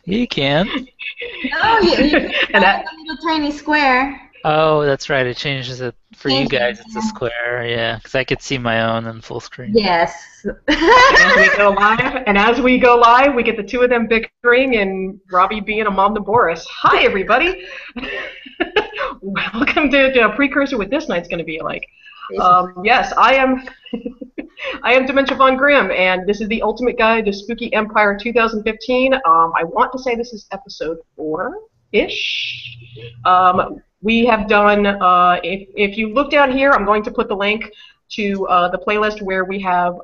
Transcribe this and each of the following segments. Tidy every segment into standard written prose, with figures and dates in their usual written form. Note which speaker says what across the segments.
Speaker 1: You can.
Speaker 2: No, you can a little tiny square.
Speaker 1: Oh, that's right. It changes it for you guys. It's a square, yeah, because I could see my own in full screen.
Speaker 2: Yes.
Speaker 3: And as we go live, we get the two of them bickering and Robby being a mom to Boris. Hi, everybody. Welcome to a precursor what this night's going to be like. Yes, I am. I am Dementia Von Grimm, and this is the Ultimate Guide to Spooky Empire 2015. I want to say this is episode 4-ish. We have done, if you look down here, I'm going to put the link to the playlist where we have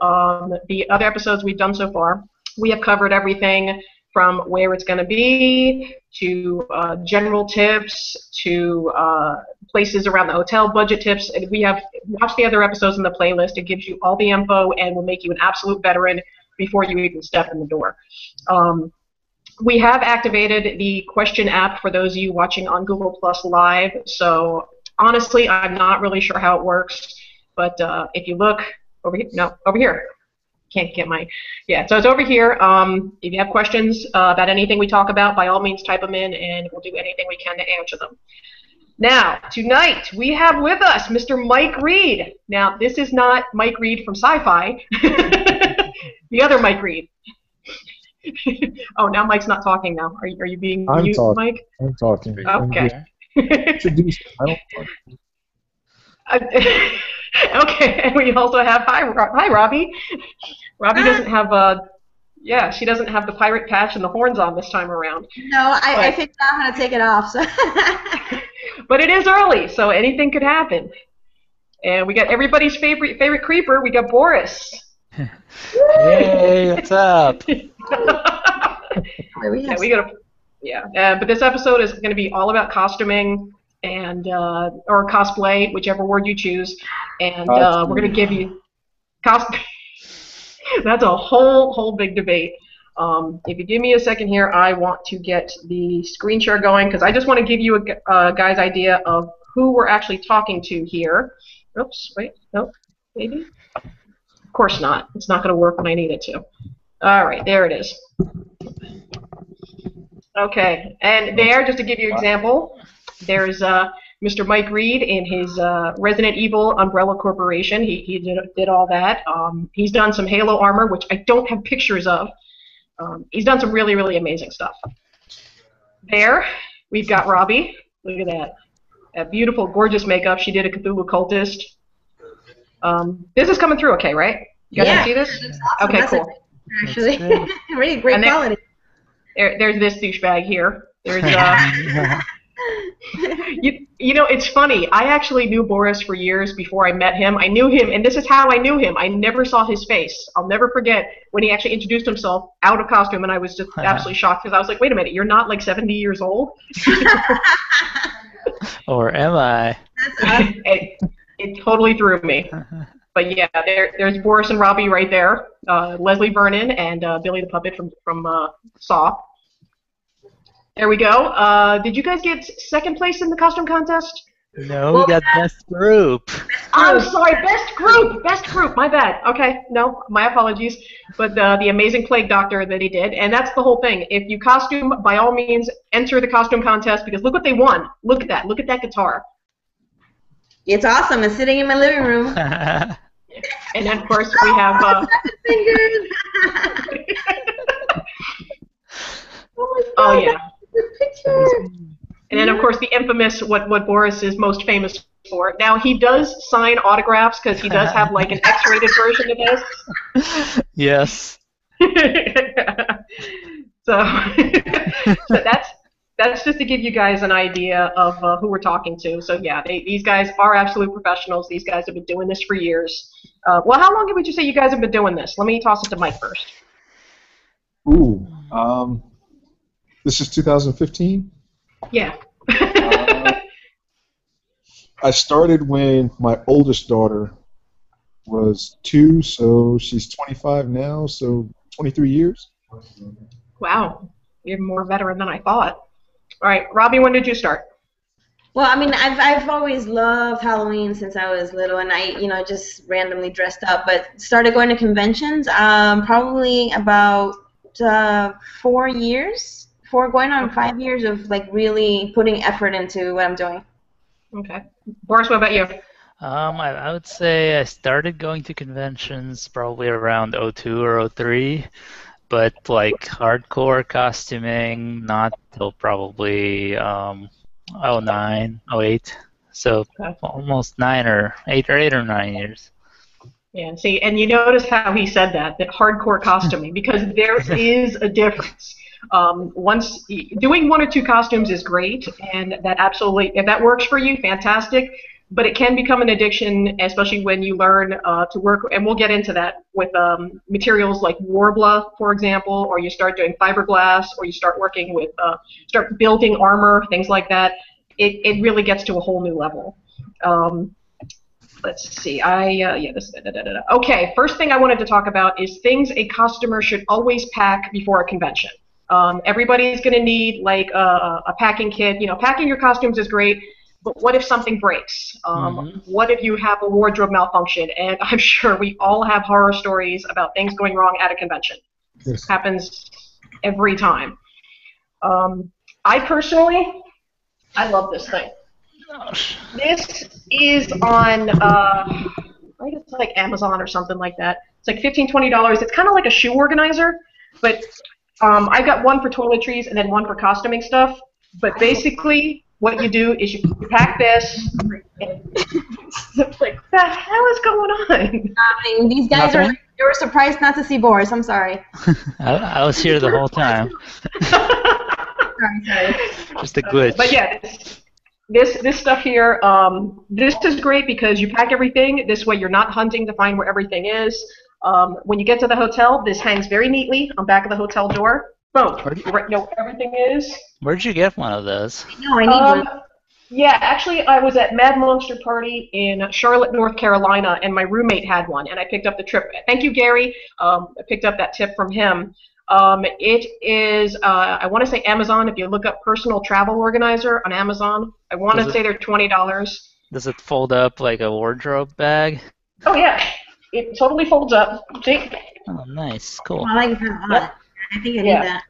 Speaker 3: the other episodes we've done so far. We have covered everything from where it's going to be, to general tips, to places around the hotel, budget tips. And we have watched the other episodes in the playlist. It gives you all the info and will make you an absolute veteran before you even step in the door. We have activated the question app for those of you watching on Google Plus Live. So honestly, I'm not really sure how it works. But if you look over here, no, over here. Can't get my, yeah, so it's over here. If you have questions about anything we talk about, by all means type them in and we'll do anything we can to answer them. Now, tonight we have with us Mr. Mike Reed. Now, this is not Mike Reed from Sci-Fi. The other Mike Reed. Oh, now Mike's not talking now. Are you being mute, Mike?
Speaker 4: I'm talking.
Speaker 3: Okay.
Speaker 4: Introduce me.
Speaker 3: I don't Okay, and we also have, hi Robby. Robby doesn't have yeah, she doesn't have the pirate patch and the horns on this time around.
Speaker 2: No, I figured out how to take it off. So.
Speaker 3: But it is early, so anything could happen. And we got everybody's favorite creeper. We got Boris.
Speaker 1: Hey, what's up?
Speaker 3: But this episode is going to be all about costuming and or cosplay, whichever word you choose. And we're going to give you cosplay. That's a whole big debate. If you give me a second here, I want to get the screen share going because I just want to give you a guy's idea of who we're actually talking to here. Oops, wait, nope, maybe. Of course not. It's not going to work when I need it to. All right, there it is. Okay, and there, just to give you an example, there's Mr. Mike Reed in his Resident Evil Umbrella Corporation. He did all that. He's done some Halo armor, which I don't have pictures of. He's done some really, really amazing stuff. There, we've got Robby. Look at that. That beautiful, gorgeous makeup. She did a Cthulhu cultist. This is coming through okay, right? You guys see this?
Speaker 2: Awesome.
Speaker 3: Okay,
Speaker 2: that's
Speaker 3: cool.
Speaker 2: Actually, really great quality.
Speaker 3: There's this douchebag here. There's you know, it's funny. I actually knew Boris for years before I met him. I knew him, and this is how I knew him. I never saw his face. I'll never forget when he actually introduced himself out of costume, and I was just absolutely shocked because I was like, wait a minute, you're not like 70 years old?
Speaker 1: Or am I?
Speaker 3: It totally threw me. But yeah, there's Boris and Robby right there. Leslie Vernon and Billy the Puppet from Saw. There we go. Did you guys get second place in the costume contest?
Speaker 1: No, we got best group.
Speaker 3: I'm sorry, best group. My bad. Okay, no, my apologies. But the amazing Plague Doctor that he did, and that's the whole thing. If you costume, by all means, enter the costume contest because look what they won. Look at that. Look at that guitar.
Speaker 2: It's awesome. It's sitting in my living room.
Speaker 3: And then, of course, we have. Oh yeah. And then, of course, the infamous what Boris is most famous for. Now, he does sign autographs because he does have like an X-rated version of this.
Speaker 1: Yes.
Speaker 3: So that's just to give you guys an idea of who we're talking to. So yeah, these guys are absolute professionals. These guys have been doing this for years. Well, how long would you say you guys have been doing this? Let me toss it to Mike first.
Speaker 4: Ooh, this is 2015?
Speaker 3: Yeah.
Speaker 4: I started when my oldest daughter was 2, so she's 25 now, so 23 years.
Speaker 3: Wow, you're more veteran than I thought. All right, Robby, when did you start?
Speaker 2: Well, I mean, I've always loved Halloween since I was little, and I just randomly dressed up. But started going to conventions probably about 4 years, going on 5 years of like really putting effort into what I'm doing.
Speaker 3: Okay. Boris, what about you?
Speaker 1: I would say I started going to conventions probably around '02 or '03, but like hardcore costuming not till probably '09, '08. So
Speaker 3: Okay.
Speaker 1: almost 8 or 9 years.
Speaker 3: Yeah, see, and you notice how he said that hardcore costuming, because there is a difference. Once doing 1 or 2 costumes is great, and that absolutely, if that works for you, fantastic. But it can become an addiction, especially when you learn to work, and we'll get into that with materials like Warbler, for example, or you start doing fiberglass, or you start working with, start building armor, things like that. It really gets to a whole new level. Let's see. Okay, first thing I wanted to talk about is things a customer should always pack before a convention. Everybody's going to need like a packing kit. You know, packing your costumes is great, but what if something breaks? What if you have a wardrobe malfunction? And I'm sure we all have horror stories about things going wrong at a convention.
Speaker 4: Yes.
Speaker 3: Happens every time. I personally, I love this thing. This is on, I think it's like Amazon or something like that. It's like $15, $20. It's kind of like a shoe organizer, but I got one for toiletries and then one for costuming stuff. But basically, what you do is you pack this. And it's like, what the hell is going on?
Speaker 2: These guys they were surprised not to see Boris. I'm sorry.
Speaker 1: I was here the whole time.
Speaker 2: Sorry.
Speaker 1: Just a glitch.
Speaker 3: But yeah, this stuff here, this is great because you pack everything. This way you're not hunting to find where everything is. When you get to the hotel, this hangs very neatly on the back of the hotel door. Boom. You know where everything is.
Speaker 1: Where'd you get one of those?
Speaker 2: No, I need one.
Speaker 3: Yeah, actually, I was at Mad Monster Party in Charlotte, North Carolina, and my roommate had one, and I picked up the trip. Thank you, Gary. I picked up that tip from him. It is, I want to say Amazon. If you look up personal travel organizer on Amazon, I want to say they're $20.
Speaker 1: Does it fold up like a wardrobe bag?
Speaker 3: Oh, yeah. It totally folds up. See?
Speaker 1: Oh, nice. Cool.
Speaker 2: I like that a lot. I think I need that.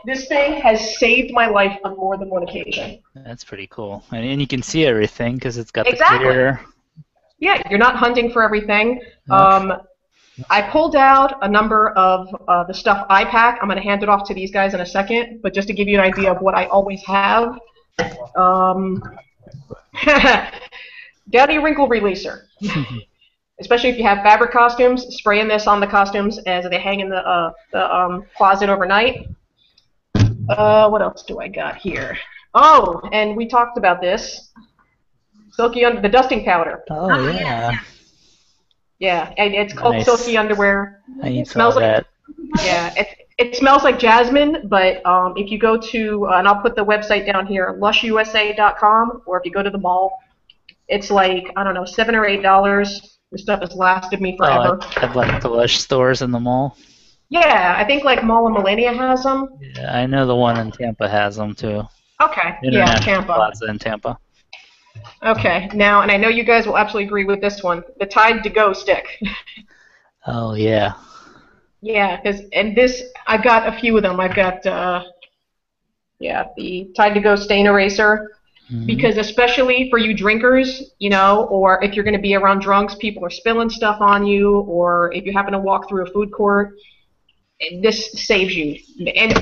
Speaker 3: This thing has saved my life on more than one occasion.
Speaker 1: That's pretty cool. And you can see everything because it's got the
Speaker 3: Exactly.
Speaker 1: clear.
Speaker 3: Yeah, you're not hunting for everything. I pulled out a number of the stuff I pack. I'm going to hand it off to these guys in a second, but just to give you an idea of what I always have. Daddy Wrinkle Releaser. Especially if you have fabric costumes, spraying this on the costumes as they hang in the closet overnight. What else do I got here? Oh, and we talked about this. Silky the dusting powder.
Speaker 1: Oh, yeah.
Speaker 3: Yeah, and it's called
Speaker 1: Nice.
Speaker 3: Silky Underwear.
Speaker 1: I need
Speaker 3: It smells
Speaker 1: some of
Speaker 3: like
Speaker 1: that.
Speaker 3: yeah, it smells like jasmine, but if you go to and I'll put the website down here, lushusa.com, or if you go to the mall, it's like I don't know, $7 or $8. This stuff has lasted me forever.
Speaker 1: Oh, I've like the Lush stores in the mall.
Speaker 3: Yeah, I think like Mall of Millennia has them.
Speaker 1: Yeah, I know the one in Tampa has them too.
Speaker 3: Okay, yeah,
Speaker 1: International
Speaker 3: Tampa.
Speaker 1: Plaza in Tampa.
Speaker 3: Okay, now, and I know you guys will absolutely agree with this one, the Tide to Go stick.
Speaker 1: Oh, yeah.
Speaker 3: Yeah, and this, I've got a few of them. I've got, the Tide to Go stain eraser, because especially for you drinkers, you know, or if you're going to be around drunks, people are spilling stuff on you, or if you happen to walk through a food court, this saves you.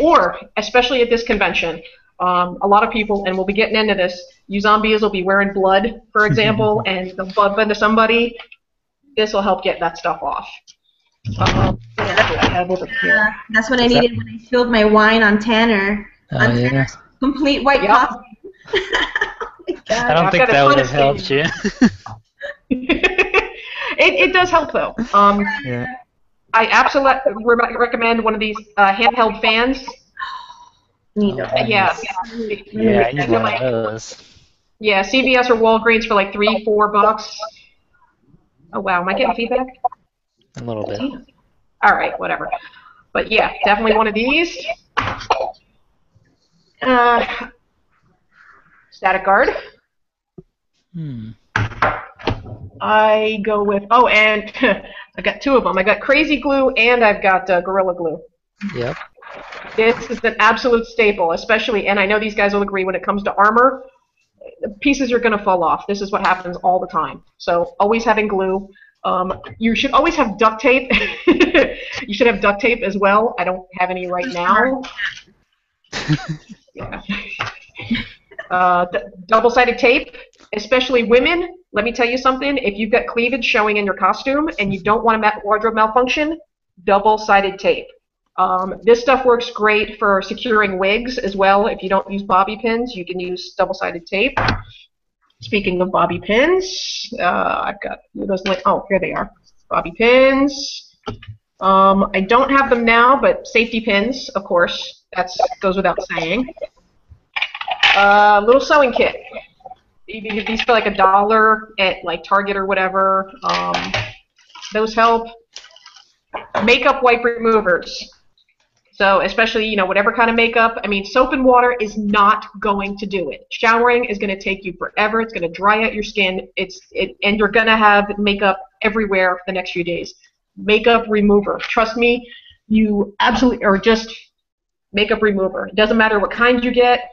Speaker 3: Or, especially at this convention, a lot of people, and we'll be getting into this, you zombies will be wearing blood, for example, and they'll bump into somebody. This will help get that stuff off. What do I have over here?
Speaker 2: That's what I needed when I spilled my wine on Tanner.
Speaker 1: Oh,
Speaker 2: on
Speaker 1: yeah.
Speaker 2: Tanner's complete white costume.
Speaker 1: I don't think that would have helped you.
Speaker 3: It does help, though.
Speaker 1: Yeah.
Speaker 3: I absolutely recommend one of these handheld fans. Yeah.
Speaker 1: Yeah, I need one of those.
Speaker 3: Yeah, CVS or Walgreens for like $3, $4. Oh wow, am I getting feedback?
Speaker 1: A little bit.
Speaker 3: All right, whatever. But yeah, definitely one of these. Static guard. I go with and I got two of them. I got crazy glue and I've got gorilla glue.
Speaker 1: Yep.
Speaker 3: This is an absolute staple, especially, and I know these guys will agree, when it comes to armor, pieces are going to fall off. This is what happens all the time. So always having glue. You should always have duct tape. You should have duct tape as well. I don't have any right now. Yeah. Double-sided tape, especially women. Let me tell you something. If you've got cleavage showing in your costume and you don't want a wardrobe malfunction, double-sided tape. This stuff works great for securing wigs as well. If you don't use bobby pins, you can use double-sided tape. Speaking of bobby pins, I've got those. Oh, here they are. Bobby pins. I don't have them now, but safety pins, of course. That goes without saying. Little sewing kit. You can get these for like $1 at like Target or whatever. Those help. Makeup wipe removers. So especially, whatever kind of makeup. I mean, soap and water is not going to do it. Showering is going to take you forever. It's going to dry out your skin. And you're going to have makeup everywhere for the next few days. Makeup remover. Trust me, you absolutely, or just makeup remover. It doesn't matter what kind you get.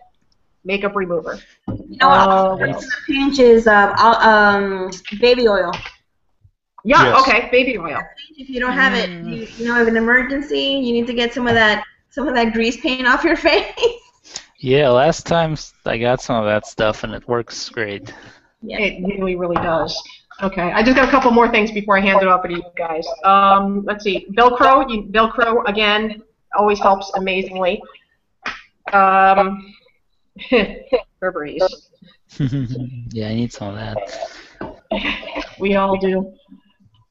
Speaker 3: Makeup remover.
Speaker 2: You know what? The pinch is baby oil.
Speaker 3: Yeah,
Speaker 4: Yes.
Speaker 3: okay, baby oil.
Speaker 2: If you don't have it, you know, of an emergency, you need to get some of that grease paint off your face.
Speaker 1: Yeah, last time I got some of that stuff and it works great.
Speaker 2: Yeah.
Speaker 3: It really, really does. Okay, I just got a couple more things before I hand it over to you guys. Let's see, Velcro. Velcro again always helps amazingly. Burberry's.
Speaker 1: Yeah, I need some of that.
Speaker 3: We all do.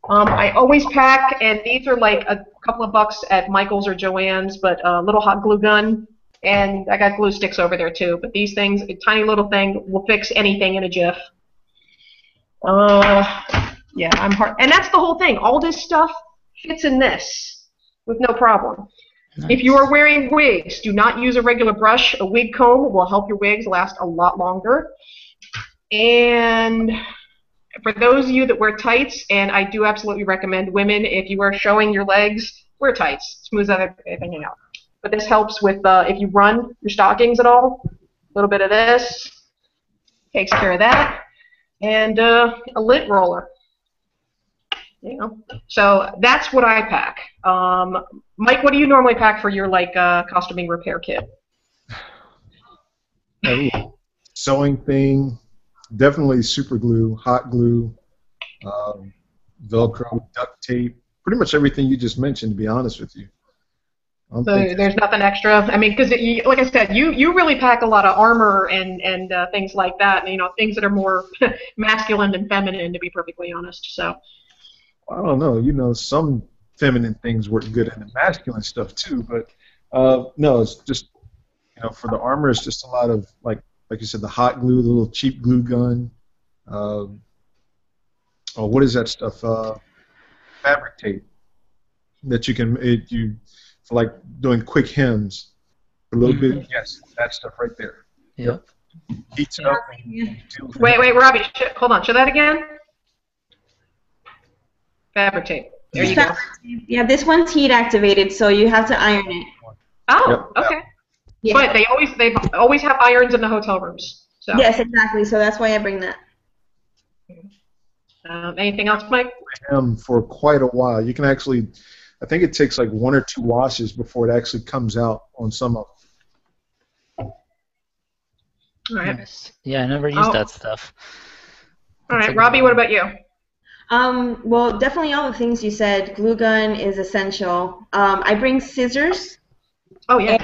Speaker 3: I always pack, and these are like a couple of bucks at Michael's or Joann's, but a little hot glue gun, and I got glue sticks over there too. But these things, a tiny little thing, will fix anything in a jiff. Yeah, I'm hard, and that's the whole thing. All this stuff fits in this with no problem.
Speaker 1: Nice.
Speaker 3: If you are wearing wigs, do not use a regular brush. A wig comb will help your wigs last a lot longer. And for those of you that wear tights, and I do absolutely recommend women, if you are showing your legs, wear tights. Smooths everything out. But this helps with if you run your stockings at all. A little bit of this takes care of that. And a lint roller. So that's what I pack. Mike, what do you normally pack for your costuming repair kit?
Speaker 4: Sewing thing, definitely super glue, hot glue, Velcro, duct tape, pretty much everything you just mentioned, to be honest with you.
Speaker 3: So there's nothing extra. I mean, because like I said, you really pack a lot of armor and things like that, and, things that are more masculine than feminine, to be perfectly honest. So.
Speaker 4: I don't know. Some feminine things work good in the masculine stuff too, but no, it's just for the armor, it's just a lot of like you said, the hot glue, the little cheap glue gun. What is that stuff? Fabric tape that you can for like doing quick hems for a little bit. Yes, that stuff right there.
Speaker 1: Yep.
Speaker 4: Heats it up.
Speaker 3: Wait, Robby, hold on. Show that again. Fabric tape. There you go.
Speaker 2: Yeah, this one's heat activated, so you have to iron it.
Speaker 3: Oh,
Speaker 4: Yep.
Speaker 3: okay.
Speaker 2: Yeah.
Speaker 3: But they always have irons in the hotel rooms. So.
Speaker 2: Yes, exactly. So that's why I bring that.
Speaker 3: Anything else, Mike?
Speaker 4: For quite a while. You can actually, I think it takes like 1 or 2 washes before it actually comes out on some of them.
Speaker 3: All right.
Speaker 1: Nice. Yeah, I never used that stuff.
Speaker 3: All right, Robby, what about you?
Speaker 2: Well, definitely all the things you said. Glue gun is essential. I bring scissors.
Speaker 3: Oh yeah,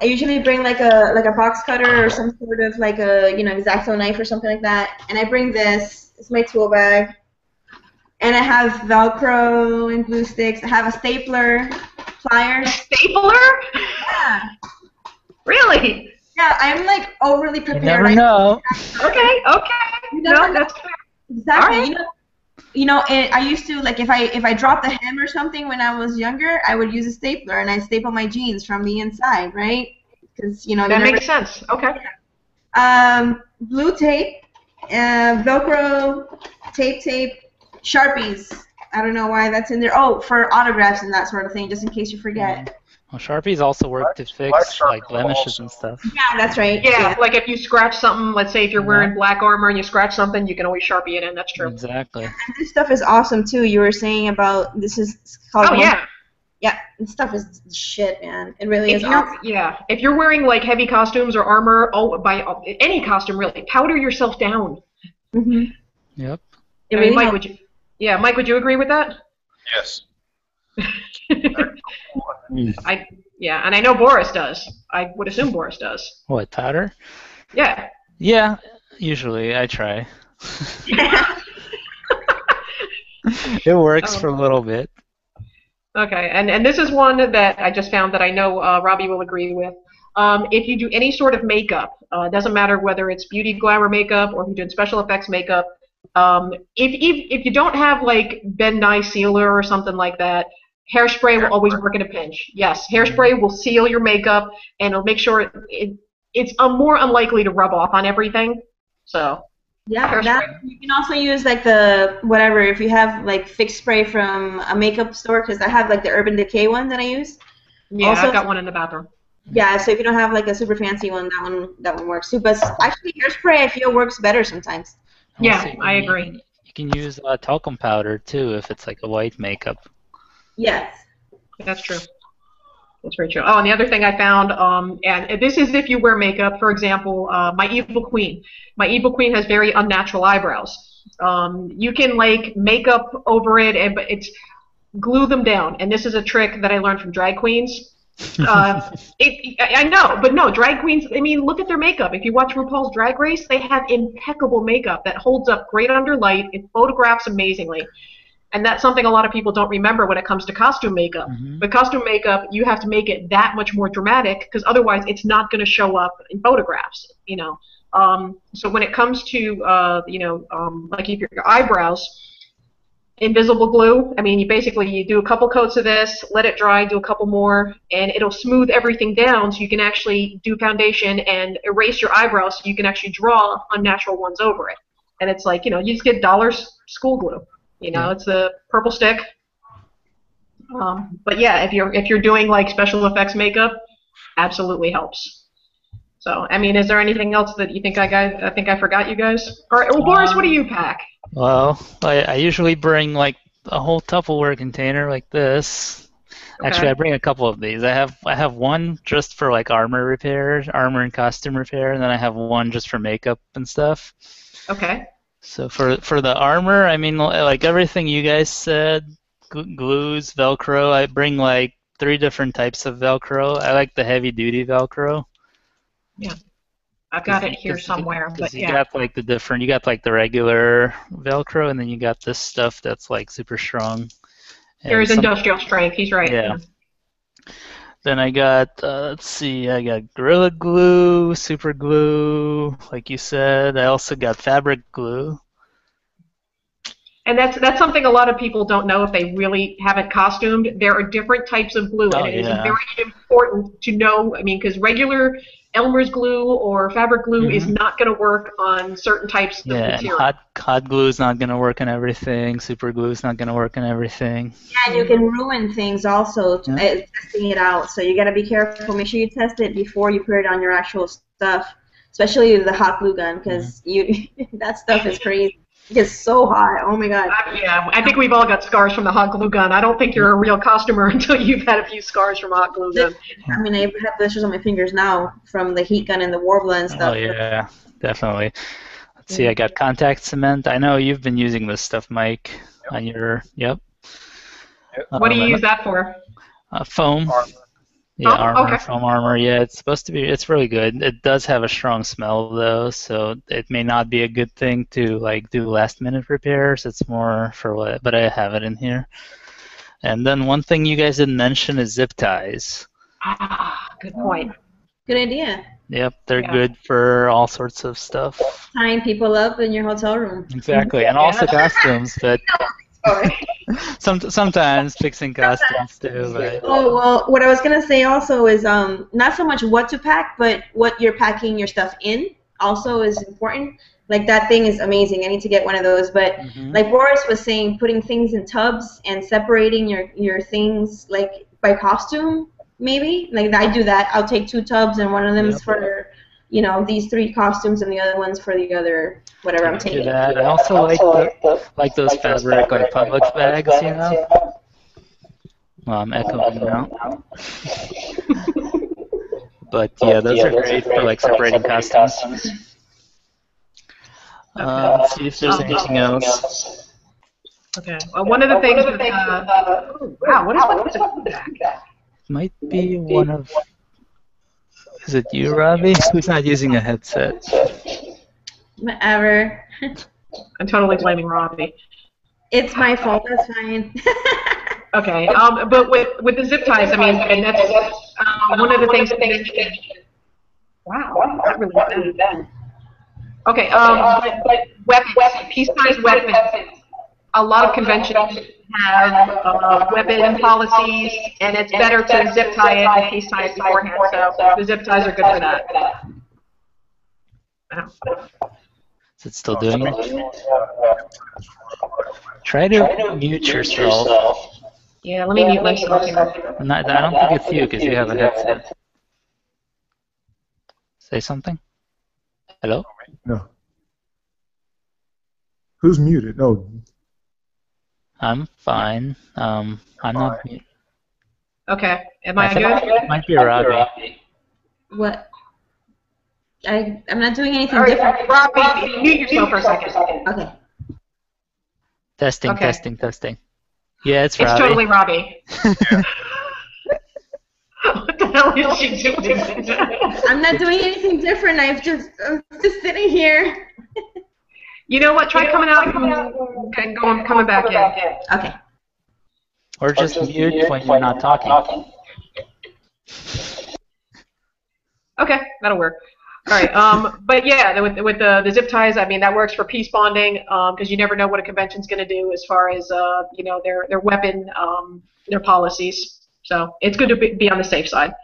Speaker 2: I usually bring like a box cutter or some sort of like a X-Acto knife or something like that. And I bring this. It's my tool bag. And I have Velcro and glue sticks. I have a stapler, pliers.
Speaker 3: Stapler?
Speaker 2: Yeah.
Speaker 3: Really?
Speaker 2: Yeah, I'm like overly prepared.
Speaker 1: You never know.
Speaker 3: Okay. No, that's fair.
Speaker 2: Exactly.
Speaker 3: Right.
Speaker 2: And I used to, like, if I dropped a hem or something when I was younger, I would use a stapler and I staple my jeans from the inside, right? Because
Speaker 3: that makes sense. Okay.
Speaker 2: Blue tape, Velcro, tape, Sharpies. I don't know why that's in there. Oh, for autographs and that sort of thing, just in case you forget.
Speaker 1: Well, Sharpies also work to fix like blemishes and stuff.
Speaker 2: Yeah, that's right.
Speaker 3: Yeah, like if you scratch something, let's say if you're wearing black armor and you scratch something, you can always Sharpie it in. That's true.
Speaker 1: Exactly.
Speaker 2: And this stuff is awesome too. You were saying about this is called.
Speaker 3: Oh yeah.
Speaker 2: Yeah, this stuff is shit, man. It really is awesome.
Speaker 3: Yeah, if you're wearing like heavy costumes or armor, any costume really, powder yourself down.
Speaker 2: Mhm.
Speaker 1: Yep.
Speaker 2: It really
Speaker 3: Mike, Mike, would you agree with that?
Speaker 4: Yes.
Speaker 3: And I know Boris does. I would assume Boris does.
Speaker 1: What, powder?
Speaker 3: Yeah.
Speaker 1: Yeah, usually I try. It works for a little bit.
Speaker 3: Okay, and this is one that I just found that I know Robby will agree with. If you do any sort of makeup, doesn't matter whether it's beauty glamour makeup or if you're doing special effects makeup, if you don't have like Ben Nye sealer or something like that, hairspray will always work in a pinch. Yes, hairspray will seal your makeup and it'll make sure it's more unlikely to rub off on everything. So.
Speaker 2: Yeah, you can also use like the whatever if you have like fixed spray from a makeup store because I have like the Urban Decay one that I use.
Speaker 3: Yeah,
Speaker 2: also,
Speaker 3: I've got one in the bathroom.
Speaker 2: Yeah, so if you don't have like a super fancy one, that one works too. But actually, hairspray I feel works better sometimes.
Speaker 3: Yeah, I agree.
Speaker 1: You can use talcum powder too if it's like a white makeup.
Speaker 2: Yes.
Speaker 3: That's true. That's very true. Oh, and the other thing I found, and this is if you wear makeup, for example, my Evil Queen. My Evil Queen has very unnatural eyebrows. You can like make up over it, but it's glue them down. And this is a trick that I learned from drag queens. I know, but no, drag queens, I mean, look at their makeup. If you watch RuPaul's Drag Race, they have impeccable makeup that holds up great under light. It photographs amazingly. And that's something a lot of people don't remember when it comes to costume makeup.
Speaker 1: Mm-hmm.
Speaker 3: But costume makeup, you have to make it that much more dramatic because otherwise it's not going to show up in photographs, you know. So when it comes to, like if your eyebrows, invisible glue, I mean, you do a couple coats of this, let it dry, do a couple more, and it'll smooth everything down so you can actually do foundation and erase your eyebrows so you can actually draw unnatural ones over it. And it's like, you just get Dollar's school glue. It's a purple stick. But yeah, if you're doing like special effects makeup, absolutely helps. So, I mean, is there anything else that you think I forgot, you guys? All right, well, Boris, what do you pack?
Speaker 1: Well, I usually bring like a whole Tupperware container like this. Okay. Actually, I bring a couple of these. I have one just for like armor and costume repair, and then I have one just for makeup and stuff.
Speaker 3: Okay.
Speaker 1: So for the armor, I mean, like everything you guys said, glues, Velcro, I bring like 3 different types of Velcro. I like the heavy-duty Velcro.
Speaker 3: Yeah, I've got it here somewhere, but yeah.
Speaker 1: You got like the regular Velcro, and then you got this stuff that's like super strong.
Speaker 3: There's industrial strength, he's right.
Speaker 1: Yeah. Then I got, let's see, I got Gorilla Glue, Super Glue, like you said. I also got Fabric Glue.
Speaker 3: And that's something a lot of people don't know if they really haven't costumed. There are different types of glue, and it is very important to know, I mean, because regular Elmer's glue or fabric glue is not going to work on certain types of material.
Speaker 1: And hot glue is not going to work on everything. Super glue is not going to work on everything.
Speaker 2: Yeah, and you can ruin things also testing it out. So you got to be careful. Make sure you test it before you put it on your actual stuff, especially the hot glue gun, because that stuff is crazy. It gets so hot. Oh my god.
Speaker 3: I think we've all got scars from the hot glue gun. I don't think you're a real costumer until you've had a few scars from a hot glue gun.
Speaker 2: I mean, I have blisters on my fingers now from the heat gun and the Warbler and stuff.
Speaker 1: Oh yeah, definitely. Let's see, I got contact cement. I know you've been using this stuff, Mike, on your
Speaker 3: What do you use that for?
Speaker 1: Foam. Yeah, foam armor. Yeah, it's really good. It does have a strong smell though, so it may not be a good thing to like do last minute repairs. It's more for what, but I have it in here. And then one thing you guys didn't mention is zip ties.
Speaker 3: Good point.
Speaker 2: Good idea.
Speaker 1: Yep, they're good for all sorts of stuff.
Speaker 2: Tying people up in your hotel room.
Speaker 1: Exactly, and also costumes, but sometimes fixing costumes too. But.
Speaker 2: Oh well, what I was gonna say also is not so much what to pack, but what you're packing your stuff in. also is important. Like that thing is amazing. I need to get one of those. But like Boris was saying, putting things in tubs and separating your things like by costume, maybe. Like I do that. I'll take 2 tubs and one of them is for, you know, these 3 costumes and the other one's for the other whatever I'm taking.
Speaker 1: I also like those fabric like Publix bags, you know. Well, I'm echoing now. But yeah, those are great for like separating costumes. Let's see if there's anything else.
Speaker 3: Okay. Well, one of the things with wow, what is that?
Speaker 1: Might be one of. Is it you, Robby? Who's not using a headset?
Speaker 2: Whatever.
Speaker 3: I'm totally blaming Robby.
Speaker 2: It's my fault. That's fine.
Speaker 3: Okay. But with the zip ties, I mean, and that's one of the things that they. Wow, that really bad. Okay. But weapons, peace-sized weapons. A lot of conventions have weapon policies, and it's better to zip tie it and peace tie it beforehand. So the zip ties are good for that.
Speaker 1: Is it still doing it? Try to mute yourself.
Speaker 3: Yeah, let me mute myself here.
Speaker 1: I don't think it's you because you have a headset. Say something. Hello?
Speaker 4: No. Who's muted? Oh.
Speaker 1: I'm fine. I'm not muted.
Speaker 3: Okay. Am I good?
Speaker 1: It might be Robby.
Speaker 2: What? I'm not doing anything different.
Speaker 3: Robby, mute yourself for a second.
Speaker 2: Okay.
Speaker 1: Testing. Yeah, it's Robby.
Speaker 3: It's totally Robby. What the hell is she doing?
Speaker 2: I'm not doing anything different. I'm just sitting here.
Speaker 3: You know what? Try coming out and coming back in.
Speaker 2: Okay.
Speaker 1: Or just mute when you're not talking.
Speaker 3: Okay, that'll work. All right. But yeah, with the zip ties, I mean that works for peace bonding because you never know what a convention's going to do as far as you know their weapon their policies. So it's good to be on the safe side.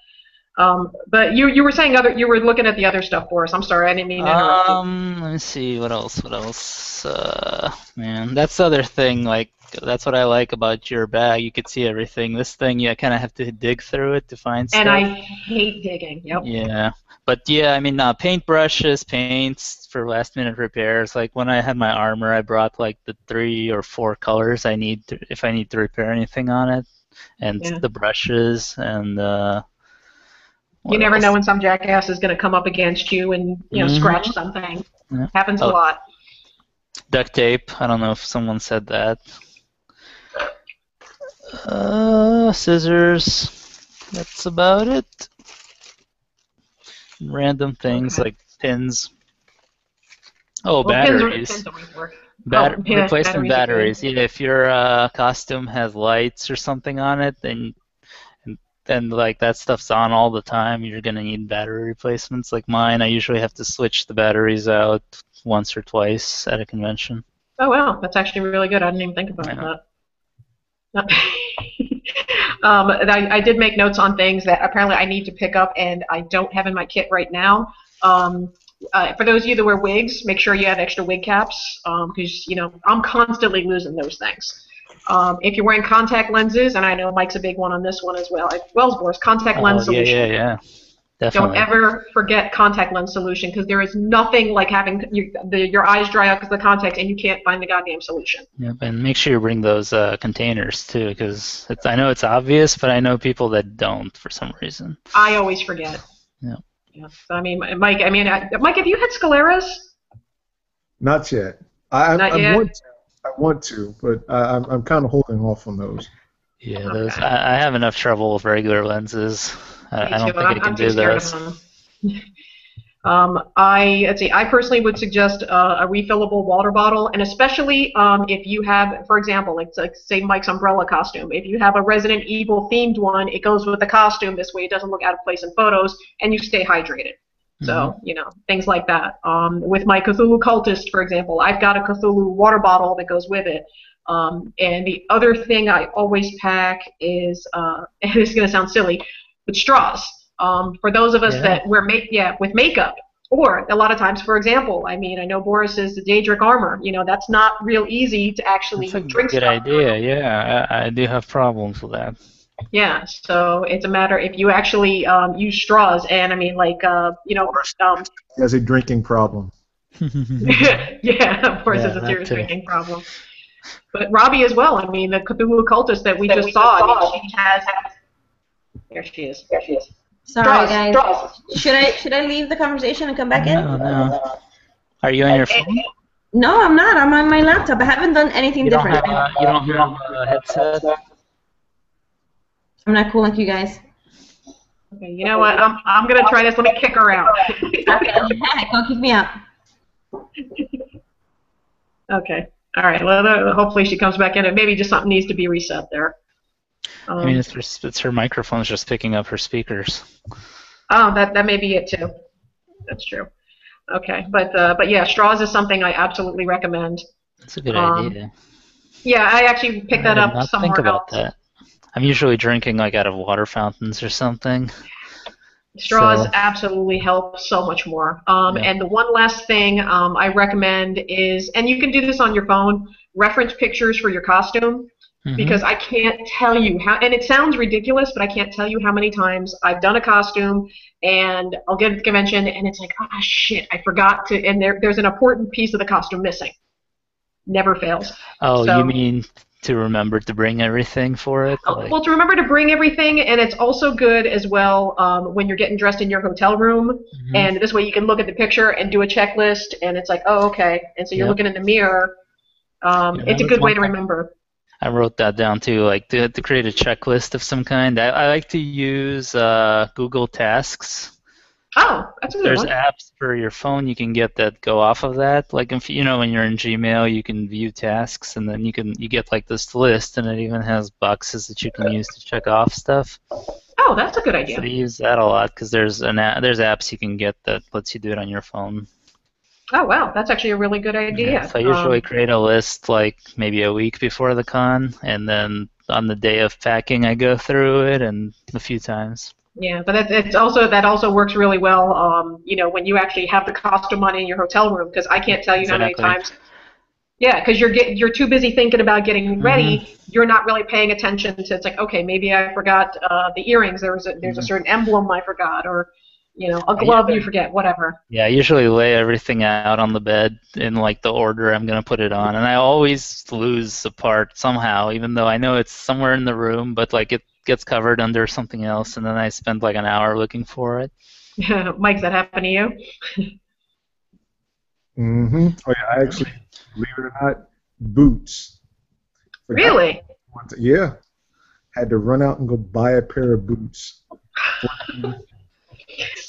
Speaker 3: But you were saying you were looking at the other stuff for us. I'm sorry, I didn't mean to interrupt you.
Speaker 1: Let me see what else. Man, that's the other thing. Like that's what I like about your bag. You could see everything. This thing, you kind of have to dig through it to find stuff.
Speaker 3: And I hate digging. Yep.
Speaker 1: Yeah, but yeah, I mean, paint brushes, paints for last-minute repairs. Like when I had my armor, I brought like the 3 or 4 colors I need if I need to repair anything on it, and the brushes and.
Speaker 3: You never know when some jackass is going to come up against you and scratch something. Yeah. Happens a lot.
Speaker 1: Duct tape. I don't know if someone said that. Scissors. That's about it. Random things like pins. Oh, batteries.
Speaker 3: Pins always work.
Speaker 1: Replacement batteries. Yeah, if your costume has lights or something on it, then like that stuff's on all the time, you're gonna need battery replacements. Like mine, I usually have to switch the batteries out once or twice at a convention.
Speaker 3: Oh wow, that's actually really good. I didn't even think about that. I did make notes on things that apparently I need to pick up and I don't have in my kit right now. For those of you that wear wigs, make sure you have extra wig caps because I'm constantly losing those things. If you're wearing contact lenses, and I know Mike's a big one on this one as well, Boris, contact lens solution.
Speaker 1: Yeah, definitely.
Speaker 3: Don't ever forget contact lens solution because there is nothing like having your eyes dry out because of the contacts and you can't find the goddamn solution.
Speaker 1: Yep, and make sure you bring those containers too because I know it's obvious, but I know people that don't for some reason.
Speaker 3: I always forget.
Speaker 1: Yeah.
Speaker 3: So, I mean, Mike, have you had scleras?
Speaker 4: Not yet.
Speaker 3: Not yet?
Speaker 4: I want to, but I'm kind of holding off on those.
Speaker 1: Yeah, those. I have enough trouble with regular lenses. I don't think I can do those.
Speaker 3: I personally would suggest a refillable water bottle, and especially if you have, for example, like say Mike's umbrella costume. If you have a Resident Evil themed one, it goes with the costume. This way, it doesn't look out of place in photos, and you stay hydrated. So, things like that. With my Cthulhu Cultist, for example, I've got a Cthulhu water bottle that goes with it. And the other thing I always pack is, this is going to sound silly, but straws. For those of us that wear with makeup, Or a lot of times, for example, I mean, I know Boris is the Daedric armor. You know, that's not real easy to actually
Speaker 1: That's a
Speaker 3: drink
Speaker 1: good
Speaker 3: stuff
Speaker 1: idea.
Speaker 3: through.
Speaker 1: Yeah, I do have problems with that.
Speaker 3: Yeah, so it's a matter if you actually use straws, and I mean, like,
Speaker 4: He has a drinking problem.
Speaker 3: yeah, of course,
Speaker 1: Yeah,
Speaker 3: it's a
Speaker 1: that
Speaker 3: serious
Speaker 1: too.
Speaker 3: drinking problem. But Robby as well. I mean, the Cthulhu cultist that we just saw. I mean, she has. There she is. There she is.
Speaker 2: Sorry,
Speaker 3: Straws.
Speaker 2: guys.
Speaker 3: Straws.
Speaker 2: Should I leave the conversation and come back in?
Speaker 1: No, no. Are you on your phone?
Speaker 2: No, I'm not. I'm on my laptop. I haven't done anything
Speaker 1: You don't
Speaker 2: different.
Speaker 1: have a headset?
Speaker 2: I'm not cool like you guys.
Speaker 3: Okay, you know what? I'm gonna try this. Let me kick her out.
Speaker 2: Okay, go kick me out.
Speaker 3: Okay. All right. Well, hopefully she comes back in, and maybe just something needs to be reset there.
Speaker 1: I mean, it's her microphone's just picking up her speakers.
Speaker 3: Oh, that may be it too. That's true. Okay, but yeah, straws is something I absolutely recommend.
Speaker 1: That's a good idea.
Speaker 3: Yeah, I actually picked that up
Speaker 1: Not
Speaker 3: somewhere
Speaker 1: think about
Speaker 3: else.
Speaker 1: that. I'm usually drinking like out of water fountains or something.
Speaker 3: Straws
Speaker 1: So-
Speaker 3: absolutely help so much more.
Speaker 1: Yeah.
Speaker 3: And the one last thing I recommend is, and you can do this on your phone, reference pictures for your costume.
Speaker 1: Mhm.
Speaker 3: Because I can't tell you how, and it sounds ridiculous, but I can't tell you how many times I've done a costume and I'll get to the convention and it's like, ah, shit, I forgot to, and there's an important piece of the costume missing. Never fails.
Speaker 1: Oh,
Speaker 3: So-
Speaker 1: you mean to remember to bring everything for it? Like-
Speaker 3: Well, to remember to bring everything, and it's also good as well when you're getting dressed in your hotel room,
Speaker 1: Mhm.
Speaker 3: and this way you can look at the picture and do a checklist, and it's like, oh, okay, and so you're
Speaker 1: Yep.
Speaker 3: looking in the mirror. It's a
Speaker 1: was
Speaker 3: good way
Speaker 1: one
Speaker 3: to
Speaker 1: thing.
Speaker 3: remember.
Speaker 1: I wrote that down too, like to create a checklist of some kind. I like to use Google Tasks.
Speaker 3: Oh, that's a good
Speaker 1: There's
Speaker 3: one.
Speaker 1: apps for your phone you can get that go off of that. Like if you know when you're in Gmail, you can view tasks, and then you get like this list, and it even has boxes that you can use to check off stuff.
Speaker 3: Oh, that's a good idea.
Speaker 1: So I use that a lot because there's apps you can get that lets you do it on your phone.
Speaker 3: Oh, wow, that's actually a really good idea.
Speaker 1: So I usually create a list like maybe a week before the con, and then on the day of packing, I go through it and a few times.
Speaker 3: Yeah, but that also works really well. When you actually have the costume on in your hotel room, because I can't tell you how many
Speaker 1: Exactly.
Speaker 3: times. Yeah, because you're too busy thinking about getting ready. You're not really paying attention to. It's like, okay, maybe I forgot the earrings. There's a certain emblem I forgot, or a glove you forget, whatever.
Speaker 1: Yeah, I usually lay everything out on the bed in like the order I'm gonna put it on, and I always lose a part somehow, even though I know it's somewhere in the room, but like it gets covered under something else, and then I spend like an hour looking for it.
Speaker 3: Mike, does that happen to you?
Speaker 4: Mm-hmm. Oh yeah, I actually, believe it or not, boots. Forgot
Speaker 3: Really?
Speaker 4: Yeah. Had to run out and go buy a pair of boots.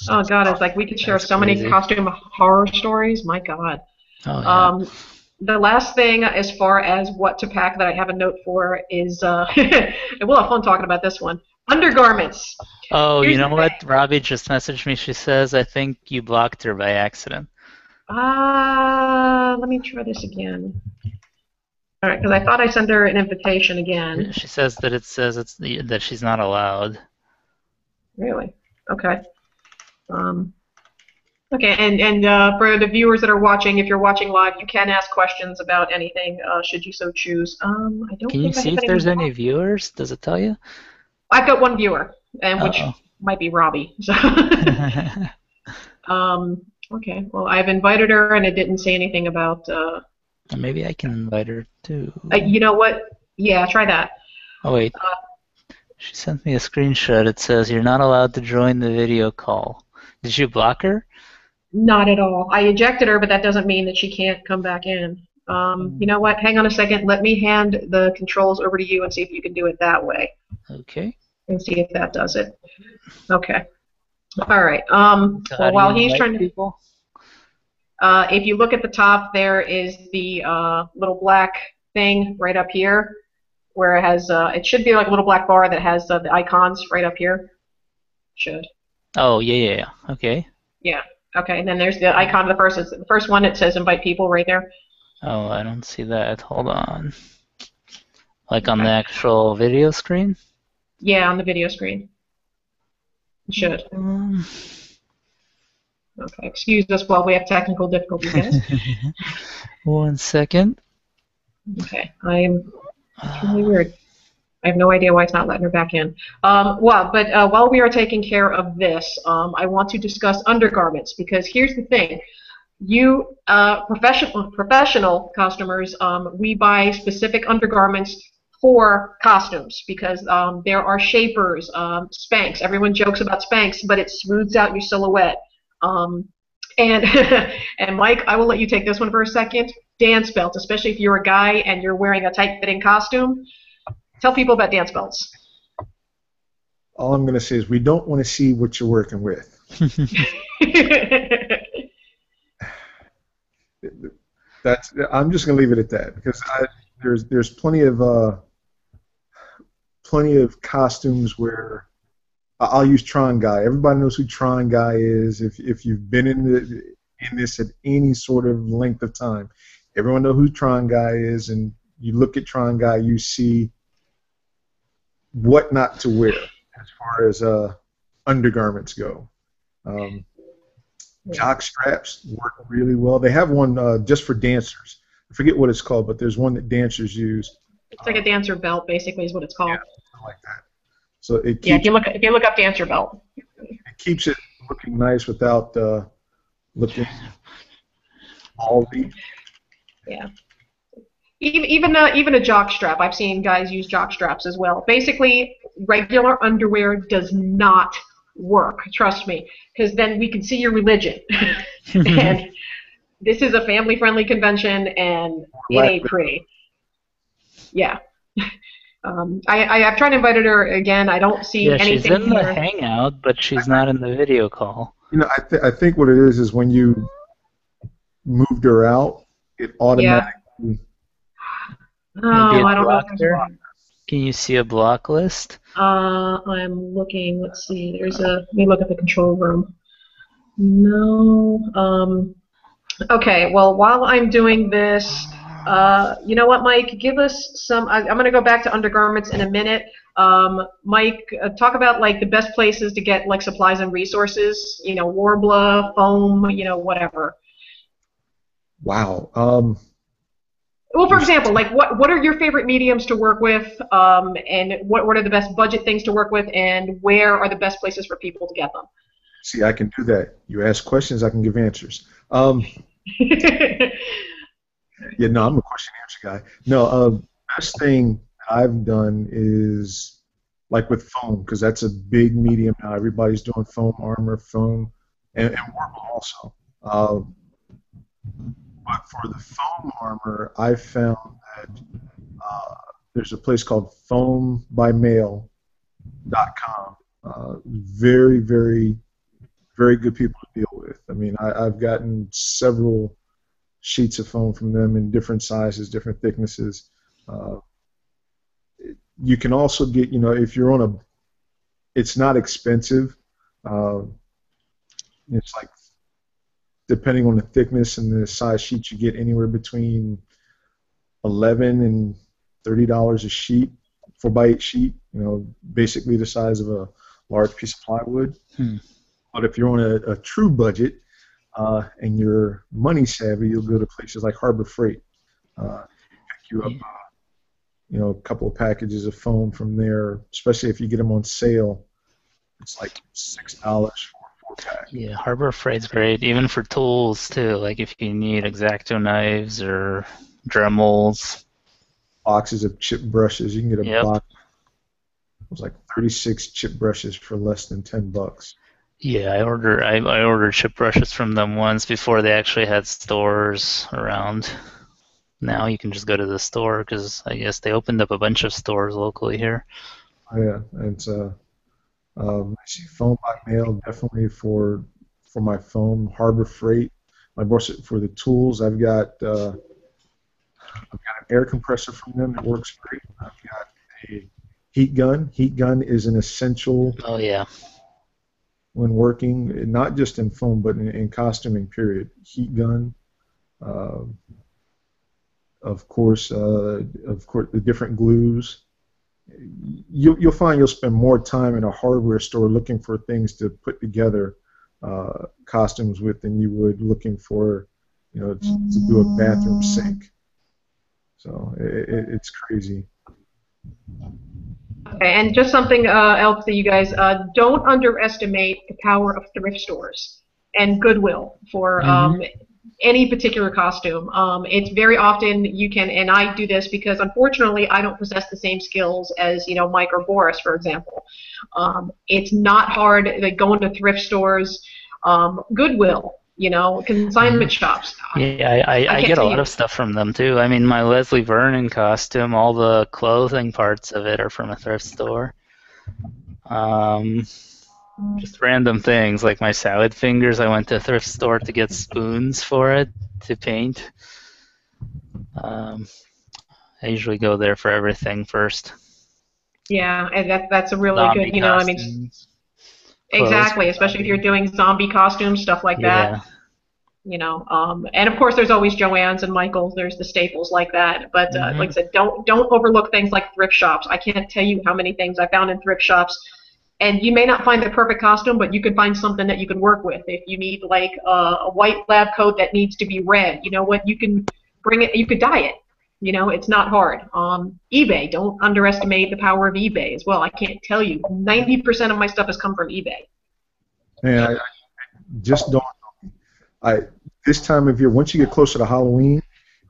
Speaker 3: Oh God, it's like we could share
Speaker 1: That's
Speaker 3: so many
Speaker 1: crazy.
Speaker 3: costume horror stories. My God.
Speaker 1: Oh yeah.
Speaker 3: The last thing, as far as what to pack, that I have a note for is, and we'll have fun talking about this one. Undergarments.
Speaker 1: Oh,
Speaker 3: Here's
Speaker 1: you know
Speaker 3: the
Speaker 1: what?
Speaker 3: thing.
Speaker 1: Robbie just messaged me. She says, I think you blocked her by accident.
Speaker 3: Let me try this again. All right, because I thought I sent her an invitation again.
Speaker 1: She says that that she's not allowed.
Speaker 3: Really? Okay. Okay, and for the viewers that are watching, if you're watching live, you can ask questions about anything, should you so choose. I don't
Speaker 1: Can you
Speaker 3: think I
Speaker 1: see
Speaker 3: have
Speaker 1: if there's
Speaker 3: anyone-
Speaker 1: any viewers? Does it tell you?
Speaker 3: I've got one viewer, and which
Speaker 1: Uh-oh.
Speaker 3: might be Robby. So. Okay, well, I've invited her, and it didn't say anything about.
Speaker 1: Maybe I can invite her too.
Speaker 3: You know what? Yeah, try that.
Speaker 1: Oh wait. She sent me a screenshot. It says you're not allowed to join the video call. Did you block her?
Speaker 3: Not at all. I ejected her, but that doesn't mean that she can't come back in. You know what? Hang on a second. Let me hand the controls over to you and see if you can do it that way.
Speaker 1: Okay.
Speaker 3: And see if that does it. Okay. All right.
Speaker 1: So how
Speaker 3: Well,
Speaker 1: do
Speaker 3: while
Speaker 1: you
Speaker 3: he's
Speaker 1: invite
Speaker 3: trying to.
Speaker 1: people?
Speaker 3: If you look at the top, there is the little black thing right up here, where it has. It should be like a little black bar that has the icons right up here. Should.
Speaker 1: Oh yeah. Okay.
Speaker 3: Yeah. Okay. And then there's the icon of the first one. It says invite people right there.
Speaker 1: Oh, I don't see that. Hold on. Like on the actual video screen?
Speaker 3: Yeah, on the video screen. It should. Okay, excuse us while we have technical difficulties, guys.
Speaker 1: 1 second.
Speaker 3: Okay, it's really weird. I have no idea why it's not letting her back in. While we are taking care of this, I want to discuss undergarments, because here's the thing. You, professional costumers, we buy specific undergarments for costumes, because there are shapers, Spanx. Everyone jokes about Spanx, but it smooths out your silhouette. And and Mike, I will let you take this one for a second. Dance belts, especially if you're a guy and you're wearing a tight-fitting costume. Tell people about dance belts.
Speaker 4: All I'm going to say is we don't want to see what you're working with. I'm just going to leave it at that, because there's plenty of costumes where I'll use Tron Guy. Everybody knows who Tron Guy is. If you've been in this at any sort of length of time, everyone knows who Tron Guy is, and you look at Tron Guy, you see what not to wear as far as undergarments go. Jock straps work really well. They have one just for dancers. I forget what it's called, but there's one that dancers use.
Speaker 3: It's like a dancer belt, basically, is what it's called.
Speaker 4: Yeah, something like that. So it keeps,
Speaker 3: yeah, if you look up dancer belt,
Speaker 4: it keeps it looking nice without looking ballsy.
Speaker 3: Yeah. Even a jock strap. I've seen guys use jock straps as well. Basically, regular underwear does not work. Trust me, because then we can see your religion. And this is a family-friendly convention, and it ain't pretty. Yeah. I've tried to invite her again. I don't see anything.
Speaker 1: She's in
Speaker 3: here.
Speaker 1: the hangout, but she's not in the video call.
Speaker 4: You know, I think what it is when you moved her out, it automatically.
Speaker 3: Yeah. Oh, I don't know if there's a block.
Speaker 1: Can you see a block list?
Speaker 3: I'm looking. Let's see. Let me look at the control room. No. Okay. Well, while I'm doing this, you know what, Mike? Give us some. I'm going to go back to undergarments in a minute. Mike, talk about like the best places to get like supplies and resources. You know, Warbler, foam. You know, whatever.
Speaker 4: Wow.
Speaker 3: Well, for example, like what are your favorite mediums to work with, and what are the best budget things to work with, and where are the best places for people to get them?
Speaker 4: See, I can do that. You ask questions, I can give answers. Yeah, no, I'm a question answer guy. No, best thing I've done is like with foam, because that's a big medium now. Everybody's doing foam armor, foam, and Warble also. But for the foam armor, I found that there's a place called foambymail.com. Very, very, very good people to deal with. I mean, I've gotten several sheets of foam from them in different sizes, different thicknesses. You can also get, you know, if you're on a, it's not expensive. It's like, depending on the thickness and the size sheet, you get anywhere between $11 and $30 a sheet, 4x8 sheet. You know, basically the size of a large piece of plywood. But if you're on a true budget and you're money savvy, you'll go to places like Harbor Freight. Pick you up, you know, a couple of packages of foam from there. Especially if you get them on sale, it's like $6 for.
Speaker 1: Yeah, Harbor Freight's great, even for tools too. Like if you need X-Acto knives or Dremels.
Speaker 4: Boxes of chip brushes, you can get a box. It was like 36 chip brushes for less than $10.
Speaker 1: Yeah, I ordered chip brushes from them once before they actually had stores around. Now you can just go to the store because I guess they opened up a bunch of stores locally here.
Speaker 4: Oh, yeah, it's I see foam by mail definitely for my foam. Harbor Freight, my brush for the tools. I've got an air compressor from them that works great. I've got a heat gun. Heat gun is an essential.
Speaker 1: Oh yeah.
Speaker 4: When working, not just in foam but in costuming. Period. Heat gun. Of course, the different glues. You'll find you'll spend more time in a hardware store looking for things to put together costumes with than you would looking for, to do a bathroom sink. So it's crazy.
Speaker 3: Okay, and just something else that you guys don't underestimate the power of thrift stores and Goodwill for any particular costume. It's very often you can, and I do this because unfortunately I don't possess the same skills as Mike or Boris, for example. It's not hard, like going to thrift stores, Goodwill, consignment shops.
Speaker 1: Yeah, I get a lot of stuff from them too. I mean, my Leslie Vernon costume, all the clothing parts of it are from a thrift store. Just random things like my salad fingers. I went to a thrift store to get spoons for it to paint. I usually go there for everything first.
Speaker 3: Yeah, and that's a really
Speaker 1: Zombie
Speaker 3: good,
Speaker 1: costumes,
Speaker 3: exactly, especially if you're doing zombie costumes, stuff like that. And of course there's always Joann's and Michael's. There's the staples like that. But like I said, don't overlook things like thrift shops. I can't tell you how many things I found in thrift shops. And you may not find the perfect costume, but you can find something that you can work with. If you need like a white lab coat that needs to be red, you know what? You can bring it. You could dye it. It's not hard. eBay. Don't underestimate the power of eBay as well. I can't tell you. 90% of my stuff has come from eBay.
Speaker 4: Man, I just don't. This time of year, once you get closer to Halloween,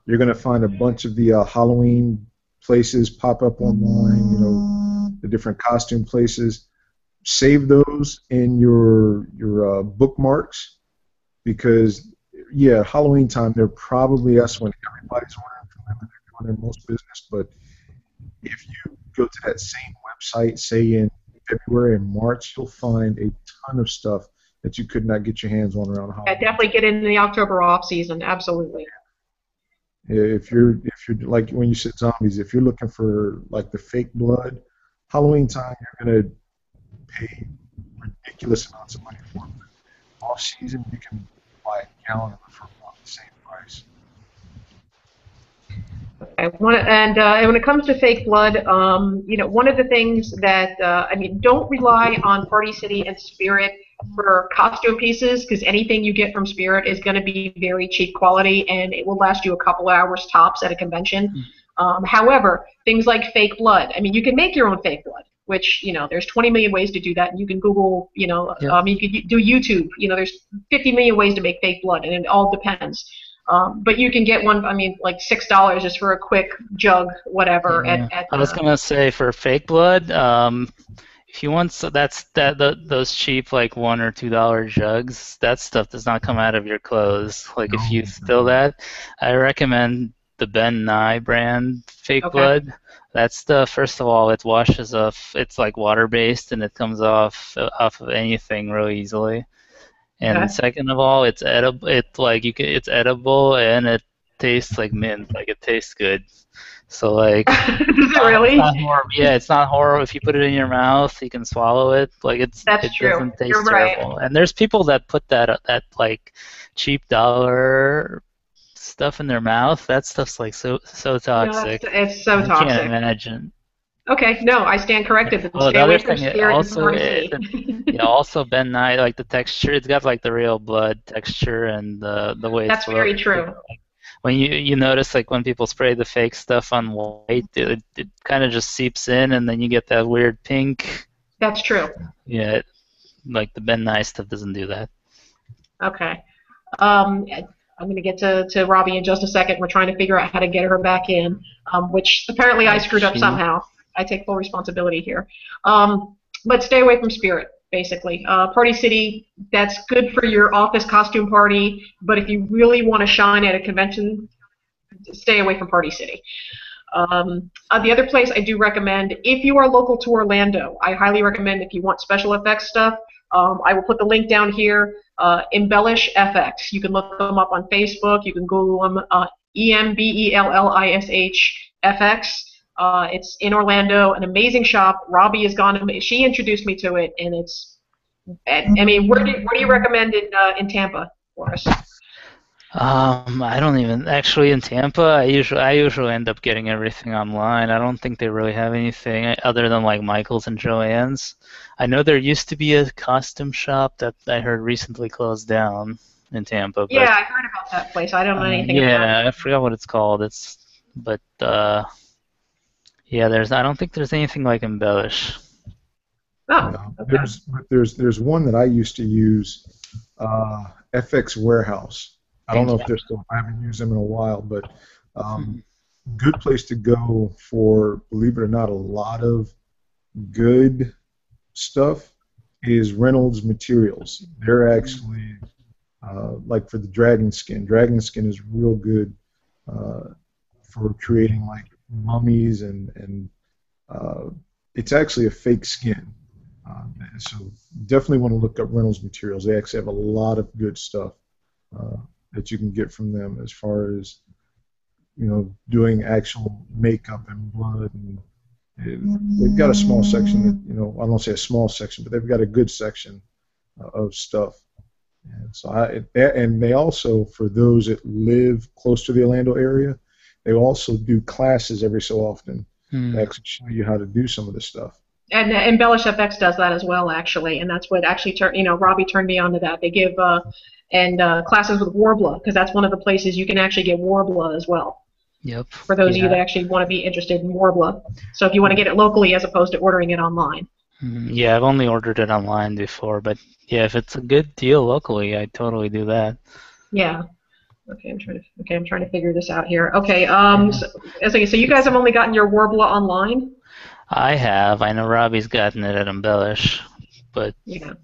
Speaker 4: you're gonna find a bunch of the Halloween places pop up online. The different costume places. Save those in your bookmarks, because Halloween time they're probably that's when everybody's ordering from them and they're doing their most business. But if you go to that same website, say in February and March, you'll find a ton of stuff that you could not get your hands on around Halloween.
Speaker 3: Yeah, definitely get in the October off season. Absolutely.
Speaker 4: If you're like when you said zombies, if you're looking for like the fake blood, Halloween time you're gonna pay ridiculous amounts of money for them. Off season, you can buy a gallon of it for about the same price.
Speaker 3: Okay. And when it comes to fake blood, one of the things that don't rely on Party City and Spirit for costume pieces, because anything you get from Spirit is going to be very cheap quality and it will last you a couple of hours tops at a convention. However, things like fake blood, you can make your own fake blood, which, there's 20 million ways to do that, and you can Google, you could do YouTube, there's 50 million ways to make fake blood, and it all depends. But you can get one, like $6 just for a quick jug, whatever.
Speaker 1: I was gonna say for fake blood, if you want, those cheap like $1 or $2 jugs, that stuff does not come out of your clothes. Like if you spill that, I recommend the Ben Nye brand fake blood. That stuff, first of all, it washes off. It's like water-based, and it comes off of anything really easily. And second of all, it's edible. It's edible, and it tastes like mint. Like it tastes good. So like,
Speaker 3: does it really?
Speaker 1: It's not horrible. Yeah, it's not horrible. If you put it in your mouth, you can swallow it. Like it doesn't taste terrible. And there's people that put that like cheap dollar stuff in their mouth. That stuff's like so toxic.
Speaker 3: No, it's so toxic.
Speaker 1: I can't imagine.
Speaker 3: Okay, no, I stand corrected.
Speaker 1: Well, the other thing also Ben Nye, like the texture, it's got like the real blood texture and the way
Speaker 3: that's
Speaker 1: it's
Speaker 3: very true.
Speaker 1: Like, when you notice like when people spray the fake stuff on white, it kind of just seeps in, and then you get that weird pink.
Speaker 3: That's true.
Speaker 1: Yeah, like the Ben Nye stuff doesn't do that.
Speaker 3: Okay. I'm going to get to Robby in just a second. We're trying to figure out how to get her back in, which apparently I screwed up somehow. I take full responsibility here. But stay away from Spirit, basically. Party City, that's good for your office costume party, but if you really want to shine at a convention, stay away from Party City. The other place I do recommend, if you are local to Orlando, I highly recommend if you want special effects stuff, I will put the link down here, Embellish FX. You can look them up on Facebook. You can Google them, EMBELLISH FX. It's in Orlando, an amazing shop. Robby has gone. She introduced me to it, and it's. Where do you recommend in Tampa for us?
Speaker 1: I don't even actually in Tampa. I usually end up getting everything online. I don't think they really have anything other than like Michael's and Joann's. I know there used to be a costume shop that I heard recently closed down in Tampa,
Speaker 3: Yeah,
Speaker 1: but
Speaker 3: I heard about that place. I don't know anything about it.
Speaker 1: yeah, I forgot what it's called. But yeah, I don't think there's anything like Embellish.
Speaker 3: Oh,
Speaker 4: No,
Speaker 3: okay.
Speaker 4: there's one that I used to use, FX Warehouse. I don't know if they're still. I haven't used them in a while, but um, good place to go for, believe it or not, a lot of good stuff is Reynolds Materials. They're actually like for the dragon skin. Dragon skin is real good for creating like mummies and uh, it's actually a fake skin. So definitely want to look up Reynolds Materials. They actually have a lot of good stuff uh, that you can get from them as far as doing actual makeup and blood and they've got a small section that I don't say a small section, but they've got a good section of stuff. And so and they also, for those that live close to the Orlando area, they also do classes every so often to actually show you how to do some of this stuff.
Speaker 3: And Embellish FX does that as well, actually, and that's what actually Robby turned me on to that. They give classes with Warbler because that's one of the places you can actually get Warbler as well.
Speaker 1: Yep.
Speaker 3: For those of you that actually want to be interested in Warbler. So if you want to get it locally as opposed to ordering it online.
Speaker 1: Yeah, I've only ordered it online before, but yeah, if it's a good deal locally, I'd totally do that.
Speaker 3: Yeah. Okay, I'm trying to figure this out here. Okay, so you guys have only gotten your Warbler online?
Speaker 1: I have. I know Robbie's gotten it at Embellish, but
Speaker 3: Yeah.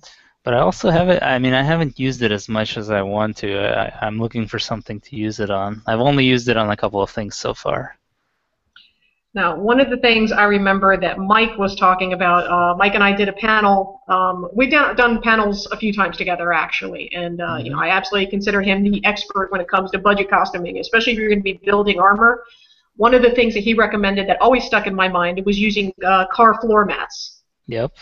Speaker 1: but I also have it. I mean, I haven't used it as much as I want to. I'm looking for something to use it on. I've only used it on a couple of things so far.
Speaker 3: Now, one of the things I remember that Mike was talking about, Mike and I did a panel. We've done panels a few times together, actually, and I absolutely consider him the expert when it comes to budget costuming, especially if you're going to be building armor. One of the things that he recommended that always stuck in my mind was using car floor mats.
Speaker 1: Yep.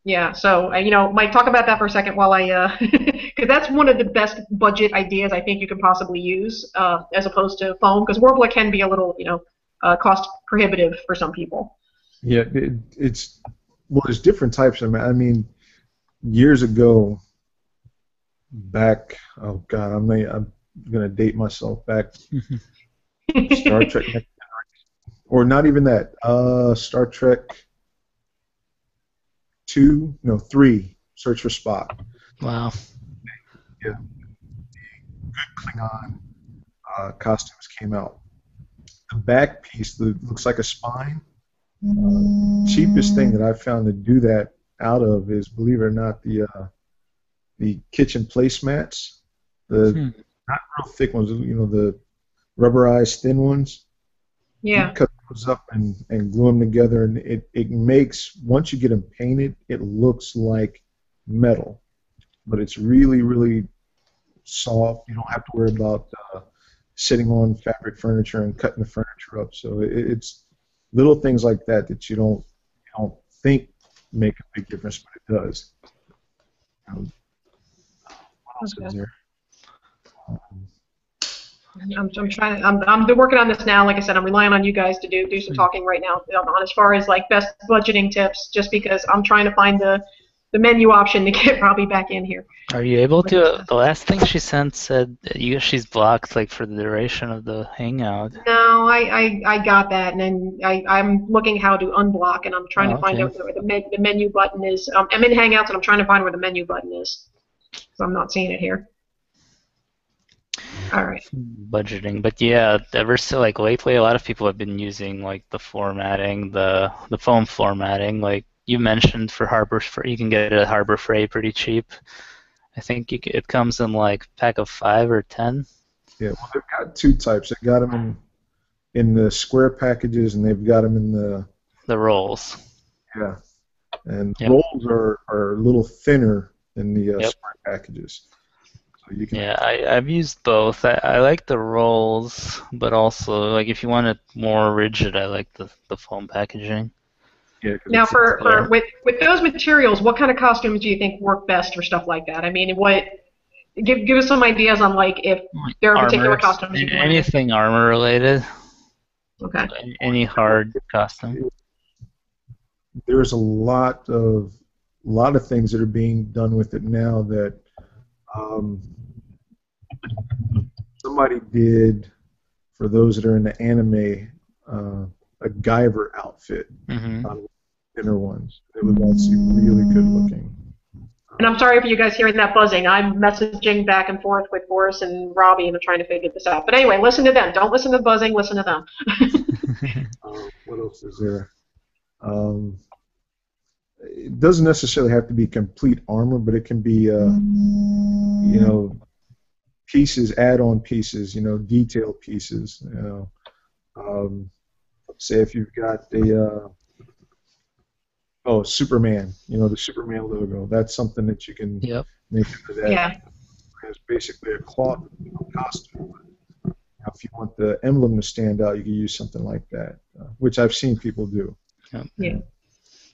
Speaker 3: Yeah, so Mike, talk about that for a second while I, because that's one of the best budget ideas I think you can possibly use, as opposed to foam, because Warbler can be a little, cost prohibitive for some people.
Speaker 4: Yeah, there's different types of. I mean, years ago, back. Oh God, I'm gonna date myself back. Star Trek, or not even that. Star Trek 3, Search for Spock.
Speaker 1: Wow.
Speaker 4: Yeah, good Klingon costumes came out. The back piece that looks like a spine. Cheapest thing that I've found to do that out of is, believe it or not, the kitchen placemats. The not real thick ones, the rubberized thin ones.
Speaker 3: Yeah.
Speaker 4: You cut those up and glue them together, and it makes, once you get them painted, it looks like metal, but it's really, really soft. You don't have to worry about sitting on fabric furniture and cutting the furniture up. So it's little things like that you don't think make a big difference, but it does. What else is there?
Speaker 3: I'm working on this now. Like I said, I'm relying on you guys to do some talking right now on as far as like best budgeting tips, just because I'm trying to find the menu option to get Robby back in here.
Speaker 1: Are you able to? The last thing she sent said she's blocked like for the duration of the hangout.
Speaker 3: No, I got that, and then I'm looking how to unblock, and I'm trying to find out where the menu button is. I'm in Hangouts, and I'm trying to find where the menu button is, so I'm not seeing it here. All right.
Speaker 1: Budgeting, but yeah, ever so like lately, a lot of people have been using like the formatting, the foam formatting. Like you mentioned, for Harbor Freight, you can get it at Harbor Freight pretty cheap. I think it comes in like a pack of 5 or 10.
Speaker 4: Yeah, well, they've got 2 types. They've got them in the square packages, and they've got them in
Speaker 1: the rolls.
Speaker 4: Yeah, and rolls are a little thinner than the square packages. You can
Speaker 1: I've used both. I like the rolls, but also like if you want it more rigid, I like the foam packaging.
Speaker 4: Yeah.
Speaker 3: Now, with those materials, what kind of costumes do you think work best for stuff like that? I mean, give us some ideas on like if there are particular
Speaker 1: Armor,
Speaker 3: costumes you want to do.
Speaker 1: anything armor related.
Speaker 3: Okay.
Speaker 1: Any hard costume.
Speaker 4: There's a lot of things that are being done with it now that somebody did, for those that are in the anime, a Guyver outfit on thinner ones. It was actually really good looking.
Speaker 3: And I'm sorry for you guys hearing that buzzing. I'm messaging back and forth with Boris and Robby and I'm trying to figure this out. But anyway, listen to them. Don't listen to the buzzing. Listen to them.
Speaker 4: What else is there? It doesn't necessarily have to be complete armor, but it can be, you know, pieces, add-on pieces, you know, detail pieces. You know, say if you've got the Superman, you know, the Superman logo. That's something that you can make into that.
Speaker 3: Yeah.
Speaker 4: It's basically a cloth costume. Now, if you want the emblem to stand out, you can use something like that, which I've seen people do.
Speaker 3: Yeah.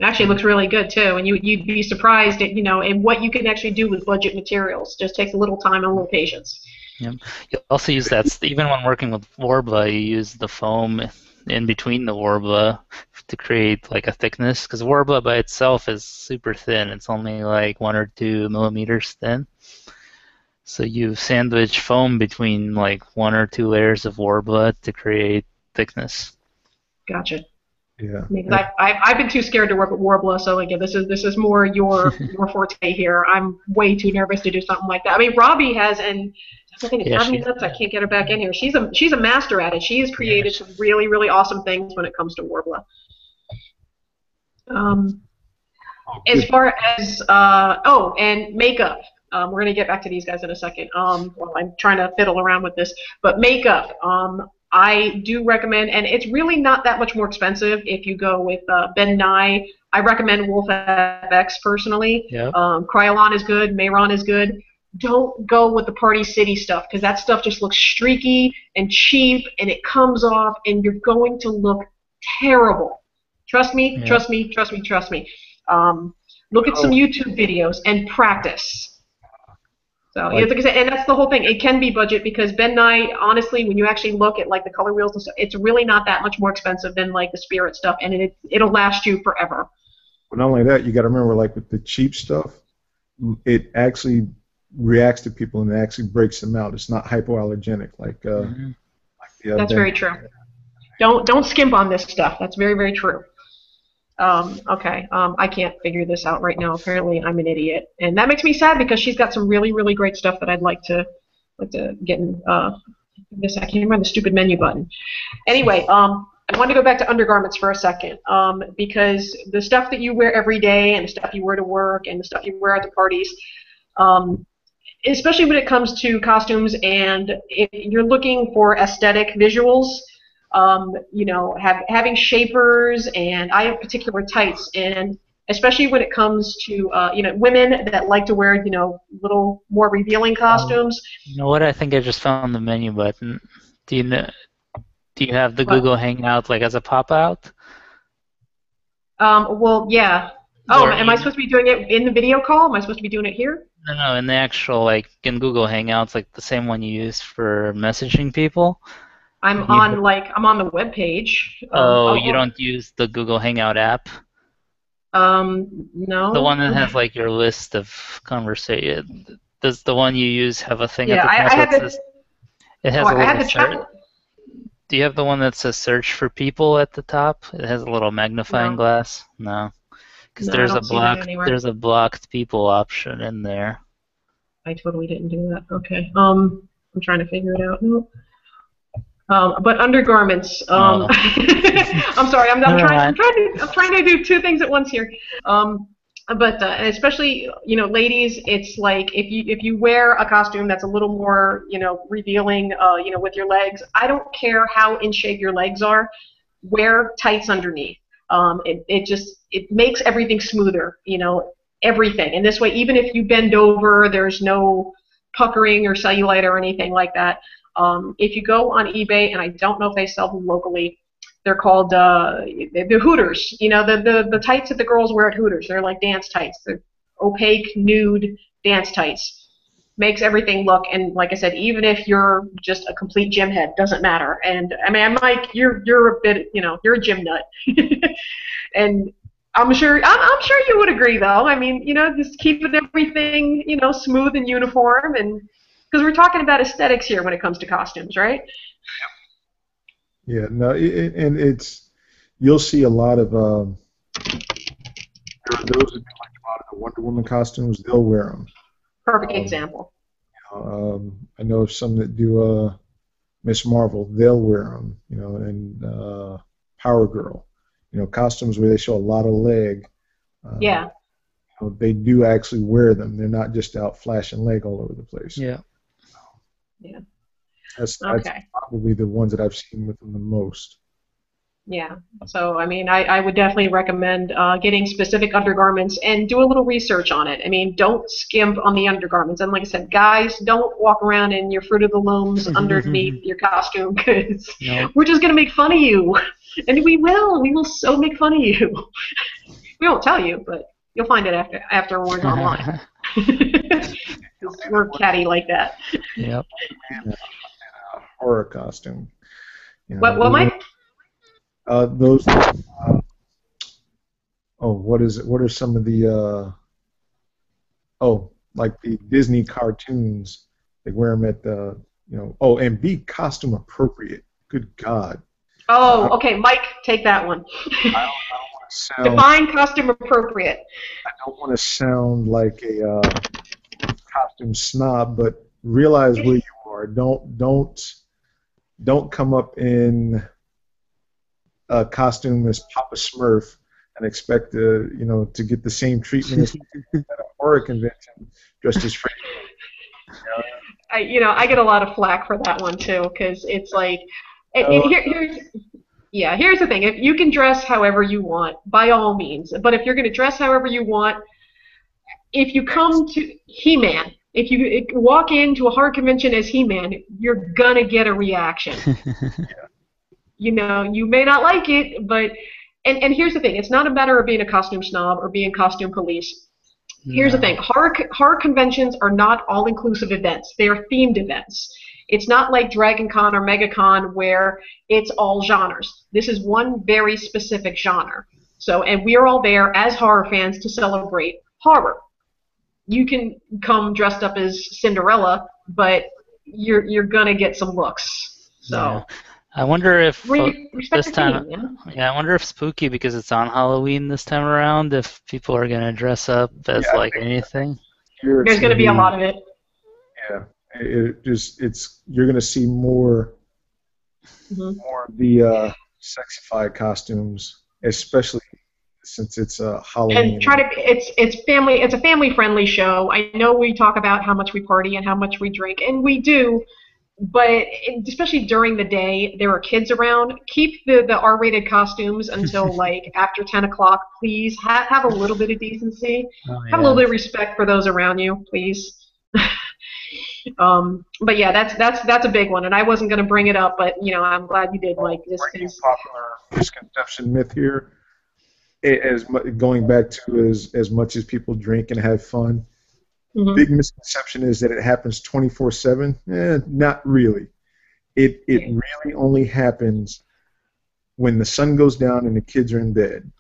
Speaker 3: It actually looks really good too, and you'd be surprised at, you know, and what you can actually do with budget materials. Just takes a little time and a little patience.
Speaker 1: Yep. You also use that even when working with Worbla. You use the foam in between the Worbla to create like a thickness, because Worbla by itself is super thin. It's only like 1 or 2 millimeters thin. So you sandwich foam between like 1 or 2 layers of Worbla to create thickness.
Speaker 3: Gotcha.
Speaker 4: Yeah.
Speaker 3: I mean, I've been too scared to work with Worbla, so again, this is more your forte here. I'm way too nervous to do something like that. I mean, Robby has, and I think it's driving me nuts. I can't get her back in here. She's a master at it. She has created some really, really awesome things when it comes to Worbla. As far as and makeup. We're gonna get back to these guys in a second. While I'm trying to fiddle around with this, but makeup. I do recommend, and it's really not that much more expensive if you go with Ben Nye. I recommend Wolf FX personally.
Speaker 1: Yep.
Speaker 3: Krylon is good. Mayron is good. Don't go with the Party City stuff, because that stuff just looks streaky and cheap, and it comes off, and you're going to look terrible. Trust me, trust me, trust me, trust me. Look at some YouTube videos and practice. So, like I said, and that's the whole thing. It can be budget, because Ben Nye, honestly, when you actually look at like the color wheels and stuff, it's really not that much more expensive than like the Spirit stuff, and it'll last you forever.
Speaker 4: But not only that, you got to remember, like with the cheap stuff, it actually reacts to people and it actually breaks them out. It's not hypoallergenic like the
Speaker 3: That's very true. Don't skimp on this stuff. That's very, very true. Okay. I can't figure this out right now. Apparently, I'm an idiot, and that makes me sad, because she's got some really, really great stuff that I'd like to get in. This, I can't remember the stupid menu button. Anyway, I want to go back to undergarments for a second, because the stuff that you wear every day, and the stuff you wear to work, and the stuff you wear at the parties, especially when it comes to costumes, and if you're looking for aesthetic visuals. You know, having shapers, and I have particular tights, and especially when it comes to you know, women that like to wear, you know, little more revealing costumes.
Speaker 1: You know what? I think I just found the menu button. Do you have the Google Hangout like as a pop out?
Speaker 3: Well, yeah. Oh, am I supposed to be doing it in the video call? Am I supposed to be doing it here?
Speaker 1: No, in the actual, like in Google Hangouts, like the same one you use for messaging people.
Speaker 3: I'm on the web page.
Speaker 1: You don't use the Google Hangout app?
Speaker 3: No.
Speaker 1: The one that has like your list of conversation. Does the one you use have a thing at the top that says? It has a little search. Do you have the one that says search for people at the top? It has a little magnifying glass. No, because there's a blocked people option in there.
Speaker 3: I totally didn't do that. Okay. I'm trying to figure it out. No. But undergarments. I'm sorry. I'm trying to do two things at once here. But especially, you know, ladies, it's like if you wear a costume that's a little more, you know, revealing, you know, with your legs. I don't care how in shape your legs are. Wear tights underneath. It makes everything smoother. You know, everything. And this way, even if you bend over, there's no puckering or cellulite or anything like that. If you go on eBay, and I don't know if they sell them locally, they're called the Hooters. You know, the tights that the girls wear at Hooters. They're like dance tights. They're opaque, nude dance tights. makes everything look, and like I said, even if you're just a complete gym head, doesn't matter. And I mean, Mike, you're a bit, you're a gym nut, and I'm sure you would agree, though. I mean, just keeping everything, smooth and uniform, and because we're talking about aesthetics here when it comes to costumes, right?
Speaker 4: Yeah, no, and it's, you'll see a lot of there are those that do like a lot of the Wonder Woman costumes. They'll wear them.
Speaker 3: Perfect example.
Speaker 4: I know of some that do Miss Marvel. They'll wear them. And Power Girl. Costumes where they show a lot of leg.
Speaker 3: Yeah.
Speaker 4: They do actually wear them. They're not just out flashing leg all over the place.
Speaker 1: Yeah.
Speaker 3: Yeah.
Speaker 4: That's
Speaker 3: Okay.
Speaker 4: probably the ones that I've seen with them the most.
Speaker 3: Yeah. So, I mean, I would definitely recommend getting specific undergarments and do a little research on it. I mean, don't skimp on the undergarments. And like I said, guys, don't walk around in your Fruit of the Looms underneath your costume, because we're just going to make fun of you. And we will. We will so make fun of you. We won't tell you, but you'll find it afterwards online. We're catty like that.
Speaker 1: Yep.
Speaker 4: And a horror costume.
Speaker 3: What, Mike?
Speaker 4: Those. What is it? What are some of the? Like the Disney cartoons. They wear them at the. And be costume appropriate. Good God.
Speaker 3: Oh, okay, Mike, take that one.
Speaker 4: I don't want to sound.
Speaker 3: Define costume appropriate.
Speaker 4: I don't want to sound like a costume snob, but realize where you are. Don't come up in a costume as Papa Smurf and expect to get the same treatment as at a horror convention dressed as Freddy.
Speaker 3: I get a lot of flack for that one too, because it's like, here's the thing. If you can dress however you want, by all means. But if you're going to dress however you want, if you come to He-Man, if you walk into a horror convention as He-Man, you're gonna get a reaction. You may not like it, but and here's the thing. It's not a matter of being a costume snob or being costume police. Here's the thing. Horror conventions are not all-inclusive events. They are themed events. It's not like Dragon Con or MegaCon where it's all genres. This is one very specific genre. So, and we are all there as horror fans to celebrate horror. You can come dressed up as Cinderella, but you're gonna get some looks. So,
Speaker 1: I wonder if
Speaker 3: respect
Speaker 1: this time, I wonder if Spooky, because it's on Halloween this time around, if people are gonna dress up as like anything.
Speaker 3: There's gonna be a lot of it.
Speaker 4: Yeah. You're going to see more of the sexified costumes, especially since it's Halloween.
Speaker 3: And it's a family friendly show. I know we talk about how much we party and how much we drink, and we do, but especially during the day, there are kids around. Keep the R-rated costumes until like after 10 o'clock, please. Have a little bit of decency. Have a little bit of respect for those around you, please. But yeah, that's a big one, and I wasn't going to bring it up, but I'm glad you did, Mike. This is
Speaker 4: popular misconception myth here. Going back to as much as people drink and have fun, big misconception is that it happens 24/7. Not really. It really only happens when the sun goes down and the kids are in bed.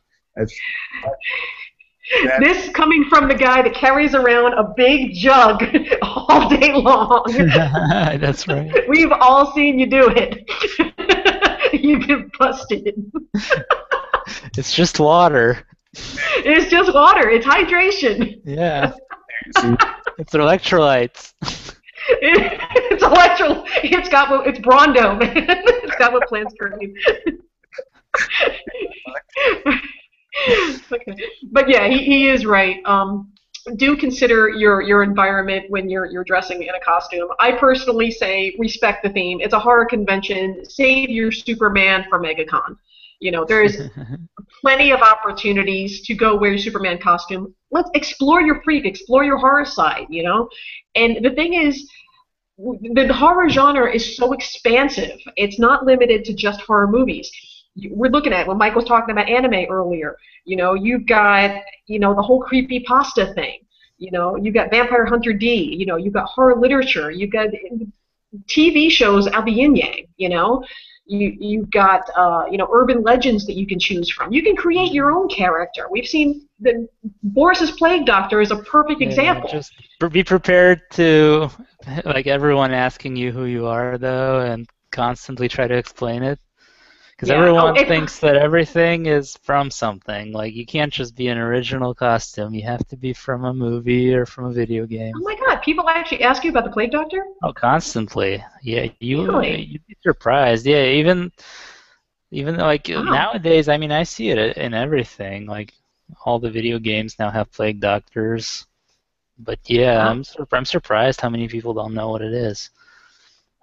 Speaker 3: This coming from the guy that carries around a big jug all day long.
Speaker 1: That's right.
Speaker 3: We've all seen you do it. You've been busted.
Speaker 1: It's just water.
Speaker 3: It's just water. It's hydration.
Speaker 1: Yeah. It's electrolytes.
Speaker 3: It's It's Brondo, man. It's got what plants crave. Okay. But yeah, he is right. Do consider your environment when you're dressing in a costume. I personally say respect the theme. It's a horror convention. Save your Superman for MegaCon. There is plenty of opportunities to go wear your Superman costume. Let's explore your freak, explore your horror side, And the thing is, the horror genre is so expansive. It's not limited to just horror movies. We're looking at, when Mike was talking about anime earlier, you've got, the whole creepypasta thing. You know, you got Vampire Hunter D. You know, you got horror literature. You got TV shows, the yin yang. You know, you've got urban legends that you can choose from. You can create your own character. We've seen the Boris's Plague Doctor is a perfect example.
Speaker 1: Just be prepared to, like, everyone asking you who you are, though, and constantly try to explain it. Because everyone thinks that everything is from something. Like, you can't just be an original costume. You have to be from a movie or from a video game.
Speaker 3: Oh my God! People actually ask you about the Plague Doctor?
Speaker 1: Oh, constantly. Yeah,
Speaker 3: Really?
Speaker 1: you'd be surprised. Yeah, even like nowadays, I mean, I see it in everything. Like, all the video games now have Plague Doctors. But yeah, I'm surprised how many people don't know what it is.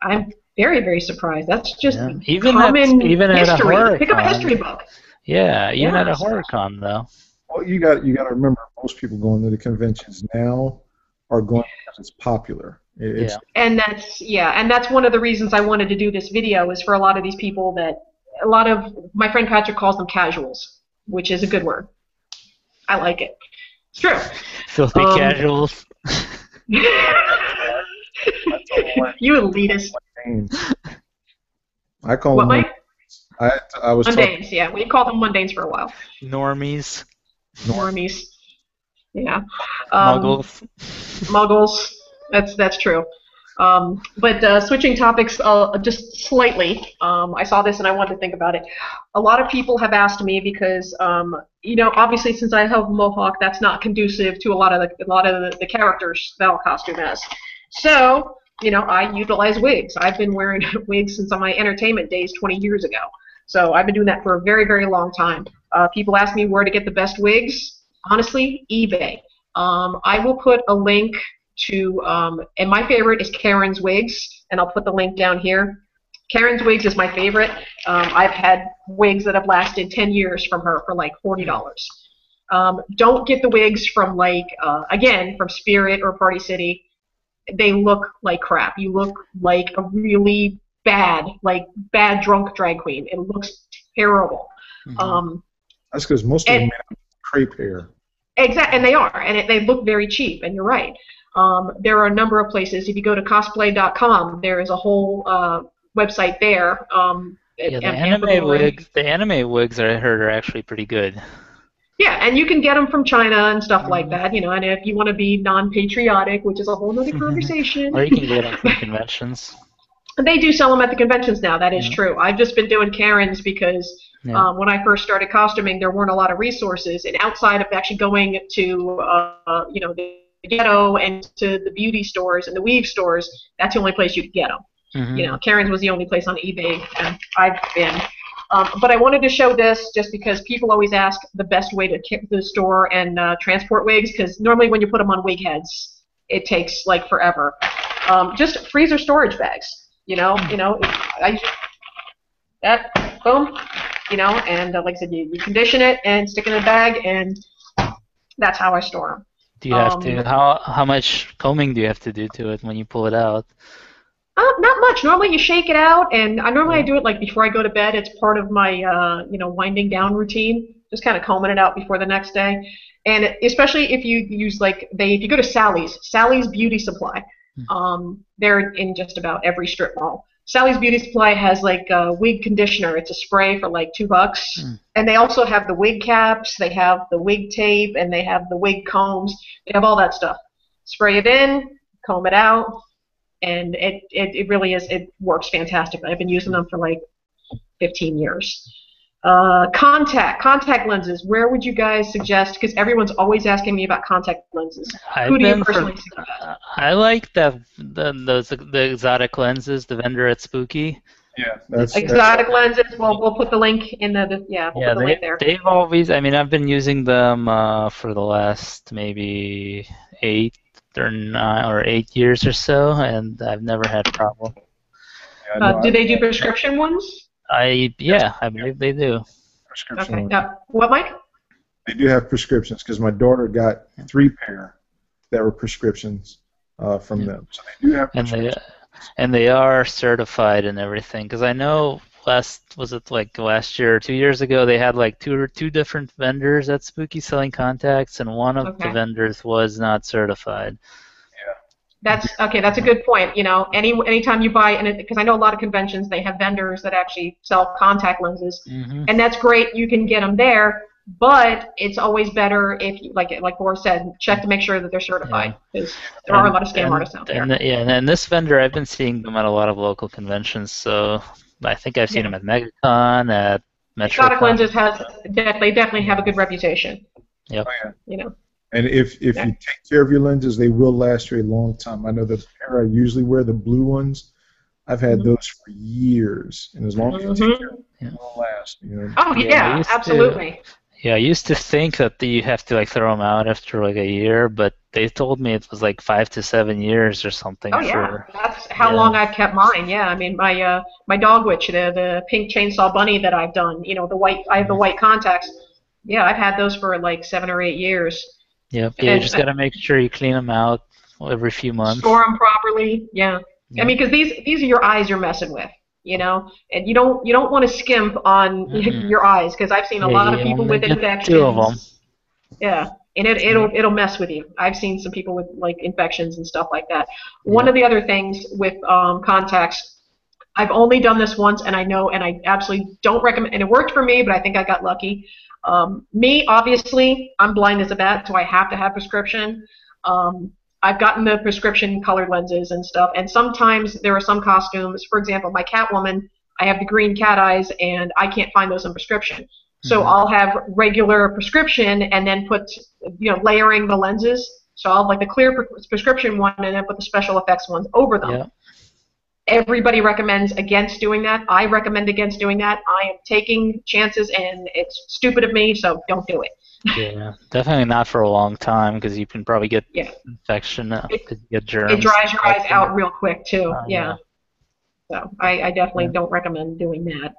Speaker 3: I'm very, very surprised. That's just
Speaker 1: even
Speaker 3: common
Speaker 1: at a horror
Speaker 3: Pick up a history book.
Speaker 1: Yeah, even at a horror con, though.
Speaker 4: Well, you got to remember, most people going to the conventions now are going because it's popular.
Speaker 3: And that's one of the reasons I wanted to do this video, is for a lot of these people my friend Patrick calls them casuals, which is a good word. I like it. It's true.
Speaker 1: Filthy casuals.
Speaker 3: You elitist.
Speaker 4: I call
Speaker 3: them
Speaker 4: Mike? I was
Speaker 3: mundanes. Yeah, we called them mundanes for a while.
Speaker 1: Normies.
Speaker 3: Yeah.
Speaker 1: Muggles.
Speaker 3: Muggles. That's true. But switching topics just slightly, I saw this and I wanted to think about it. A lot of people have asked me because, obviously since I have a mohawk, that's not conducive to a lot of the characters that I'll costume as. So, I utilize wigs. I've been wearing wigs since my entertainment days 20 years ago. So I've been doing that for a very, very long time. People ask me where to get the best wigs. Honestly, eBay. I will put a link to, and my favorite is Karen's Wigs, and I'll put the link down here. Karen's Wigs is my favorite. I've had wigs that have lasted 10 years from her for like $40. Don't get the wigs from again, from Spirit or Party City. They look like crap. You look like a really bad drunk drag queen. It looks terrible.
Speaker 4: Mm-hmm. That's because most of them have crepe hair.
Speaker 3: Exactly, and they are, and they look very cheap, and you're right. There are a number of places. If you go to cosplay.com, there is a whole website there.
Speaker 1: The anime wigs I heard are actually pretty good.
Speaker 3: Yeah, and you can get them from China and stuff like that, and if you want to be non-patriotic, which is a whole other conversation.
Speaker 1: Or you can get them from conventions.
Speaker 3: They do sell them at the conventions now, that is true. I've just been doing Karen's because when I first started costuming, there weren't a lot of resources, and outside of actually going to, the ghetto and to the beauty stores and the weave stores, that's the only place you could get them. Mm-hmm. Karen's was the only place on eBay I've been. But I wanted to show this just because people always ask the best way to get to the store and transport wigs, because normally when you put them on wig heads, it takes like forever. Just freezer storage bags, boom, and like I said, you condition it and stick it in a bag, and that's how I store them.
Speaker 1: Do you have to? How much combing do you have to do to it when you pull it out?
Speaker 3: Not much. Normally you shake it out, and I do it like before I go to bed. It's part of my winding down routine. Just kind of combing it out before the next day, and especially if you use if you go to Sally's Beauty Supply, they're in just about every strip mall. Sally's Beauty Supply has a wig conditioner. It's a spray for like $2, and they also have the wig caps. They have the wig tape, and they have the wig combs. They have all that stuff. Spray it in, comb it out. And it really is, it works fantastically. I've been using them for like 15 years. Contact lenses, where would you guys suggest, because everyone's always asking me about contact lenses. Who do you personally suggest?
Speaker 1: I like the exotic lenses, the vendor at Spooky.
Speaker 4: Yeah,
Speaker 3: exotic lenses. Well, we'll put the link in put the link there.
Speaker 1: They've always, I've been using them for the last maybe 8 or 8 years or so, and I've never had a problem.
Speaker 3: Do they do prescription ones?
Speaker 4: I
Speaker 1: believe they do.
Speaker 4: Prescription
Speaker 3: ones. What, Mike?
Speaker 4: They do have prescriptions, because my daughter got 3 pair that were prescriptions from them. So they do have prescriptions.
Speaker 1: And they are certified and everything, because I know was it like last year or 2 years ago? They had like two different vendors at Spooky selling contacts, and one of the
Speaker 3: Okay.
Speaker 1: vendors was not certified.
Speaker 3: That's okay. That's a good point. You know, anytime you buy, and because I know a lot of conventions, they have vendors that actually sell contact lenses, and that's great. You can get them there, but it's always better if, like Boris said, check to make sure that they're certified, because there are a lot of scam artists out there.
Speaker 1: And this vendor, I've been seeing them at a lot of local conventions. So I think I've seen them at MegaCon, at Metro.
Speaker 3: Exotic Lenses they definitely have a good reputation.
Speaker 1: Yep.
Speaker 4: Oh, yeah.
Speaker 3: You know.
Speaker 4: And if you take care of your lenses, they will last you a long time. I know the pair I usually wear, the blue ones, I've had those for years, and as long as you take care of them, they'll last. You know?
Speaker 3: Oh yeah, absolutely.
Speaker 1: I used to think that you have to like throw them out after like a year, but they told me it was like 5 to 7 years or something.
Speaker 3: Oh yeah, that's how long I've kept mine. Yeah, I mean my dog witch, the pink chainsaw bunny that I've done, you know, I have the white contacts. Yeah, I've had those for like 7 or 8 years.
Speaker 1: Yep. Yeah, you just gotta make sure you clean them out every few months.
Speaker 3: Store them properly. Yeah. I mean, because these are your eyes you're messing with, you know, and you don't want to skimp on your eyes, because I've seen a lot of people with infections.
Speaker 1: 2 of them.
Speaker 3: Yeah, and it'll mess with you. I've seen some people with like infections and stuff like that. One of the other things with contacts, I've only done this once, and I absolutely don't recommend. And it worked for me, but I think I got lucky. Me, obviously, I'm blind as a bat, so I have to have prescription. I've gotten the prescription colored lenses and stuff, and sometimes there are some costumes. For example, my Catwoman, I have the green cat eyes, and I can't find those in prescription. So I'll have regular prescription, and then put, layering the lenses. So I'll have like the clear prescription one, and then put the special effects ones over them. Yeah. Everybody recommends against doing that. I recommend against doing that. I am taking chances, and it's stupid of me, so don't do it.
Speaker 1: Yeah, definitely not for a long time, because you can probably get infection, get germs.
Speaker 3: It dries your eyes out real quick too. Yeah. So I definitely don't recommend doing that.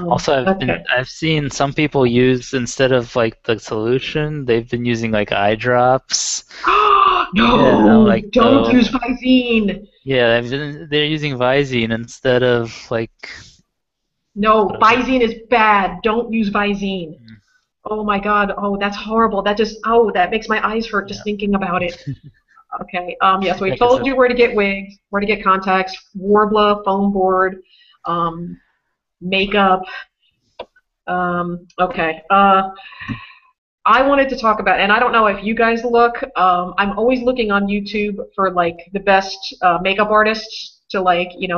Speaker 1: Also, I've seen some people use, instead of like the solution, they've been using like eye drops.
Speaker 3: No, don't use Visine.
Speaker 1: Yeah, they're using Visine instead of like.
Speaker 3: No, Visine is bad. Don't use Visine. Oh my God. Oh, that's horrible. That makes my eyes hurt just thinking about it. Okay. So we told you where to get wigs, where to get contacts, Warbler, foam board, makeup. Okay. I wanted to talk about, and I don't know if you guys look, I'm always looking on YouTube for like the best makeup artists to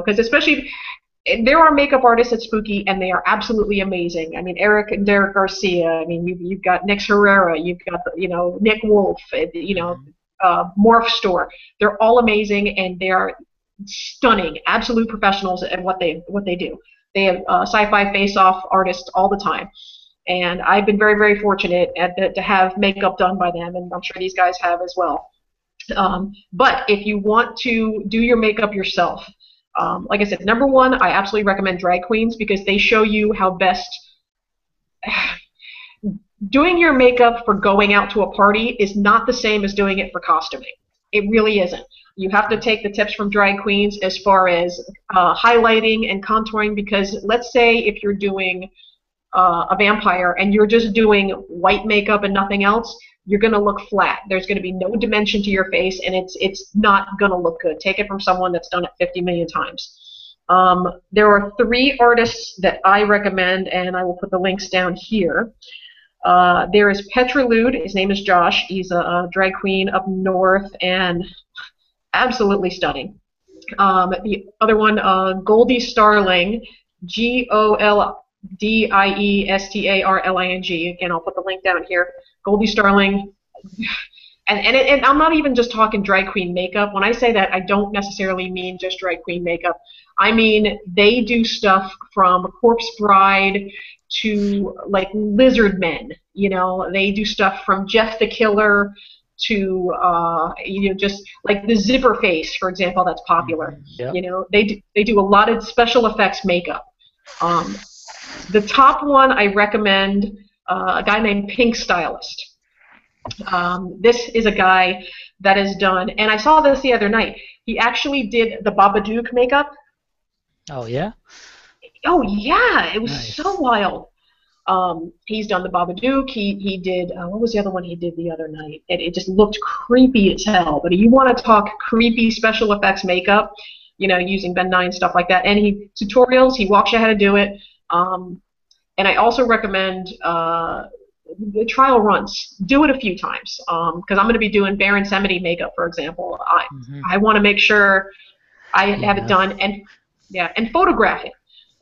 Speaker 3: because especially there are makeup artists at Spooky, and they are absolutely amazing. I mean, Eric and Derek Garcia. I mean, you've got Nick Herrera. You've got Nick Wolf. Morph Store. They're all amazing, and they are stunning, absolute professionals at what they do. They have sci-fi face-off artists all the time, and I've been very, very fortunate to have makeup done by them, and I'm sure these guys have as well. But if you want to do your makeup yourself, like I said, number one, I absolutely recommend drag queens, because they show you how best. Doing your makeup for going out to a party is not the same as doing it for costuming. It really isn't. You have to take the tips from drag queens as far as highlighting and contouring, because let's say if you're doing a vampire and you're just doing white makeup and nothing else, you're going to look flat. There's going to be no dimension to your face, and it's not going to look good. Take it from someone that's done it 50 million times. There are 3 artists that I recommend, and I will put the links down here. There is Petralude. His name is Josh. He's a drag queen up north, and absolutely stunning. The other one, Goldie Starling, GOLDIESTARLING. Again, I'll put the link down here. Goldie Starling. And I'm not even just talking drag queen makeup. When I say that, I don't necessarily mean just drag queen makeup. I mean, they do stuff from Corpse Bride to like Lizard Men. They do stuff from Jeff the Killer to just like the Zipper Face, for example, that's popular. Yep. They do a lot of special effects makeup. The top one I recommend, a guy named Pink Stylist. This is a guy that is done, and I saw this the other night. He actually did the Babadook makeup.
Speaker 1: Oh yeah.
Speaker 3: Oh yeah, it was so
Speaker 1: Nice.
Speaker 3: wild. He's done the Babadook. He did what was the other one he did the other night? It just looked creepy as hell. But if you want to talk creepy special effects makeup, using Ben 9 stuff like that, and he tutorials, he walks you how to do it. Um, and I also recommend the trial runs. Do it a few times because I'm going to be doing Baron Samedi makeup, for example. I
Speaker 1: Hmm.
Speaker 3: I want to make sure I have it
Speaker 1: Yeah.
Speaker 3: done and photograph it.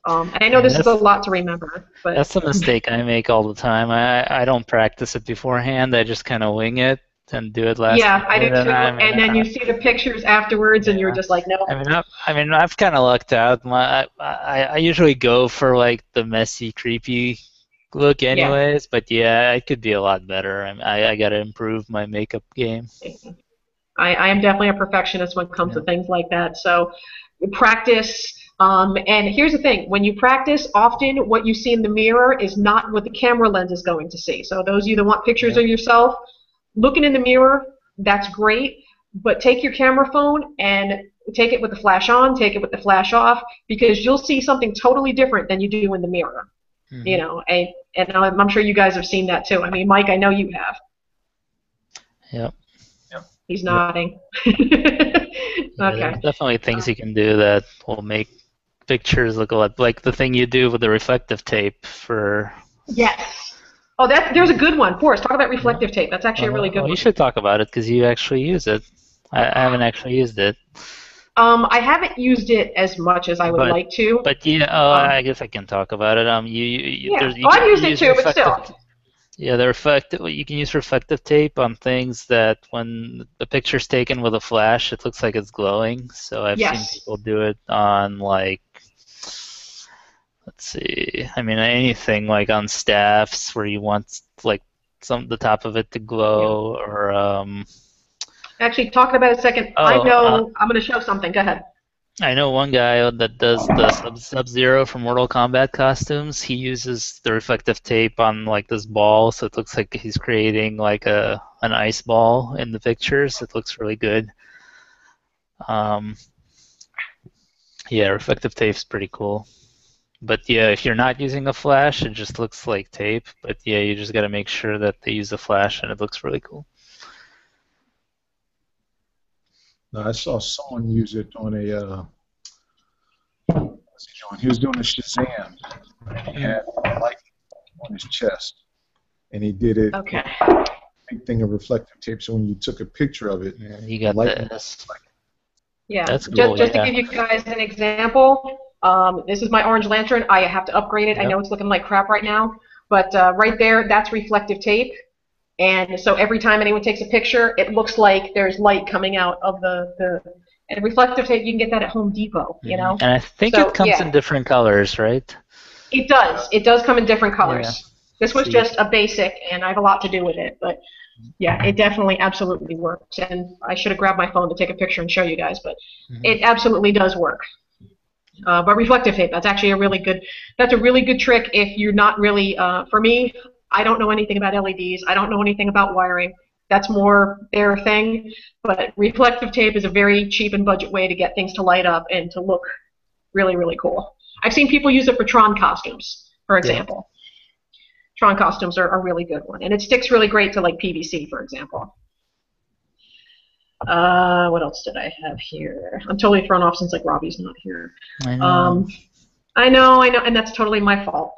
Speaker 3: And I know
Speaker 1: Yeah,
Speaker 3: this is a lot to remember, but
Speaker 1: that's a mistake I make all the time. I don't practice it beforehand. I just kind of wing it and do it last
Speaker 3: yeah, I do
Speaker 1: minute. And
Speaker 3: too.
Speaker 1: I mean,
Speaker 3: And then you see the pictures afterwards, and you're
Speaker 1: yeah.
Speaker 3: just like, no,
Speaker 1: I've kind of lucked out. I usually go for like the messy, creepy look,
Speaker 3: yeah.
Speaker 1: anyways. But yeah, I could be a lot better. I gotta improve my makeup game.
Speaker 3: I am definitely a perfectionist when it comes
Speaker 1: Yeah.
Speaker 3: to things like that. So practice. And here's the thing: when you practice, often what you see in the mirror is not what the camera lens is going to see. So those of you that want pictures
Speaker 1: Yeah.
Speaker 3: of yourself, looking in the mirror, that's great. But take your camera phone and take it with the flash on, take it with the flash off, because you'll see something totally different than you do in the mirror.
Speaker 1: Hmm.
Speaker 3: And I'm sure you guys have seen that too. I mean, Mike, I know you have.
Speaker 1: Yep.
Speaker 3: He's
Speaker 4: Yep.
Speaker 3: nodding.
Speaker 1: Yeah, there's
Speaker 3: Okay.
Speaker 1: definitely things you can do that will make pictures look a lot like the thing you do with the reflective tape for.
Speaker 3: Yes. Oh, there's a good one. Forrest, talk about
Speaker 1: Yeah.
Speaker 3: reflective tape. That's actually a really good
Speaker 1: You
Speaker 3: one.
Speaker 1: should talk about it because you actually use it. I haven't actually used it,
Speaker 3: I haven't used it as much as I would
Speaker 1: but
Speaker 3: like to.
Speaker 1: yeah. Oh, I
Speaker 3: Um,
Speaker 1: guess I can talk about it.
Speaker 3: yeah.
Speaker 1: You
Speaker 3: Oh,
Speaker 1: can
Speaker 3: I've used it
Speaker 1: use
Speaker 3: too, but
Speaker 1: reflective.
Speaker 3: still.
Speaker 1: Yeah, the reflective. You can use reflective tape on things that when the picture's taken with a flash, it looks like it's glowing. So I've seen
Speaker 3: Yes.
Speaker 1: people do it on like, let's see. I mean, anything like on staffs where you want like the top of it to
Speaker 3: Yeah.
Speaker 1: glow, or
Speaker 3: Actually, talking about it a second, I
Speaker 1: oh,
Speaker 3: know I'm going to show something. Go ahead.
Speaker 1: I know one guy that does the Sub-Zero from Mortal Kombat costumes. He uses the reflective tape on like this ball, so it looks like he's creating like an ice ball in the pictures. It looks really good. Um, yeah, reflective tape's pretty cool. But yeah, if you're not using a flash, it just looks like tape. But yeah, you just gotta make sure that they use a flash, and it looks really cool.
Speaker 4: No, I saw someone use it on what's he doing? He was doing a Shazam, and he
Speaker 1: Mm.
Speaker 4: had light on his chest, and he did it with
Speaker 3: Okay.
Speaker 4: a big thing of reflective tape. So when you took a picture of it,
Speaker 1: Yeah, you
Speaker 4: the
Speaker 1: got
Speaker 4: lightning
Speaker 1: this.
Speaker 4: was like,
Speaker 3: Yeah.
Speaker 1: That's
Speaker 3: Just
Speaker 1: cool.
Speaker 3: just to
Speaker 1: Yeah.
Speaker 3: give you guys an example, this is my orange lantern. I have to upgrade it. I
Speaker 1: Yep.
Speaker 3: know it's looking like crap right now, but right there, that's reflective tape. And so every time anyone takes a picture, it looks like there's light coming out of the and reflective tape. You can get that at Home Depot, you
Speaker 1: Hmm.
Speaker 3: know.
Speaker 1: And I think it
Speaker 3: So
Speaker 1: comes in
Speaker 3: yeah,
Speaker 1: different colors, right?
Speaker 3: it does. It does come in different
Speaker 1: Yeah.
Speaker 3: colors. This was
Speaker 1: See.
Speaker 3: just a basic, and I have a lot to do with it. But yeah, it definitely absolutely works. And I should have grabbed my phone to take a picture and show you guys, but
Speaker 1: Hmm.
Speaker 3: it absolutely does work. But reflective tape, that's actually that's a really good trick if you're not really, for me, I don't know anything about LEDs. I don't know anything about wiring. That's more their thing. But reflective tape is a very cheap and budget way to get things to light up and to look really, really cool. I've seen people use it for Tron costumes, for
Speaker 1: Yeah.
Speaker 3: example. Tron costumes are a really good one. And it sticks really great to like PVC, for example. What else did I have here? I'm totally thrown off since like Robby's not here.
Speaker 1: I know.
Speaker 3: Um, I know, and that's totally my fault.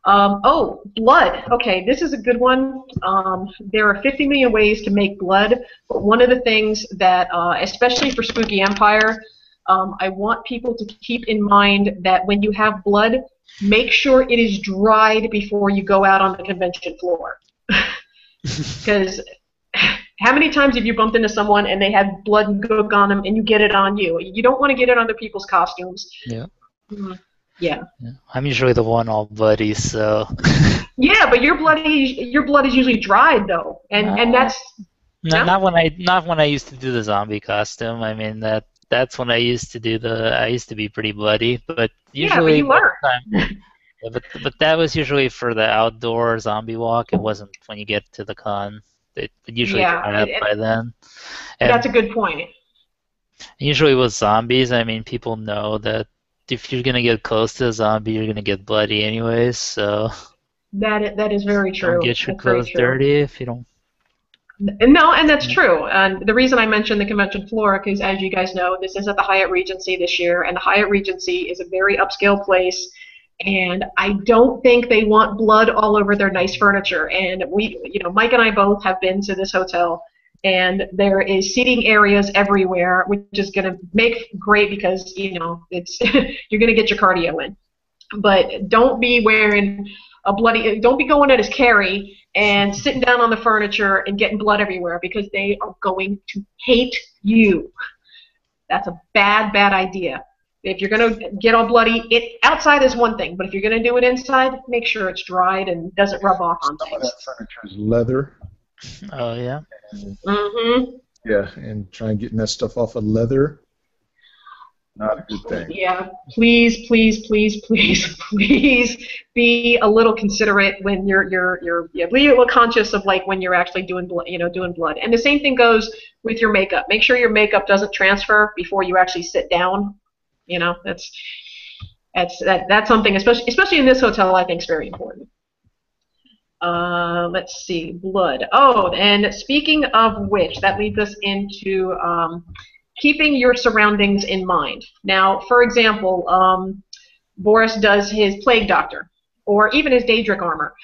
Speaker 3: Oh, blood. Okay, this is a good one. There are 50 million ways to make blood, but one of the things that, especially for Spooky Empire, I want people to keep in mind that when you have blood, make sure it is dried before you go out on the convention floor. Because how many times have you bumped into someone and they have blood and gook on them and you get it on you? You don't want to get it on other people's costumes.
Speaker 1: Yeah.
Speaker 3: Mm, yeah.
Speaker 1: Yeah. I'm usually the one all bloody, so.
Speaker 3: Yeah, but your blood is usually dried though, and
Speaker 1: Uh,
Speaker 3: that's no.
Speaker 1: not when I used to do the zombie costume. I mean that's when I used to do I used to be pretty bloody, but
Speaker 3: Yeah, but
Speaker 1: usually
Speaker 3: you
Speaker 1: by
Speaker 3: learn.
Speaker 1: the time. Yeah, but that was usually for the outdoor zombie walk. It wasn't when you get to the con. It would usually
Speaker 3: Yeah,
Speaker 1: dry up by then.
Speaker 3: that's
Speaker 1: And
Speaker 3: a good point.
Speaker 1: usually with zombies, I mean, people know that if you're gonna get close to a zombie, you're gonna get bloody anyways. So
Speaker 3: That is very
Speaker 1: don't
Speaker 3: true.
Speaker 1: get your
Speaker 3: That's very
Speaker 1: clothes
Speaker 3: true.
Speaker 1: dirty if you don't.
Speaker 3: No, and that's true. And the reason I mentioned the convention floor, because as you guys know, this is at the Hyatt Regency this year, and the Hyatt Regency is a very upscale place. And I don't think they want blood all over their nice furniture. And Mike and I both have been to this hotel, and there is seating areas everywhere, which is going to make great because it's you're going to get your cardio in. But don't be wearing don't be going in as Carrie and sitting down on the furniture and getting blood everywhere because they are going to hate you. That's a bad, bad idea. If you're going to get all bloody, outside is one thing, but if you're going to do it inside, make sure it's dried and doesn't rub off on
Speaker 4: Some
Speaker 3: things.
Speaker 4: of that furniture is leather.
Speaker 1: Oh yeah.
Speaker 3: Mm-hmm.
Speaker 4: Yeah, and try and getting that stuff off of leather, not a good thing.
Speaker 3: Yeah, please, please, please, please, please be a little considerate when be a little conscious of like when you're actually doing blood. And the same thing goes with your makeup. Make sure your makeup doesn't transfer before you actually sit down. That's something, especially in this hotel, I think is very important. Let's see, blood. Oh, and speaking of which, that leads us into keeping your surroundings in mind. Now, for example, Boris does his plague doctor, or even his Daedric armor.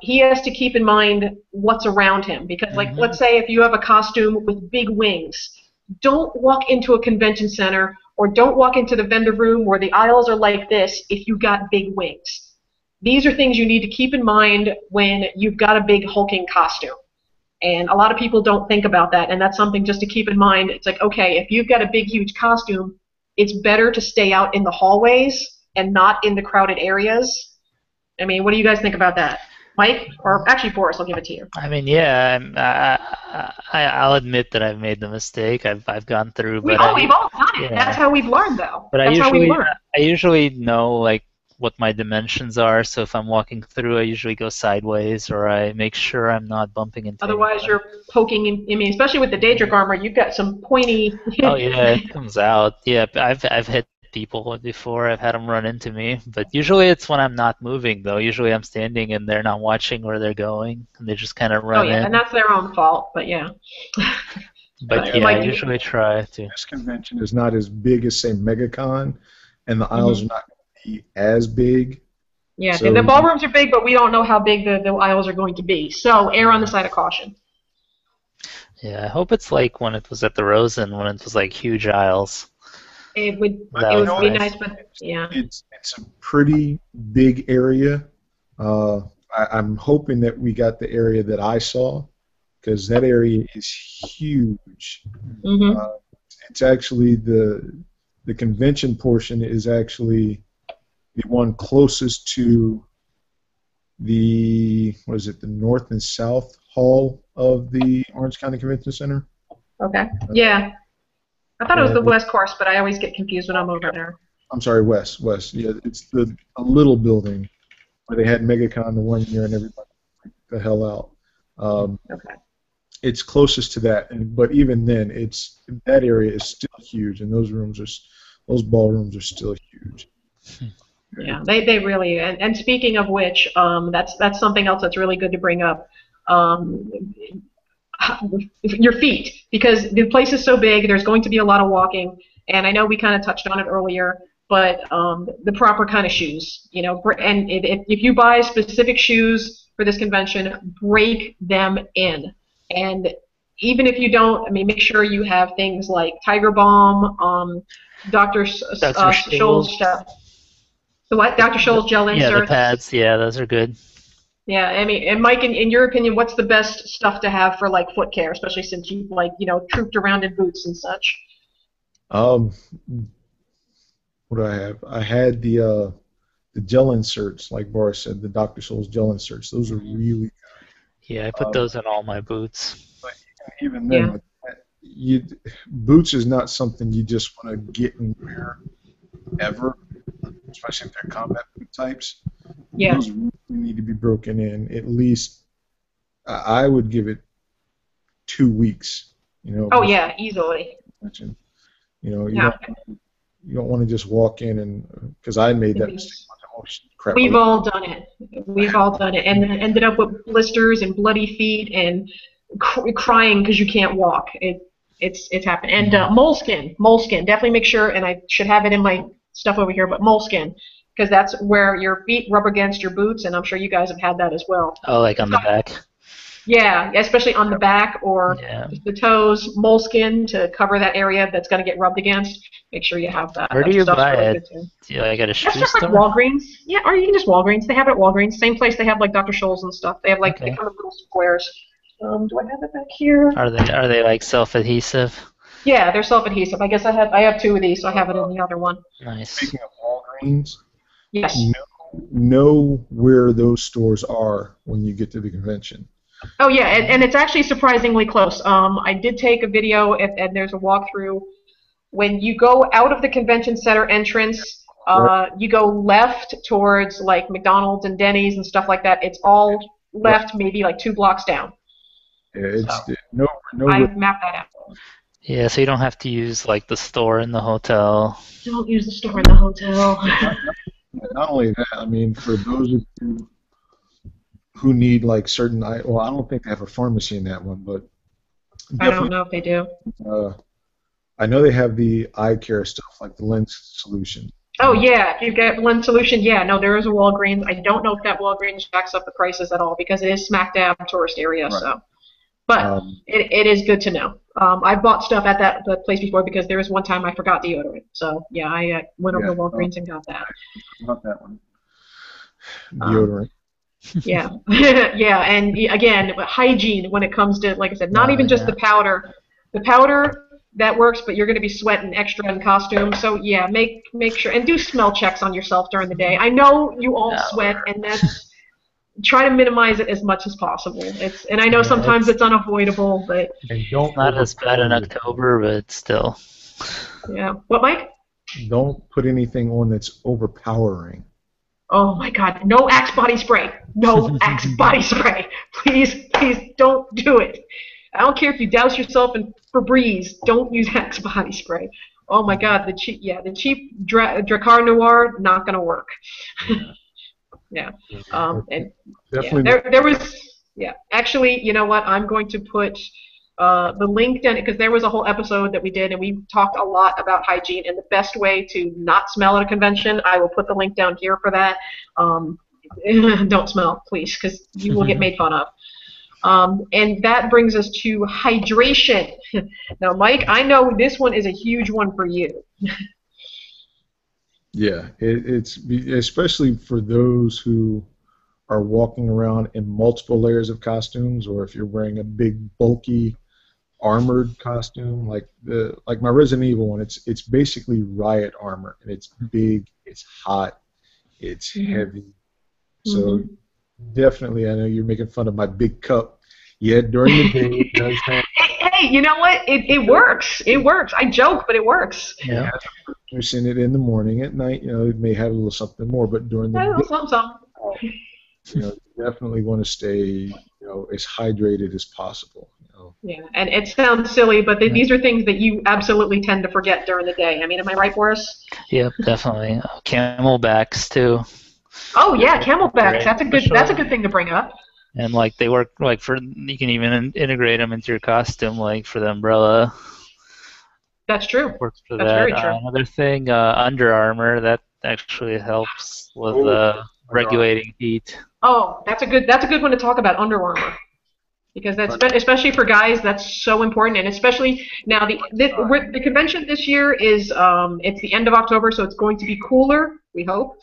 Speaker 3: He has to keep in mind what's around him, because, like, let's say if you have a costume with big wings, don't walk into a convention center or don't walk into the vendor room where the aisles are like this if you got big wings. These are things you need to keep in mind when you've got a big hulking costume. And a lot of people don't think about that, and that's something just to keep in mind. It's like, okay, if you've got a big, huge costume, it's better to stay out in the hallways and not in the crowded areas. I mean, what do you guys think about that? Mike? Or actually, Boris, I'll give it to you.
Speaker 1: I mean, yeah, I'll admit that I've made the mistake. I've gone through,
Speaker 3: We've
Speaker 1: but
Speaker 3: all done it.
Speaker 1: yeah.
Speaker 3: That's how we've learned, though.
Speaker 1: But
Speaker 3: That's how we've learned.
Speaker 1: I usually know like what my dimensions are. So if I'm walking through, I usually go sideways, or I make sure I'm not bumping into.
Speaker 3: Otherwise,
Speaker 1: anyone.
Speaker 3: you're poking in. I mean, especially with the Daedric armor, you've got some pointy.
Speaker 1: Oh yeah, it comes out. Yeah, I've hit people before. I've had them run into me, but usually it's when I'm not moving though. Usually I'm standing and they're not watching where they're going, and they just kind of run in.
Speaker 3: And that's their own fault. But yeah.
Speaker 1: But yeah, I usually try to.
Speaker 4: This convention is not as big as, say, MegaCon, and the aisles are not going to be as big.
Speaker 3: Yeah,
Speaker 4: So,
Speaker 3: the ballrooms are big, but we don't know how big the aisles are going to be. So err on the side of caution.
Speaker 1: Yeah, I hope it's like when it was at the Rosen, when it was like huge aisles.
Speaker 3: It would
Speaker 1: That
Speaker 3: be
Speaker 1: was
Speaker 3: nice, but yeah.
Speaker 4: It's a pretty big area. I'm hoping that we got the area that I saw, because that area is huge.
Speaker 3: Mm-hmm.
Speaker 4: It's actually the convention portion is actually the one closest to the north and south hall of the Orange County Convention Center.
Speaker 3: Okay. Yeah. I thought it was the west course, but I always get confused when I'm over there.
Speaker 4: I'm sorry, west. Yeah, it's a little building where they had MegaCon the one year and everybody freaked the hell out.
Speaker 3: Okay.
Speaker 4: It's closest to that, but even then, that area is still huge, and those ballrooms are still huge.
Speaker 3: Yeah, they really. And speaking of which, that's something else that's really good to bring up. Your feet, because the place is so big, there's going to be a lot of walking, and I know we kind of touched on it earlier, but the proper kind of shoes, and if you buy specific shoes for this convention, break them in, and even if you don't, I mean, make sure you have things like Tiger Balm, Dr. Scholl's the what? Dr. Scholl's gel inserts.
Speaker 1: Yeah, the pads. Yeah, those are good.
Speaker 3: Yeah, I mean, and Mike, in your opinion, what's the best stuff to have for like foot care, especially since you've trooped around in boots and such?
Speaker 4: What do I have? I had the gel inserts, like Boris said, the Dr. Scholl's gel inserts. Those are really good.
Speaker 1: Yeah, I put those in all my boots.
Speaker 4: But even then, boots is not something you just want to get and wear ever, especially if they're combat boot types.
Speaker 3: Yeah.
Speaker 4: Those really need to be broken in. At least, I would give it 2 weeks.
Speaker 3: Oh yeah, easily.
Speaker 4: You don't you don't want to just walk in and because I made that mistake. Oh, crap.
Speaker 3: We've all done it. We've all done it, and then ended up with blisters and bloody feet and crying because you can't walk. It's happened. And moleskin, definitely make sure. And I should have it in my stuff over here, but moleskin, because that's where your feet rub against your boots, and I'm sure you guys have had that as well.
Speaker 1: Oh, like on the back?
Speaker 3: Yeah, especially on the back or the toes, moleskin to cover that area that's going to get rubbed against. Make sure you have that.
Speaker 1: Where do you buy it? Do you like at a shoe
Speaker 3: store?
Speaker 1: store?
Speaker 3: Like Walgreens. Yeah, or you can just Walgreens. They have it at Walgreens. Same place they have like Dr. Scholl's and stuff. They have like they come in little squares. Do I have it back here?
Speaker 1: Are they like self-adhesive?
Speaker 3: Yeah, they're self-adhesive. I guess I have 2 of these, so I have it in the other one.
Speaker 1: Nice.
Speaker 4: Speaking of Walgreens,
Speaker 3: yes.
Speaker 4: Know where those stores are when you get to the convention.
Speaker 3: Oh yeah, and it's actually surprisingly close. I did take a video, and there's a walkthrough. When you go out of the convention center entrance, you go left towards like McDonald's and Denny's and stuff like that. It's all left, maybe like 2 blocks down.
Speaker 4: Yeah, it's
Speaker 3: so, I've mapped that out.
Speaker 1: Yeah, so you don't have to use like the store in the hotel.
Speaker 3: Don't use the store in the hotel.
Speaker 4: Not only that, I mean, for those of you who need like certain, well, I don't think they have a pharmacy in that one, but
Speaker 3: I don't know if they do.
Speaker 4: I know they have the eye care stuff, like the lens solution.
Speaker 3: Oh yeah, if you get lens solution, yeah, no, there is a Walgreens. I don't know if that Walgreens jacks up the prices at all because it is smack dab tourist area. Right. So, but it is good to know. I've bought stuff at that place before because there was one time I forgot deodorant. So yeah, I went over to Walgreens and got that.
Speaker 4: Not that one. Deodorant.
Speaker 3: Yeah, yeah, and again, hygiene when it comes to, like I said, not even just the powder. The powder that works, but you're going to be sweating extra in costume. So yeah, make sure and do smell checks on yourself during the day. I know you all sweat, and that's try to minimize it as much as possible. And I know sometimes it's unavoidable, but
Speaker 1: not as bad in October, but still.
Speaker 3: Yeah. What, Mike?
Speaker 4: Don't put anything on that's overpowering.
Speaker 3: Oh my God! No Axe body spray. No Axe body spray. Please, please don't do it. I don't care if you douse yourself in Febreze. Don't use Axe body spray. Oh my God, the cheap Dracar Noir, not gonna work. Yeah. And
Speaker 4: definitely.
Speaker 3: Yeah, there was. Yeah. Actually, you know what? I'm going to put the link down because there was a whole episode that we did, and we talked a lot about hygiene and the best way to not smell at a convention. I will put the link down here for that. Don't smell, please, because you will get made fun of. And that brings us to hydration. Now, Mike, I know this one is a huge one for you.
Speaker 4: Yeah, it's especially for those who are walking around in multiple layers of costumes, or if you're wearing a big, bulky, armored costume, like my Resident Evil one. It's basically riot armor, and it's big, it's hot, it's heavy. So definitely, I know you're making fun of my big cup. Yeah, during the day it does have.
Speaker 3: Hey, you know what? It works. It works. I joke, but it works.
Speaker 1: Yeah.
Speaker 4: You're seeing it in the morning. At night, it may have a little something more, but during the day,
Speaker 3: something.
Speaker 4: You definitely want to stay, as hydrated as possible.
Speaker 3: Yeah, and it sounds silly, but these are things that you absolutely tend to forget during the day. I mean, am I right, Boris?
Speaker 1: Yep, definitely. Camelbacks too.
Speaker 3: Oh yeah, camelbacks. That's a good thing to bring up.
Speaker 1: And like they work you can even integrate them into your costume, like for the umbrella.
Speaker 3: That's true.
Speaker 1: Works for
Speaker 3: That's
Speaker 1: that.
Speaker 3: very true.
Speaker 1: Another thing, Under Armour, that actually helps with regulating heat.
Speaker 3: Oh, that's a good one to talk about, Under Armour, because that's especially for guys, that's so important, and especially now the convention this year is it's the end of October, so it's going to be cooler, we hope,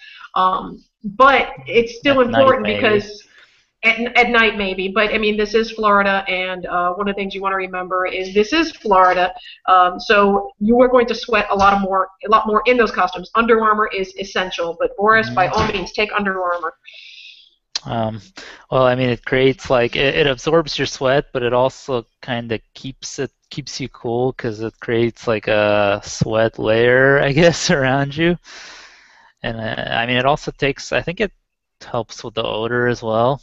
Speaker 3: but it's still important because. At night maybe, but I mean this is Florida, and one of the things you want to remember is this is Florida, so you are going to sweat a lot more in those costumes. Under Armour is essential, but Boris, by all means, take Under Armour.
Speaker 1: Well, I mean it creates it absorbs your sweat, but it also kind of keeps you cool because it creates like a sweat layer, I guess, around you, and I mean it also I think it helps with the odor as well.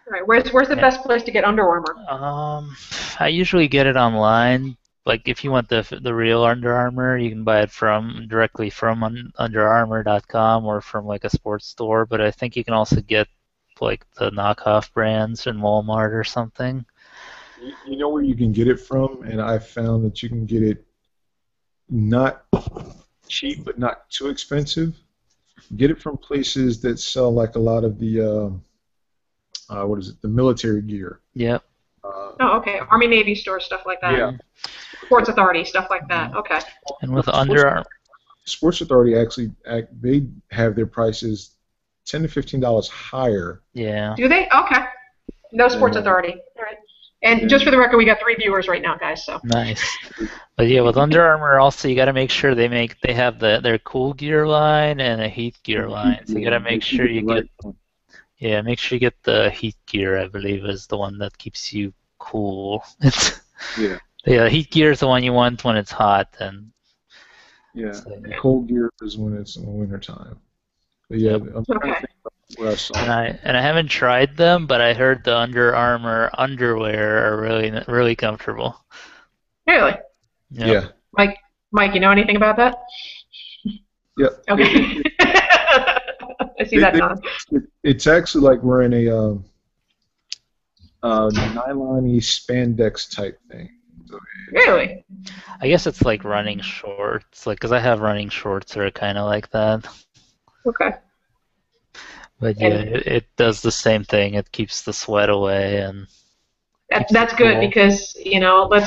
Speaker 3: Right. Where's the best place to get Under Armour?
Speaker 1: I usually get it online, like if you want the real Under Armour, you can buy it directly from UnderArmour.com or from like a sports store. But I think you can also get like the knockoff brands in Walmart or something.
Speaker 4: You know where you can get it from, and I found that you can get it not cheap but not too expensive. Get it from places that sell like a lot of the what is it? The military gear.
Speaker 1: Yep.
Speaker 3: Oh, okay. Army Navy store stuff like that.
Speaker 4: Yeah.
Speaker 3: Sports Authority stuff like that. Okay.
Speaker 1: And with Under Armour,
Speaker 4: Sports Authority actually they have their prices $10 to $15 higher.
Speaker 1: yeah.
Speaker 3: Do they? Okay. No Sports Authority. All right. And just for the record, we got 3 viewers right now, guys. So.
Speaker 1: Nice. But yeah, with Under Armour also you got to make sure they have their cool gear line and a heat gear line. So you got to make sure you get the heat gear. I believe is the one that keeps you cool.
Speaker 4: Yeah.
Speaker 1: Yeah, heat gear is the one you want when it's hot, and
Speaker 4: Yeah.
Speaker 1: so,
Speaker 4: The cold gear is when it's in the wintertime. But yeah, I'm trying to think about where I saw it.
Speaker 1: and I haven't tried them, but I heard the Under Armour underwear are really comfortable.
Speaker 3: Really?
Speaker 1: Yep.
Speaker 4: Yeah.
Speaker 3: Mike, you know anything about that?
Speaker 4: Yep.
Speaker 3: Okay. I see that now.
Speaker 4: It's actually like wearing a nylon-y spandex type thing. So
Speaker 3: Really?
Speaker 1: I guess it's like running shorts, like because I have running shorts that are kind of like that.
Speaker 3: Okay.
Speaker 1: But yeah, it does the same thing. It keeps the sweat away and
Speaker 3: That's good
Speaker 1: cool.
Speaker 3: because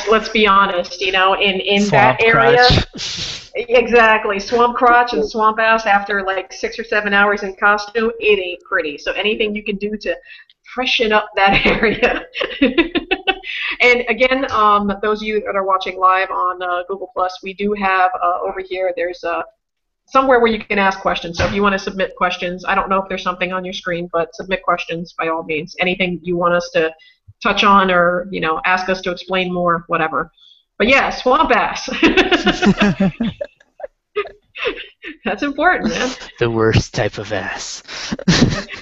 Speaker 3: let's be honest. In
Speaker 1: swamp
Speaker 3: that area,
Speaker 1: crotch.
Speaker 3: exactly, swamp crotch and swamp ass after like 6 or 7 hours in costume, it ain't pretty. So anything you can do to freshen up that area. And again, those of you that are watching live on Google Plus, we do have over here. There's somewhere where you can ask questions. So if you want to submit questions, I don't know if there's something on your screen, but submit questions by all means. Anything you want us to touch on or ask us to explain more, whatever. But yeah, swamp ass. That's important, man.
Speaker 1: The worst type of ass.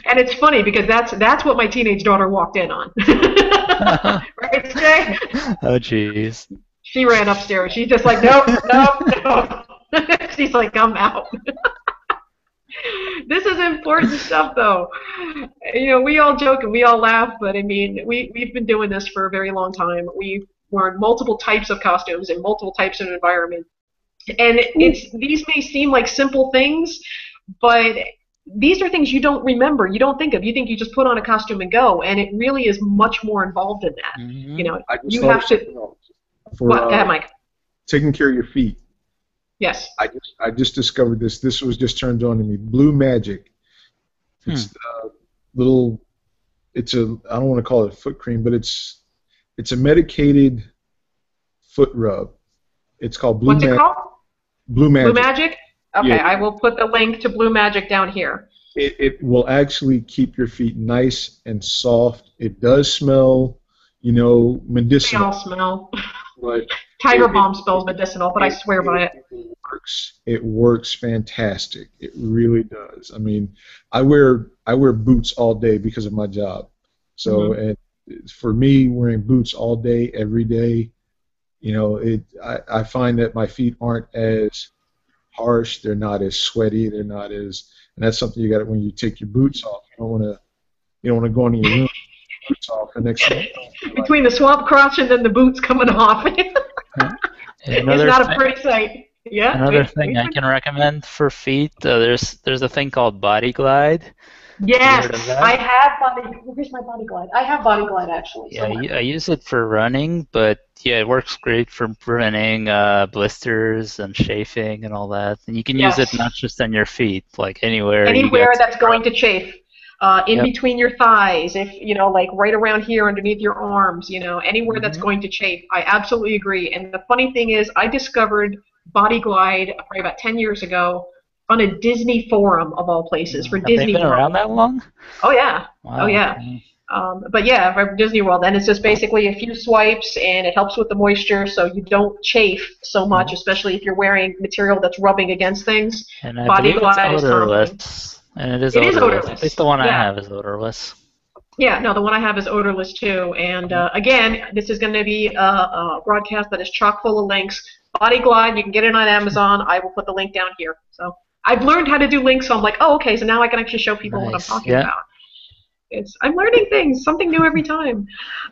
Speaker 3: And it's funny because that's what my teenage daughter walked in on. Right, Jay?
Speaker 1: Oh jeez.
Speaker 3: She ran upstairs. She's just like, nope, nope, nope. She's like, I'm out. This is important stuff, though. We all joke and we all laugh, but I mean, we've been doing this for a very long time. We've worn multiple types of costumes in multiple types of environments. And these may seem like simple things, but these are things you don't remember, you don't think of. You think you just put on a costume and go, and it really is much more involved in that.
Speaker 1: Mm-hmm.
Speaker 3: You have to.
Speaker 4: For,
Speaker 3: What? Go ahead, Mike.
Speaker 4: taking care of your feet.
Speaker 3: Yes.
Speaker 4: I just discovered this. This was just turned on to me. Blue Magic. It's little. It's I don't want to call it a foot cream, but it's a medicated foot rub. It's called Blue Magic.
Speaker 3: What's it called?
Speaker 4: Blue Magic.
Speaker 3: Blue Magic? Okay,
Speaker 4: Yeah.
Speaker 3: I will put the link to Blue Magic down here.
Speaker 4: It will actually keep your feet nice and soft. It does smell,
Speaker 3: They
Speaker 4: medicinal.
Speaker 3: all smell.
Speaker 4: But
Speaker 3: Tiger Balm smells medicinal, but I swear by it.
Speaker 4: It works fantastic. It really does. I mean, I wear boots all day because of my job. So, and for me, wearing boots all day, every day, I find that my feet aren't as harsh. They're not as sweaty. They're not as, and that's something you got when you take your boots off. You don't want to go into your room. Boots off the next day.
Speaker 3: Between the swamp crotch and then the boots coming off. It's not a pretty sight. Yeah.
Speaker 1: Another thing I can recommend for feet, there's a thing called Body Glide.
Speaker 3: Yes,
Speaker 1: You heard of that?
Speaker 3: I have Body. Where's my Body Glide? I have Body Glide actually.
Speaker 1: Yeah, I use it for running, but yeah, it works great for preventing blisters and chafing and all that. And you can use it not just on your feet, like anywhere.
Speaker 3: Anywhere that's going to chafe. In
Speaker 1: Yep.
Speaker 3: between your thighs, if like right around here underneath your arms, anywhere that's going to chafe. I absolutely agree. And the funny thing is, I discovered Body Glide probably about 10 years ago on a Disney forum of all places for
Speaker 1: Have
Speaker 3: Disney
Speaker 1: they been
Speaker 3: World.
Speaker 1: around that long?
Speaker 3: Oh yeah.
Speaker 1: Wow.
Speaker 3: Oh yeah. But yeah, for Disney World, and it's just basically a few swipes, and it helps with the moisture, so you don't chafe so much, especially if you're wearing material that's rubbing against things.
Speaker 1: And I
Speaker 3: Body
Speaker 1: believe it's
Speaker 3: Glide is
Speaker 1: odorless. And it is
Speaker 3: It is
Speaker 1: odorless.
Speaker 3: odorless.
Speaker 1: At least the one I
Speaker 3: Yeah.
Speaker 1: have is odorless.
Speaker 3: Yeah, no, the one I have is odorless too. And again, this is going to be a broadcast that is chock full of links. Body Glide, you can get it on Amazon. I will put the link down here. So I've learned how to do links, so I'm like, oh, okay, so now I can actually show people what I'm
Speaker 1: Nice.
Speaker 3: talking
Speaker 1: Yeah.
Speaker 3: about. I'm learning things, something new every time.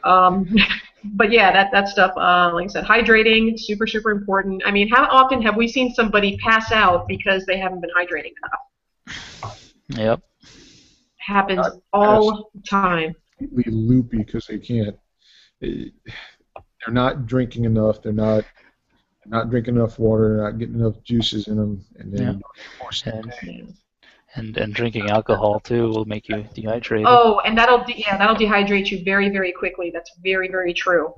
Speaker 3: But yeah, that stuff, like I said, hydrating, super, super important. I mean, how often have we seen somebody pass out because they haven't been hydrating enough?
Speaker 1: Yep.
Speaker 3: Happens all the time.
Speaker 4: Completely loopy because they can't. They're not drinking enough. They're not drinking enough water. They're not getting enough juices in them, and then
Speaker 1: And drinking alcohol too will make you dehydrated.
Speaker 3: Oh, and that'll dehydrate you very, very quickly. That's very, very true.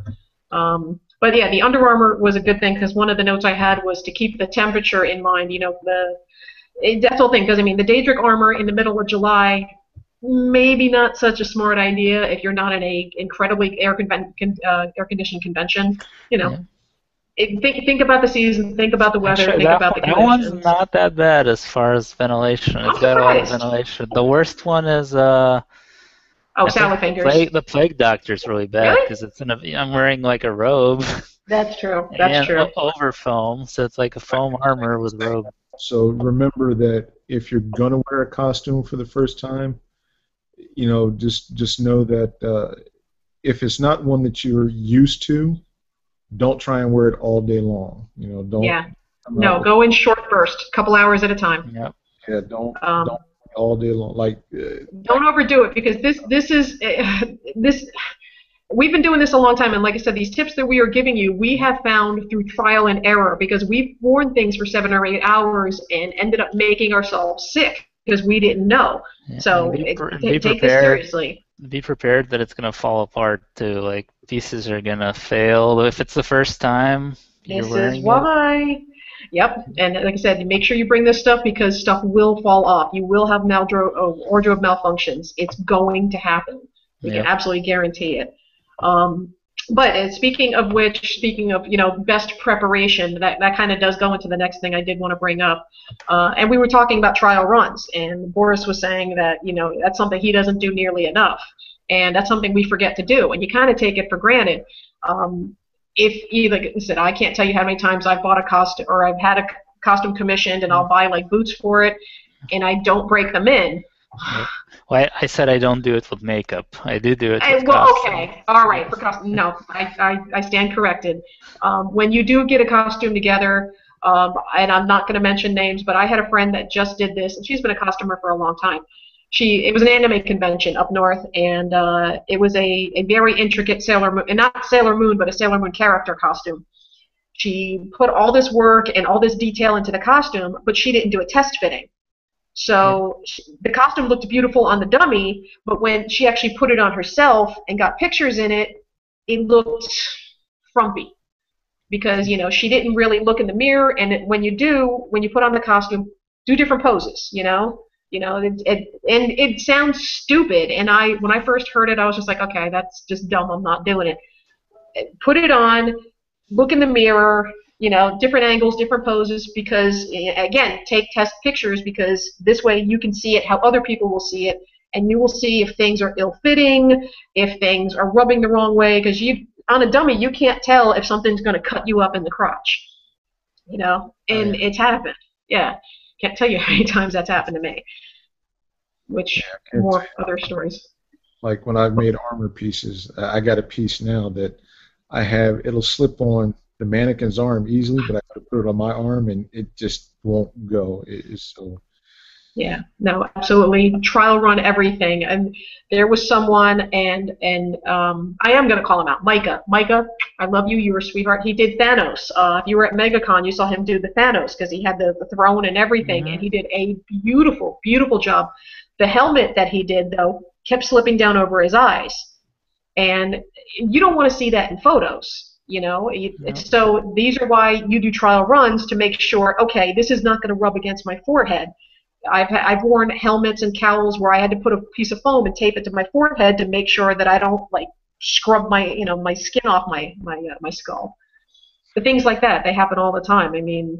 Speaker 3: But yeah, the Under Armour was a good thing because one of the notes I had was to keep the temperature in mind. You know, that's the whole thing. Because I mean, the Daedric armor in the middle of July, maybe not such a smart idea if you're not in a incredibly air-conditioned convention. You know. Yeah. Think about the season, think about the weather,
Speaker 1: Actually,
Speaker 3: think about the conditions.
Speaker 1: that one's not that bad as far as ventilation. It's got a lot of ventilation. The worst one is
Speaker 3: salad fingers.
Speaker 1: The plague doctor's really bad because I'm wearing like a robe.
Speaker 3: That's true. That's true.
Speaker 1: Over foam, so it's like a foam armor with robe.
Speaker 4: So remember that if you're gonna wear a costume for the first time, you know, just know that if it's not one that you're used to, don't try and wear it all day long. You know, don't.
Speaker 3: Yeah. No, go in short bursts, a couple hours at a time.
Speaker 1: Yep.
Speaker 4: Yeah, don't all day long.
Speaker 3: Don't overdo it because this. We've been doing this a long time, and like I said, these tips that we are giving you, we have found through trial and error because we've worn things for 7 or 8 hours and ended up making ourselves sick because we didn't know.
Speaker 1: Yeah,
Speaker 3: so take this seriously.
Speaker 1: Be prepared that it's going to fall apart too. Like pieces are going to fail if it's the first time you're wearing it.
Speaker 3: This is why. Yep, and like I said, make sure you bring this stuff because stuff will fall off. You will have wardrobe malfunctions. It's going to happen. We can absolutely guarantee it. But speaking of best preparation, that kind of does go into the next thing I did want to bring up. And we were talking about trial runs, and Boris was saying that that's something he doesn't do nearly enough, and that's something we forget to do, and you kind of take it for granted. Like I said, I can't tell you how many times I've bought a costume or I've had a costume commissioned, and I'll buy like boots for it, and I don't break them in.
Speaker 1: Well, I said I don't do it with makeup. I do it with costume.
Speaker 3: Okay. All right. For costume, no, I stand corrected. When you do get a costume together, and I'm not going to mention names, but I had a friend that just did this, and she's been a costumer for a long time. It was an anime convention up north, and it was a very intricate Sailor Moon, and not Sailor Moon, but a Sailor Moon character costume. She put all this work and all this detail into the costume, but she didn't do a test fitting. So the costume looked beautiful on the dummy, but when she actually put it on herself and got pictures in it, it looked frumpy because she didn't really look in the mirror. And when you put on the costume, do different poses. It sounds stupid. And when I first heard it, I was just like, okay, that's just dumb. I'm not doing it. Put it on, look in the mirror. Different angles, different poses, because, again, take test pictures because this way you can see it how other people will see it, and you will see if things are ill-fitting, if things are rubbing the wrong way, because on a dummy, you can't tell if something's going to cut you up in the crotch, and it's happened. Yeah, can't tell you how many times that's happened to me, which more other stories.
Speaker 4: Like when I've made armor pieces, I got a piece now that it'll slip on the mannequin's arm easily, but I have to put it on my arm, and it just won't go. It is so.
Speaker 3: Yeah, no, absolutely. Trial run everything. And there was someone, and I am going to call him out. Micah, I love you. You were a sweetheart. He did Thanos. If you were at MegaCon, you saw him do the Thanos because he had the throne and everything, and he did a beautiful, beautiful job. The helmet that he did, though, kept slipping down over his eyes. And you don't want to see that in photos. So these are why you do trial runs to make sure, okay, this is not going to rub against my forehead. I've worn helmets and cowls where I had to put a piece of foam and tape it to my forehead to make sure that I don't scrub my skin off my skull. But things like that, they happen all the time. I mean,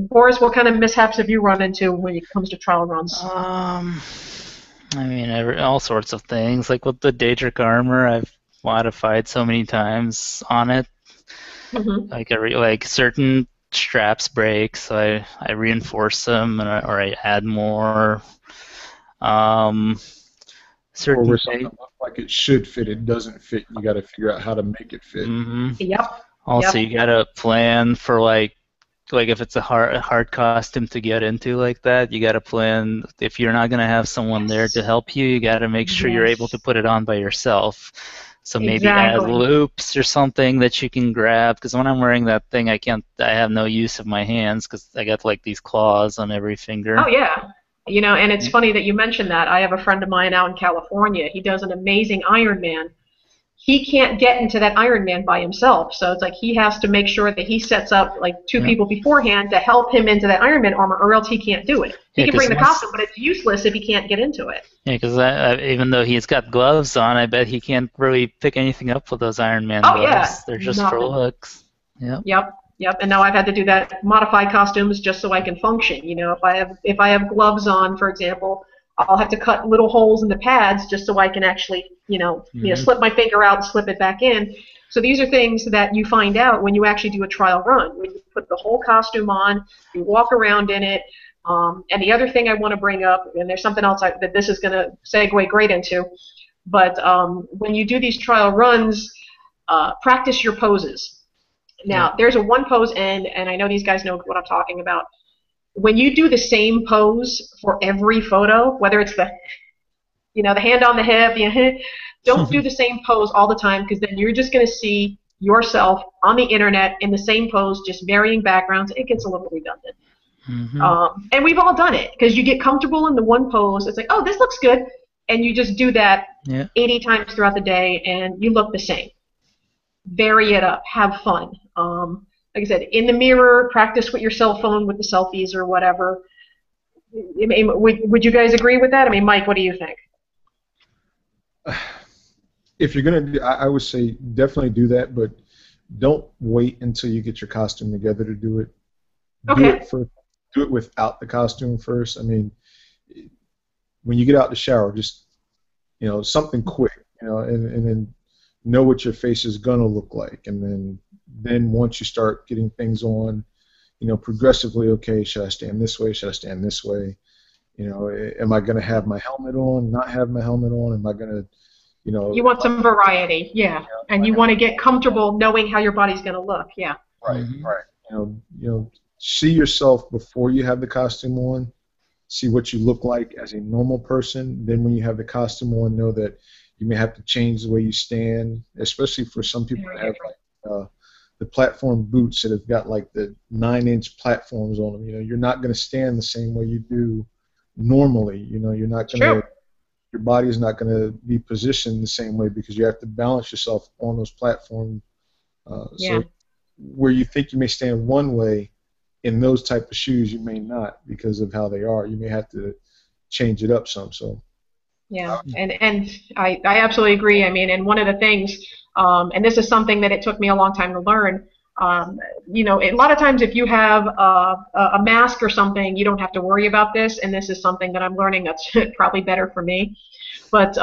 Speaker 1: Boris,
Speaker 3: what kind of mishaps have you run into when it comes to trial runs?
Speaker 1: I mean, all sorts of things. Like with the Daedric armor, I've modified so many times on it.
Speaker 3: Hmm.
Speaker 1: Like like certain straps break, so I reinforce them, or I add more. Um,
Speaker 4: Or
Speaker 1: certain
Speaker 4: where something
Speaker 1: things.
Speaker 4: looks like it should fit, it doesn't fit. You got to figure out how to make it fit.
Speaker 1: Hmm.
Speaker 3: Yep.
Speaker 1: Also,
Speaker 3: Yep.
Speaker 1: you gotta plan for like if it's a hard costume to get into like that, you gotta plan if you're not gonna have someone there to
Speaker 3: Yes.
Speaker 1: help you, you gotta make sure you're able to
Speaker 3: Yes.
Speaker 1: put it on by yourself. So maybe add
Speaker 3: Exactly.
Speaker 1: loops or something that you can grab. Because when I'm wearing that thing, I have no use of my hands because I got like these claws on every
Speaker 3: Oh
Speaker 1: finger.
Speaker 3: yeah. You know, and it's funny that you mentioned that. I have a friend of mine out in California. He does an amazing Iron Man. He can't get into that Iron Man by himself. So it's like he has to make sure that he sets up like two
Speaker 1: Yeah,
Speaker 3: people beforehand to help him into that Iron Man armor, or else he can't do it. He
Speaker 1: yeah,
Speaker 3: can
Speaker 1: because
Speaker 3: bring the
Speaker 1: once,
Speaker 3: costume, but it's useless if he can't get into it.
Speaker 1: yeah, because even though he's got gloves on, I bet he can't really pick anything up with those Iron Man
Speaker 3: Oh yeah,
Speaker 1: gloves. They're just for
Speaker 3: nothing.
Speaker 1: looks. Yep.
Speaker 3: Yep, yep. And now I've had to do that, modify costumes just so I can function. You know, if I have gloves on, for example, I'll have to cut little holes in the pads just so I can actually,
Speaker 1: Hmm.
Speaker 3: slip my finger out and slip it back in. So these are things that you find out when you actually do a trial run. When you put the whole costume on, you walk around in it. And the other thing I want to bring up, and there's something else that this is going to segue great into, but when you do these trial runs, practice your poses.
Speaker 1: Yep.
Speaker 3: Now, there's a one pose, and I know these guys know what I'm talking about. When you do the same pose for every photo, whether it's the hand on the hip, don't do the same pose all the time because then you're just going to see yourself on the internet in the same pose, just varying backgrounds. It gets a little redundant.
Speaker 1: Hmm.
Speaker 3: And we've all done it because you get comfortable in the one pose. It's like, oh, this looks good. And you just do that
Speaker 1: Yeah.
Speaker 3: 80 times throughout the day and you look the same. Vary it up, have fun. Like I said, in the mirror, practice with your cell phone with the selfies or whatever. I mean, would you guys agree with that? I mean, Mike, what do you think?
Speaker 4: If you're gonna do, I would say definitely do that, but don't wait until you get your costume together to do it. Do
Speaker 3: Okay.
Speaker 4: it first. Do it without the costume first. I mean, when you get out the shower, just something quick, and then know what your face is gonna look like, and then once you start getting things on, progressively, okay, should I stand this way? Should I stand this way? Am I gonna have my helmet on? Not have my helmet on? Am I gonna,
Speaker 3: You want some variety, yeah.
Speaker 4: am
Speaker 3: And
Speaker 4: I
Speaker 3: you
Speaker 4: gonna
Speaker 3: want to get comfortable knowing how your body's going to look, yeah.
Speaker 4: right,
Speaker 1: Hmm.
Speaker 4: right. See yourself before you have the costume on. See what you look like as a normal person. Then when you have the costume on, know that you may have to change the way you stand, especially for some people
Speaker 3: Very
Speaker 4: that have
Speaker 3: different.
Speaker 4: the platform boots that have got like the 9-inch platforms on them. You're not going to stand the same way you do normally. You're not
Speaker 3: It's
Speaker 4: going
Speaker 3: true.
Speaker 4: to, your body is not going to be positioned the same way because you have to balance yourself on those platforms.
Speaker 3: Yeah.
Speaker 4: So where you think you may stand one way, in those type of shoes, you may not because of how they are. You may have to change it up some. So,
Speaker 3: Yeah, and I absolutely agree. I mean, and one of the things, and this is something that it took me a long time to learn. A lot of times if you have a mask or something, you don't have to worry about this. And this is something that I'm learning that's probably better for me. But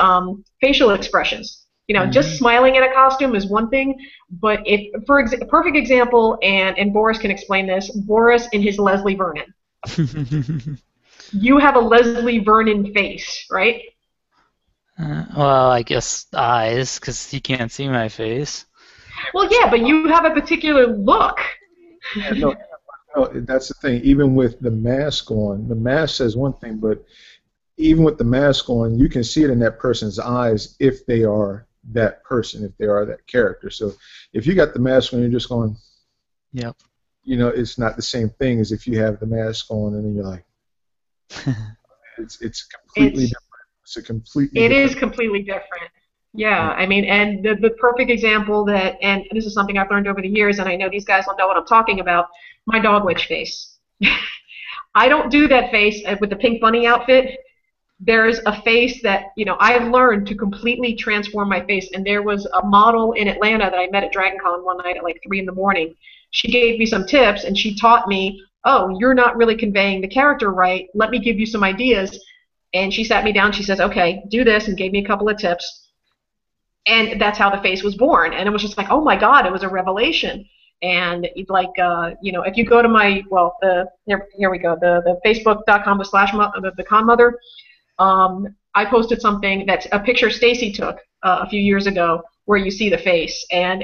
Speaker 3: facial expressions. Just
Speaker 1: Hmm.
Speaker 3: smiling in a costume is one thing, but perfect example, and Boris can explain this. Boris in his Leslie Vernon. You have a Leslie Vernon face, right?
Speaker 1: Well, I guess eyes, because you can't see my face.
Speaker 3: Well, yeah, but you have a particular look.
Speaker 4: yeah, no, that's the thing. Even with the mask on, the mask says one thing, but even with the mask on, you can see it in that person's eyes if they are that person, if they are that character. So if you got the mask on, you're just going,
Speaker 1: Yep.
Speaker 4: it's not the same thing as if you have the mask on and then you're like, it's completely
Speaker 3: It's
Speaker 4: different. It's a completely
Speaker 3: it
Speaker 4: different.
Speaker 3: is completely different. Yeah, I mean, and the perfect example that, and this is something I've learned over the years, and I know these guys will know what I'm talking about. My dog witch face. I don't do that face with the pink bunny outfit. There's a face that I've learned to completely transform my face. And there was a model in Atlanta that I met at DragonCon one night at like 3 in the morning. She gave me some tips and she taught me, oh, you're not really conveying the character right. Let me give you some ideas. And she sat me down. She says, okay, do this, and gave me a couple of tips. And that's how the face was born. And it was just like, oh my God, it was a revelation. And like, if you go to my, here we go, the facebook.com/the con mother, I posted something that's a picture Stacy took a few years ago where you see the face. And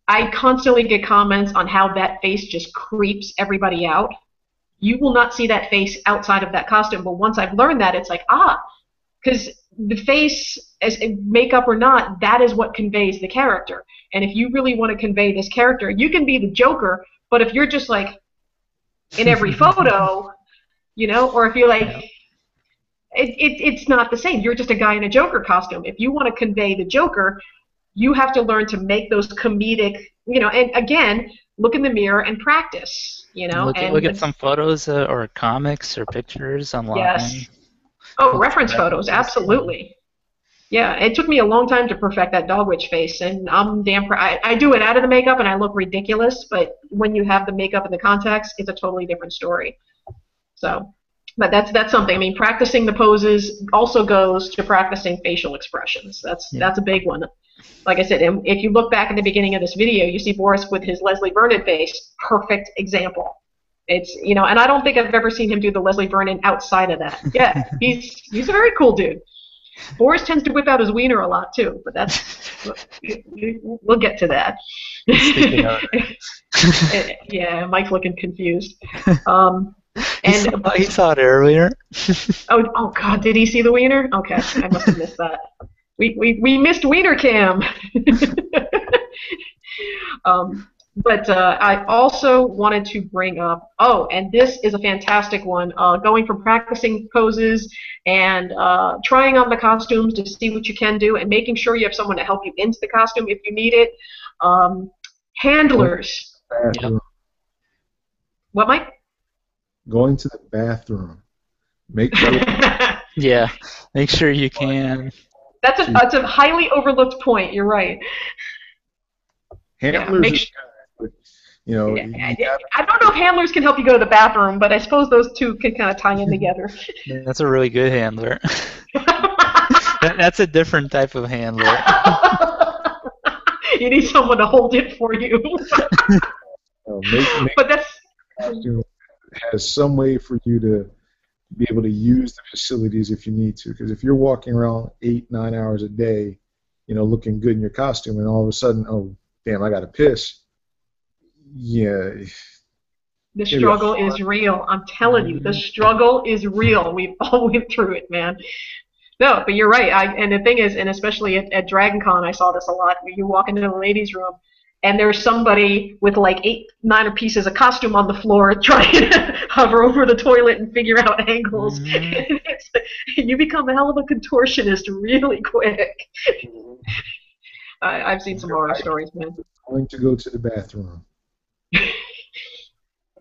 Speaker 3: I constantly get comments on how that face just creeps everybody out. You will not see that face outside of that costume. But once I've learned that, it's like, because the face, as makeup or not, that is what conveys the character. And if you really want to convey this character, you can be the Joker, but if you're just like in every photo, or if you're like, it's not the same. You're just a guy in a Joker costume. If you want to convey the Joker, you have to learn to make those comedic, and again, look in the mirror and practice,
Speaker 1: Look at some photos or comics or pictures online.
Speaker 3: Yes. Oh, reference photos, absolutely. Yeah, it took me a long time to perfect that dog witch face, and I'm damn proud. I do it out of the makeup, and I look ridiculous, but when you have the makeup and the contacts, it's a totally different story. So, but that's something. I mean, practicing the poses also goes to practicing facial expressions. That's a big one. Like I said, if you look back at the beginning of this video, you see Boris with his Leslie Vernon face. Perfect example. It's and I don't think I've ever seen him do the Leslie Vernon outside of that. Yeah, he's a very cool dude. Boris tends to whip out his wiener a lot too, but we'll get to that. Yeah, Mike's looking confused.
Speaker 1: He saw it earlier.
Speaker 3: Oh God, did he see the wiener? Okay, I must have missed that. We missed Wiener Cam. But I also wanted to bring up, and this is a fantastic one, going from practicing poses and trying on the costumes to see what you can do and making sure you have someone to help you into the costume if you need it. Handlers.
Speaker 4: Bathroom.
Speaker 3: What, Mike?
Speaker 4: Going to the bathroom. Make sure.
Speaker 1: Yeah, make sure you can.
Speaker 3: That's a highly overlooked point. You're right.
Speaker 4: Handlers.
Speaker 3: I don't know if handlers can help you go to the bathroom, but I suppose those two can kind of tie in together.
Speaker 1: That's a really good handler. That's a different type of handler.
Speaker 3: You need someone to hold it for you. But that's
Speaker 4: has some way for you to be able to use the facilities if you need to. Because if you're walking around 8-9 hours a day, looking good in your costume, and all of a sudden, oh damn, I got to piss. Yeah.
Speaker 3: The struggle is real. I'm telling you, the struggle is real. We've all went through it, man. No, but you're right. And the thing is, and especially at Dragon Con, I saw this a lot. You walk into the ladies' room, and there's somebody with like 8-9 pieces of costume on the floor trying to hover over the toilet and figure out angles. Mm-hmm. You become a hell of a contortionist really quick. I've seen some horror stories, man.
Speaker 4: Going to go to the bathroom.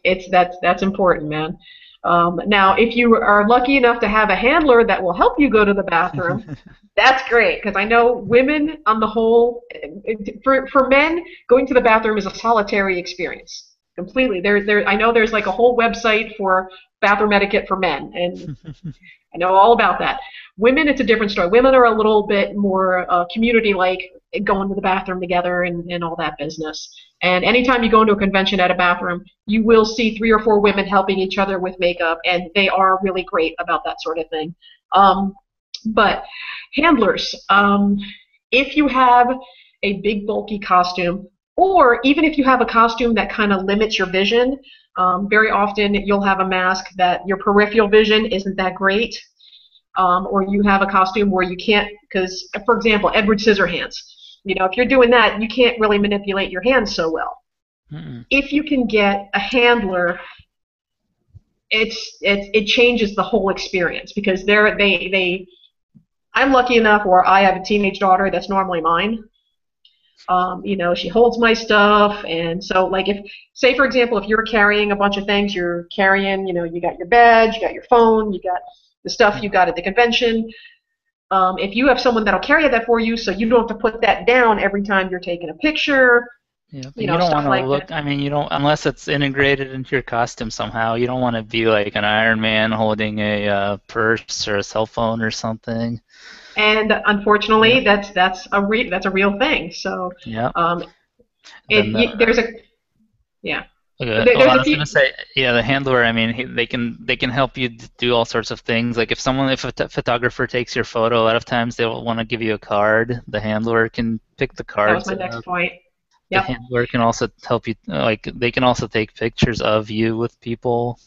Speaker 3: That's important, man. Now, if you are lucky enough to have a handler that will help you go to the bathroom, that's great, because I know women on the whole, for men, going to the bathroom is a solitary experience. Completely. I know there's like a whole website for bathroom etiquette for men, and I know all about that. Women, it's a different story. Women are a little bit more community-like, going to the bathroom together and all that business. And anytime you go into a convention at a bathroom, you will see 3 or 4 women helping each other with makeup, and they are really great about that sort of thing. But handlers, if you have a big bulky costume, or even if you have a costume that kind of limits your vision, very often you'll have a mask that your peripheral vision isn't that great, or you have a costume where you can't, because, for example, Edward Scissorhands. If you're doing that, you can't really manipulate your hands so well. Mm-mm. If you can get a handler, it changes the whole experience, because I'm lucky enough where I have a teenage daughter that's normally mine. She holds my stuff, and so like say for example, if you're carrying a bunch of things, you're carrying, you got your badge, you got your phone, you got the stuff you got at the convention. If you have someone that'll carry that for you, so you don't have to put that down every time you're taking a picture,
Speaker 1: Yeah, but
Speaker 3: you
Speaker 1: you
Speaker 3: know,
Speaker 1: don't want
Speaker 3: stuff
Speaker 1: to
Speaker 3: like
Speaker 1: look.
Speaker 3: that.
Speaker 1: I mean, you don't unless it's integrated into your costume somehow. You don't want to be like an Iron Man holding a purse or a cell phone or something.
Speaker 3: And
Speaker 1: Yeah,
Speaker 3: unfortunately, that's a real thing. So
Speaker 1: yeah.
Speaker 3: um,
Speaker 1: Then the
Speaker 3: there's a yeah
Speaker 1: okay. Oh,
Speaker 3: there's
Speaker 1: I
Speaker 3: a
Speaker 1: was gonna
Speaker 3: few.
Speaker 1: say, yeah, the handler. I mean, they can help you do all sorts of things. Like if a photographer takes your photo, a lot of times they'll want to give you a card. The handler can pick the
Speaker 3: That was
Speaker 1: cards
Speaker 3: my
Speaker 1: up.
Speaker 3: next point.
Speaker 1: The
Speaker 3: Yep.
Speaker 1: handler can also help you. Like they can also take pictures of you with people.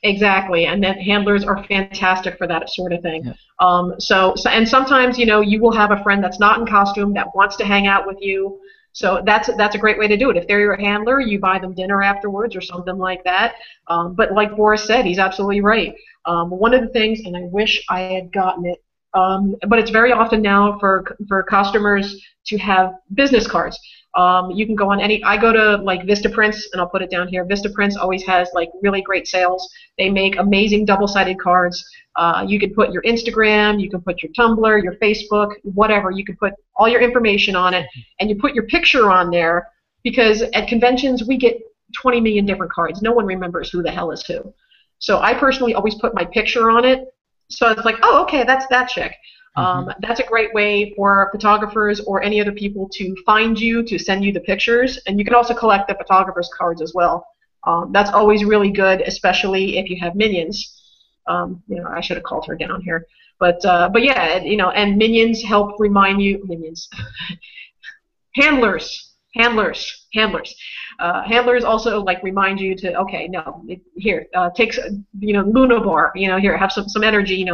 Speaker 3: Exactly, and then handlers are fantastic for that sort of thing.
Speaker 1: Yeah.
Speaker 3: And sometimes you will have a friend that's not in costume that wants to hang out with you. So that's a great way to do it. If they're your handler, you buy them dinner afterwards or something like that. But like Boris said, he's absolutely right. One of the things, and I wish I had gotten it, but it's very often now for customers to have business cards. You can go on any. I go to like Vistaprint, and I'll put it down here. Vistaprint always has like really great sales. They make amazing double-sided cards. You can put your Instagram, you can put your Tumblr, your Facebook, whatever. You can put all your information on it, and you put your picture on there because at conventions we get 20 million different cards. No one remembers who the hell is who. So I personally always put my picture on it. So it's like, oh, okay, that's that chick.
Speaker 1: Hmm.
Speaker 3: That's a great way for photographers or any other people to find you, to send you the pictures, and you can also collect the photographer's cards as well. That's always really good, especially if you have minions. I should have called her down here, but yeah, and minions help remind you. Minions, handlers. Handlers also like remind you to okay, no, here, take Luna bar, here, have some energy,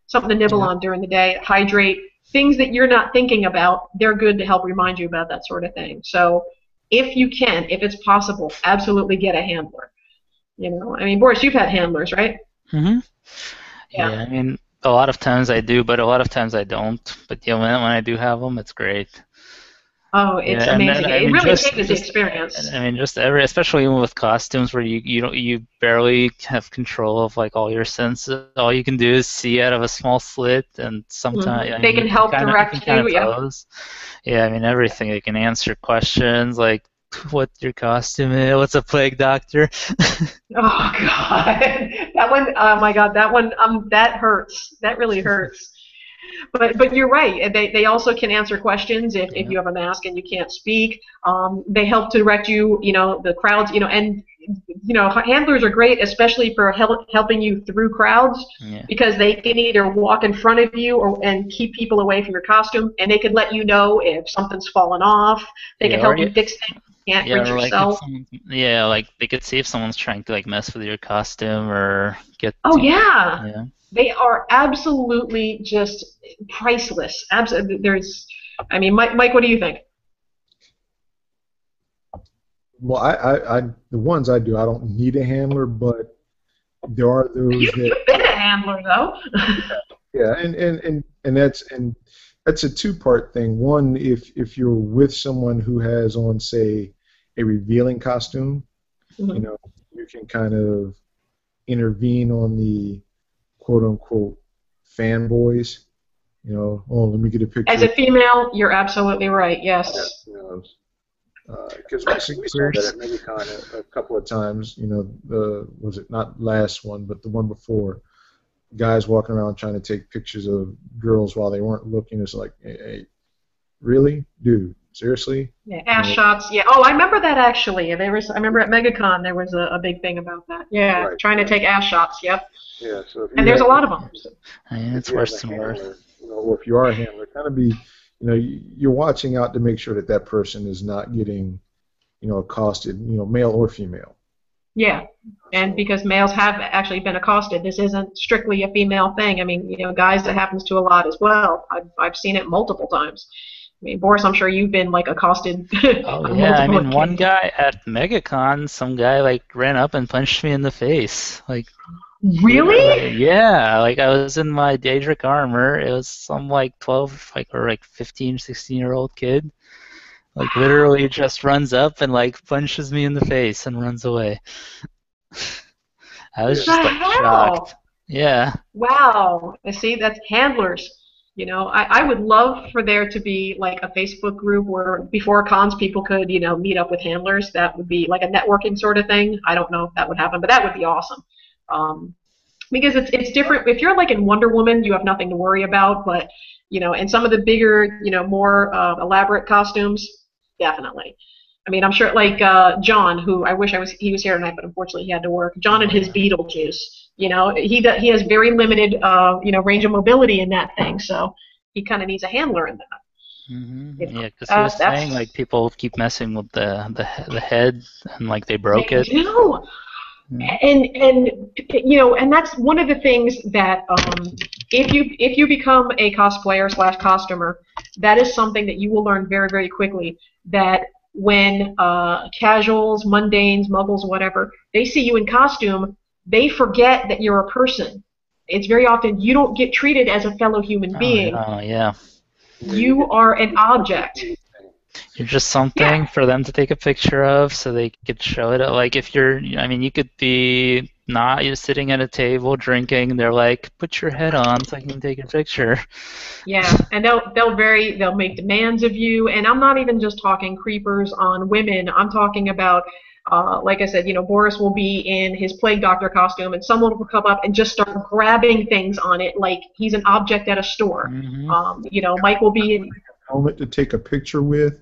Speaker 3: something to nibble
Speaker 1: Yeah.
Speaker 3: on during the day, hydrate. Things that you're not thinking about, they're good to help remind you about that sort of thing. So if you can, if it's possible, absolutely get a handler. I mean, Boris, you've had handlers, right?
Speaker 1: Hmm.
Speaker 3: Yeah.
Speaker 1: Yeah. I mean, a lot of times I do, but a lot of times I don't. But yeah, when I do have them, it's great.
Speaker 3: Oh,
Speaker 1: Yeah,
Speaker 3: it's
Speaker 1: and then
Speaker 3: amazing.
Speaker 1: I
Speaker 3: It
Speaker 1: mean,
Speaker 3: really
Speaker 1: just
Speaker 3: changes the
Speaker 1: just
Speaker 3: experience.
Speaker 1: I mean, just especially even with costumes where you barely have control of like all your senses. All you can do is see out of a small slit, and sometimes I
Speaker 3: They
Speaker 1: mean,
Speaker 3: can help
Speaker 1: you can
Speaker 3: direct
Speaker 1: kind
Speaker 3: you.
Speaker 1: of
Speaker 3: Yeah.
Speaker 1: pose. Yeah, I mean everything. They can answer questions like what your costume is, what's a plague doctor.
Speaker 3: Oh God, that one. Oh my God, that one. That hurts. That really hurts. But you're right. They also can answer questions if
Speaker 1: Yeah.
Speaker 3: you have a mask and you can't speak. They help to direct you. The crowds. And handlers are great, especially for helping you through crowds
Speaker 1: Yeah.
Speaker 3: because they can either walk in front of you and keep people away from your costume, and they can let you know if something's fallen off. They
Speaker 1: Yeah,
Speaker 3: can
Speaker 1: or
Speaker 3: help
Speaker 1: you,
Speaker 3: you fix things you can't
Speaker 1: yeah,
Speaker 3: fix
Speaker 1: or like if
Speaker 3: yourself.
Speaker 1: someone, yeah, like they could see if someone's trying to like mess with your costume or get,
Speaker 3: Oh yeah,
Speaker 1: yeah.
Speaker 3: they are absolutely just priceless. Absolutely, I mean, Mike, what do you think?
Speaker 4: Well, the ones I do, I don't need a handler, but there are those that,
Speaker 3: You've been a handler though.
Speaker 4: yeah, and that's a two-part thing. One, if you're with someone who has on, say, a revealing costume, you
Speaker 3: Mhm.
Speaker 4: know, you can kind of intervene on the quote-unquote fanboys. Oh, let me get a
Speaker 3: As
Speaker 4: picture.
Speaker 3: a female, you're absolutely right.
Speaker 4: Yeah,
Speaker 3: Yes.
Speaker 4: because we saw that at MegaCon a couple of times. Was it not last one, but the one before? Guys walking around trying to take pictures of girls while they weren't looking. It's like, hey, really, dude? Seriously?
Speaker 3: Yeah,
Speaker 4: You
Speaker 3: ass
Speaker 4: know,
Speaker 3: shots. Yeah. Oh, I remember that actually. I remember at MegaCon there was a big thing about that. Yeah,
Speaker 4: right,
Speaker 3: trying to
Speaker 4: right.
Speaker 3: take ass shots. Yep.
Speaker 4: Yeah. So
Speaker 3: And there's a lot of them.
Speaker 1: I mean,
Speaker 4: if
Speaker 1: it's
Speaker 4: you have
Speaker 1: worse
Speaker 4: a
Speaker 1: than worse.
Speaker 4: handler, or if you are a handler, kind of be, you're watching out to make sure that that person is not getting, accosted, male or female.
Speaker 3: Yeah. And
Speaker 4: So,
Speaker 3: because males have actually been accosted, this isn't strictly a female thing. I mean, guys, that happens to a lot as well. I've seen it multiple times. I mean, Boris, I'm sure you've been like accosted
Speaker 1: Oh
Speaker 3: on
Speaker 1: yeah, I
Speaker 3: multiple
Speaker 1: mean, one
Speaker 3: occasions.
Speaker 1: guy at MegaCon, some guy like ran up and punched me in the face, like
Speaker 3: Really?
Speaker 1: literally. Yeah, like I was in my Daedric armor. It was some like 12, like or like 15, 16-year-old kid. Like literally just runs up and like punches me in the face and runs away. I was
Speaker 4: yeah.
Speaker 3: The
Speaker 1: just like shocked.
Speaker 3: hell?
Speaker 1: Yeah.
Speaker 3: Wow. See, that's handlers. You know, I would love for there to be like a Facebook group where before cons people could, you know, meet up with handlers. That would be like a networking sort of thing. I don't know if that would happen, but that would be awesome. Because it's different. If you're like in Wonder Woman, you have nothing to worry about. But you know, and some of the bigger, you know, more elaborate costumes, definitely. I mean, I'm sure like John, who I wish he was here tonight, but unfortunately he had to work. John and his Beetlejuice. You know, he has very limited, you know, range of mobility in that thing, so he kind of needs a handler in that.
Speaker 1: Mm-hmm.
Speaker 3: You know,
Speaker 1: Yeah, because he was saying like people keep messing with the head and like they broke it.
Speaker 3: No. And you know, and that's one of the things that if you become a cosplayer / costumer, that is something that you will learn very, very quickly. That when casuals, mundanes, muggles, whatever, they see you in costume, they forget that you're a person. It's very often you don't get treated as a fellow human being.
Speaker 1: Oh yeah.
Speaker 3: You are an object.
Speaker 1: You're just something for them to take a picture of so they could show it. Like if you're, I mean, you could be you're sitting at a table drinking, and they're like, put your head on so I can take a picture.
Speaker 3: Yeah, and they'll make demands of you, and I'm not even just talking creepers on women. I'm talking about, like I said, you know, Boris will be in his plague doctor costume, and someone will come up and just start grabbing things on it like he's an object at a store.
Speaker 1: Mm-hmm.
Speaker 3: You know, Mike will be in
Speaker 4: helmet to take a picture with.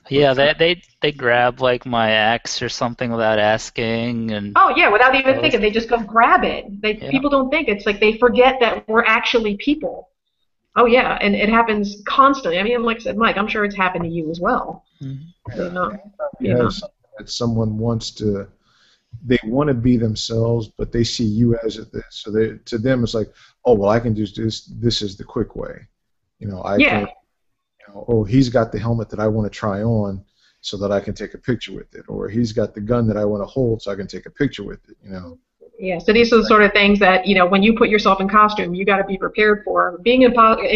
Speaker 1: Yeah, they grab like my axe or something without asking, and
Speaker 3: oh yeah, without even thinking, they just go grab it. People don't think it's like they forget that we're actually people. Oh yeah, and it happens constantly. I mean, like I said, Mike, I'm sure it's happened to you as well.
Speaker 1: Mm-hmm.
Speaker 3: You know.
Speaker 4: That someone they want to be themselves, but they see you as this. So to them, it's like, oh well, I can do this. This is the quick way. You know, I can. You know, oh, he's got the helmet that I want to try on, so that I can take a picture with it, or he's got the gun that I want to hold, so I can take a picture with it. You know.
Speaker 3: Yeah, so these are the sort of things that, you know, when you put yourself in costume, you got to be prepared for. Being in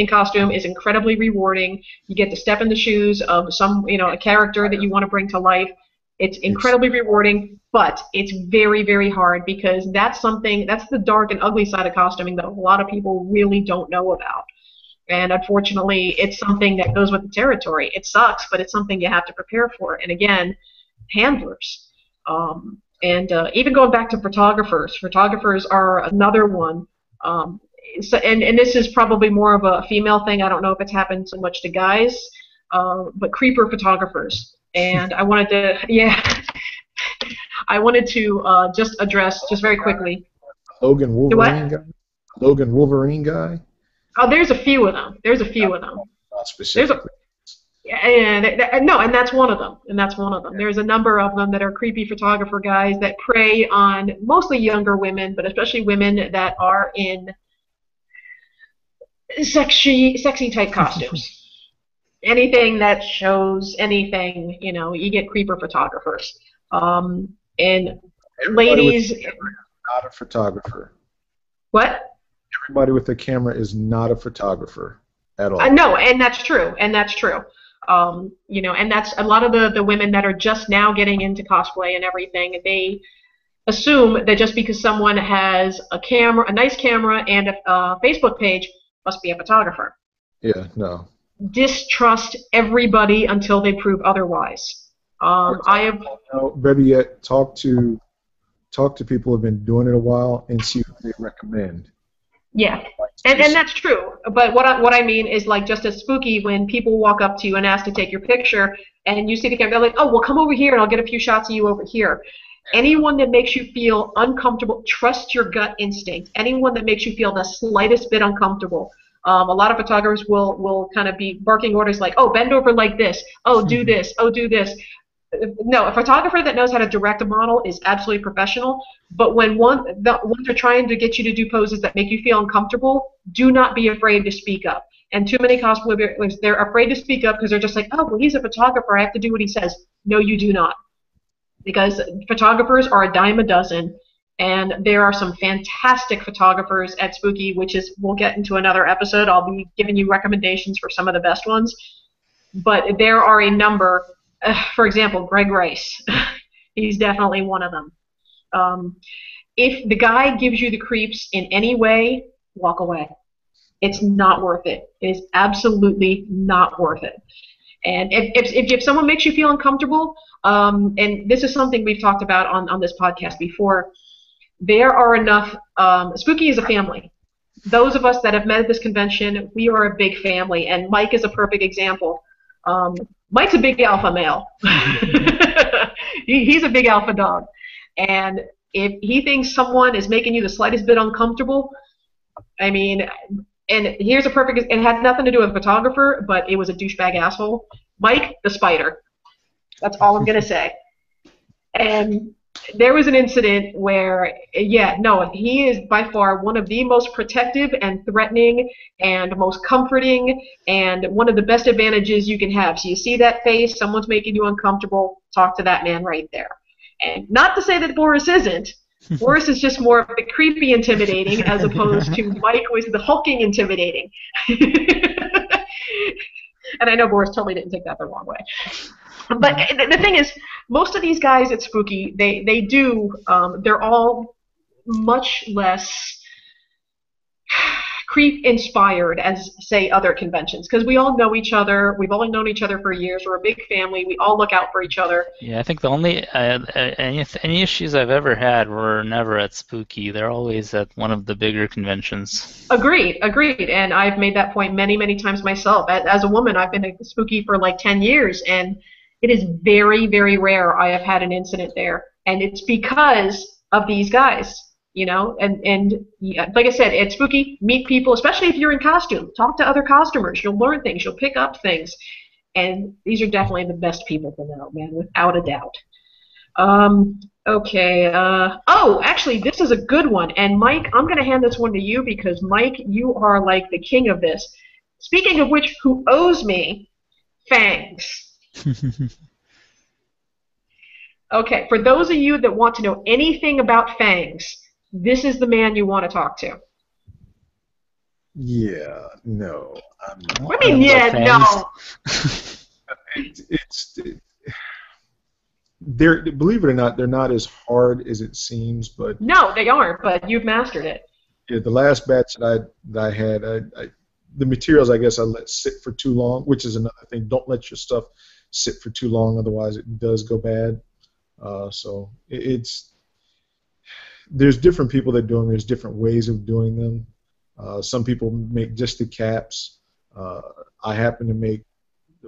Speaker 3: costume is incredibly rewarding. You get to step in the shoes of some, you know, a character that you want to bring to life. It's incredibly rewarding, but it's very, very hard because that's the dark and ugly side of costuming that a lot of people really don't know about. And unfortunately, it's something that goes with the territory. It sucks, but it's something you have to prepare for. And again, handlers. And even going back to photographers. Photographers are another one. And this is probably more of a female thing. I don't know if it's happened so much to guys, but creeper photographers. And I wanted to just address just very quickly.
Speaker 4: Logan Wolverine guy. Logan Wolverine guy.
Speaker 3: Oh, there's a few of them.
Speaker 4: Not specifically.
Speaker 3: No, and that's one of them. There's a number of them that are creepy photographer guys that prey on mostly younger women, but especially women that are in sexy type costumes. Anything that shows anything, you know, you get creeper photographers. And ladies,
Speaker 4: not a photographer.
Speaker 3: What?
Speaker 4: Everybody with a camera is not a photographer at all.
Speaker 3: No, and that's true. You know, and that's a lot of the women that are just now getting into cosplay and everything. They assume that just because someone has a nice camera, and a Facebook page, must be a photographer.
Speaker 4: Yeah, no.
Speaker 3: Distrust everybody until they prove otherwise.
Speaker 4: Better yet, talk to people who have been doing it a while and see what they recommend.
Speaker 3: Yeah, and that's true. But what I mean is, like, just as spooky when people walk up to you and ask to take your picture, and you see the camera, they're like, oh, well, come over here and I'll get a few shots of you over here. Anyone that makes you feel uncomfortable, trust your gut instinct. Anyone that makes you feel the slightest bit uncomfortable. A lot of photographers will kind of be barking orders like, oh, bend over like this. Oh, do this. Oh, do this. No, a photographer that knows how to direct a model is absolutely professional, but when they're trying to get you to do poses that make you feel uncomfortable, do not be afraid to speak up. And too many cosplayers, they're afraid to speak up because they're just like, oh, well, he's a photographer, I have to do what he says. No, you do not. Because photographers are a dime a dozen, and there are some fantastic photographers at Spooky, we'll get into another episode. I'll be giving you recommendations for some of the best ones. But there are a number. For example, Greg Rice. He's definitely one of them. If the guy gives you the creeps in any way, walk away. It's not worth it. It is absolutely not worth it. And if someone makes you feel uncomfortable, and this is something we've talked about on this podcast before, there are enough. Spooky is a family. Those of us that have met at this convention, we are a big family, and Mike is a perfect example. Mike's a big alpha male. He's a big alpha dog. And if he thinks someone is making you the slightest bit uncomfortable, I mean, and here's a perfect, it had nothing to do with a photographer, but it was a douchebag asshole. Mike, the spider. That's all I'm going to say. And there was an incident where, yeah, no, he is by far one of the most protective and threatening and most comforting and one of the best advantages you can have. So you see that face, someone's making you uncomfortable, talk to that man right there. And not to say that Boris isn't. Boris is just more of the creepy intimidating as opposed to Mike was the hulking intimidating. And I know Boris totally didn't take that the wrong way. But the thing is, most of these guys at Spooky, they do, they're all much less creep-inspired as, say, other conventions. Because we all know each other. We've all known each other for years. We're a big family. We all look out for each other.
Speaker 1: Yeah, I think the only any issues I've ever had were never at Spooky. They're always at one of the bigger conventions.
Speaker 3: Agreed. And I've made that point many, many times myself. As a woman, I've been at Spooky for like 10 years, and it is very, very rare I have had an incident there. And it's because of these guys. You know, and like I said, at Spooky, meet people, especially if you're in costume. Talk to other costumers. You'll learn things. You'll pick up things. And these are definitely the best people to know, man, without a doubt. Okay. Oh, actually, this is a good one. And Mike, I'm going to hand this one to you because, Mike, you are like the king of this. Speaking of which, who owes me fangs? Okay, for those of you that want to know anything about fangs, this is the man you want to talk to.
Speaker 4: Yeah, no.
Speaker 3: I mean, yeah, no.
Speaker 4: They're, believe it or not, they're not as hard as it seems, but
Speaker 3: no, they aren't. But you've mastered it.
Speaker 4: Yeah, the last batch that I had, the materials I guess I let sit for too long, which is another thing. Don't let your stuff sit for too long, otherwise it does go bad. So there's different people that do them. There's different ways of doing them. Some people make just the caps. I happen to make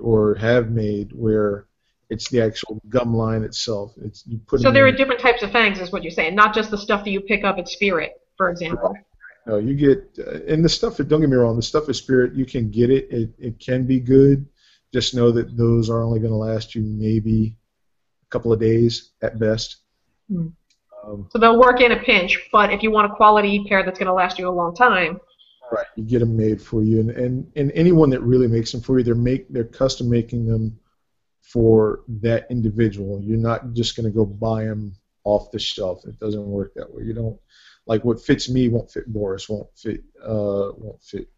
Speaker 4: or have made where it's the actual gum line itself. It's you put.
Speaker 3: So there are different types of fangs, is what you're saying, not just the stuff that you pick up at Spirit, for example.
Speaker 4: Right. No, you get and the stuff. Don't get me wrong. The stuff at Spirit, you can get it. It can be good. Just know that those are only going to last you maybe a couple of days at best.
Speaker 3: Hmm. So they'll work in a pinch, but if you want a quality pair that's going to last you a long time,
Speaker 4: right, you get them made for you, and anyone that really makes them for you, they're custom making them for that individual. You're not just going to go buy them off the shelf. It doesn't work that way. You don't like what fits me won't fit Boris, won't fit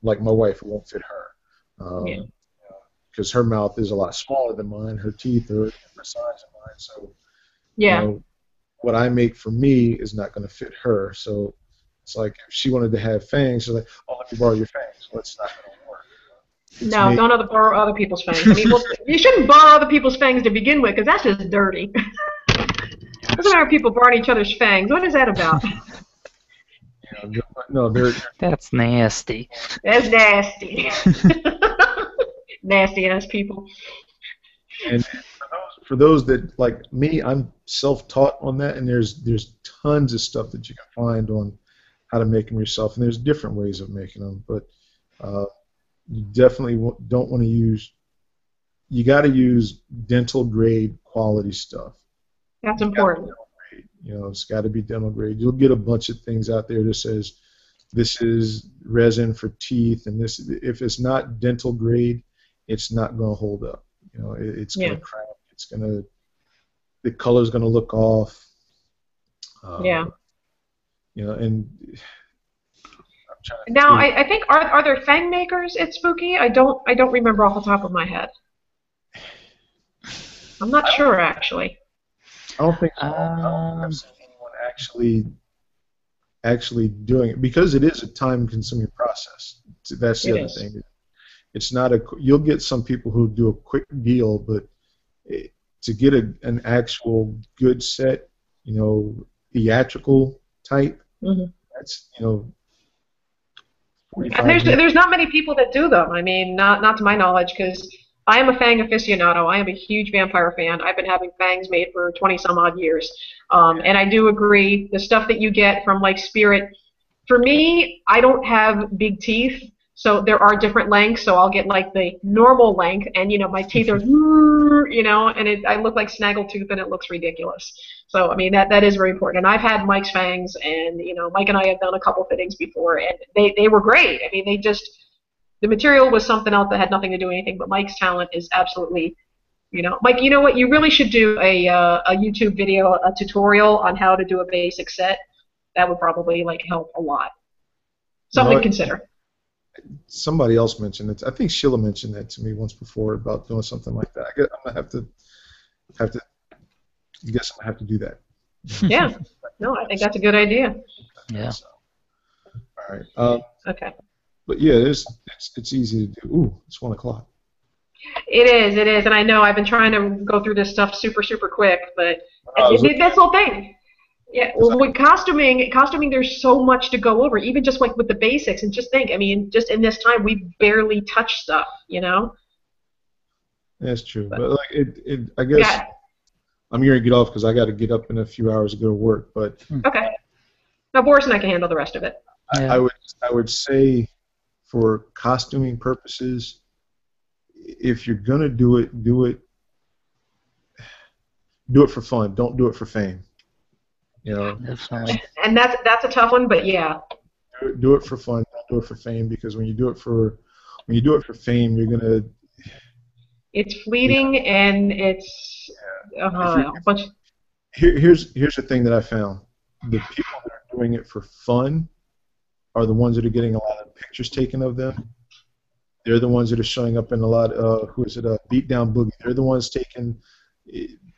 Speaker 4: like my wife. It won't fit her.
Speaker 3: Yeah.
Speaker 4: Because her mouth is a lot smaller than mine. Her teeth are a different size than mine. So
Speaker 3: yeah.
Speaker 4: What I make for me is not going to fit her. So it's like if she wanted to have fangs, she's like, "Oh, let me borrow your fangs." Well, it's not going to work.
Speaker 3: No, don't borrow other people's fangs. I mean, you shouldn't borrow other people's fangs to begin with, because that's just dirty. Doesn't matter if people borrow each other's fangs. What is that about?
Speaker 4: No,
Speaker 1: that's nasty.
Speaker 3: That's nasty. Nasty ass people.
Speaker 4: And for those that like me, I'm self-taught on that, and there's tons of stuff that you can find on how to make them yourself, and there's different ways of making them. But you definitely don't want to use. You got to use dental grade quality stuff.
Speaker 3: That's important.
Speaker 4: It's got to be dental grade. You'll get a bunch of things out there that says this is resin for teeth, and this. If it's not dental grade, it's not going to hold up. It's going to crack. It's going to. The color's going to look off.
Speaker 3: Yeah.
Speaker 4: And.
Speaker 3: Now I think are there fang makers at Spooky? I don't remember off the top of my head. I'm not sure actually.
Speaker 4: I don't think I've seen anyone actually doing it because it is a time-consuming process. That's the other thing. It's not a. You'll get some people who do a quick deal, but to get an actual good set, theatrical type, that's
Speaker 3: And there's not many people that do them. I mean, not to my knowledge, because I am a Fang aficionado. I am a huge vampire fan. I've been having Fangs made for 20 some odd years, and I do agree the stuff that you get from like Spirit. For me, I don't have big teeth, so there are different lengths. So I'll get like the normal length, and my teeth are, and I look like Snaggletooth, and it looks ridiculous. So I mean that is very important. And I've had Mike's Fangs, and Mike and I have done a couple fittings before, and they were great. I mean the material was something else that had nothing to do with anything, but Mike's talent is absolutely, Mike, you know what? You really should do a YouTube video, a tutorial on how to do a basic set. That would probably help a lot. Something to consider.
Speaker 4: Somebody else mentioned it. I think Sheila mentioned that to me once before about doing something like that. I'm gonna have to. I guess I'm gonna have to do that.
Speaker 3: Yeah. No, I think that's a good idea.
Speaker 1: Yeah.
Speaker 4: So, all right.
Speaker 3: Okay.
Speaker 4: But yeah, it's easy to do. Ooh, it's 1 o'clock.
Speaker 3: It is, and I know I've been trying to go through this stuff super quick, but that's the whole thing. Yeah, well, with costuming, there's so much to go over, even just with the basics. And just think, I mean, just in this time, we barely touch stuff,
Speaker 4: That's true, but I guess I'm going to get off because I got to get up in a few hours to go to work. But
Speaker 3: okay, now Boris and I can handle the rest of it.
Speaker 4: I would say, for costuming purposes, if you're gonna do it for fun. Don't do it for fame.
Speaker 1: Definitely.
Speaker 3: And that's a tough one, but yeah.
Speaker 4: Do it for fun. Don't do it for fame, because when you do it for fame, you're gonna.
Speaker 3: It's fleeting, and it's.
Speaker 4: Here's the thing that I found: the people that are doing it for fun are the ones that are getting a lot of pictures taken of them. They're the ones that are showing up in a lot of, Beat Down Boogie. They're the ones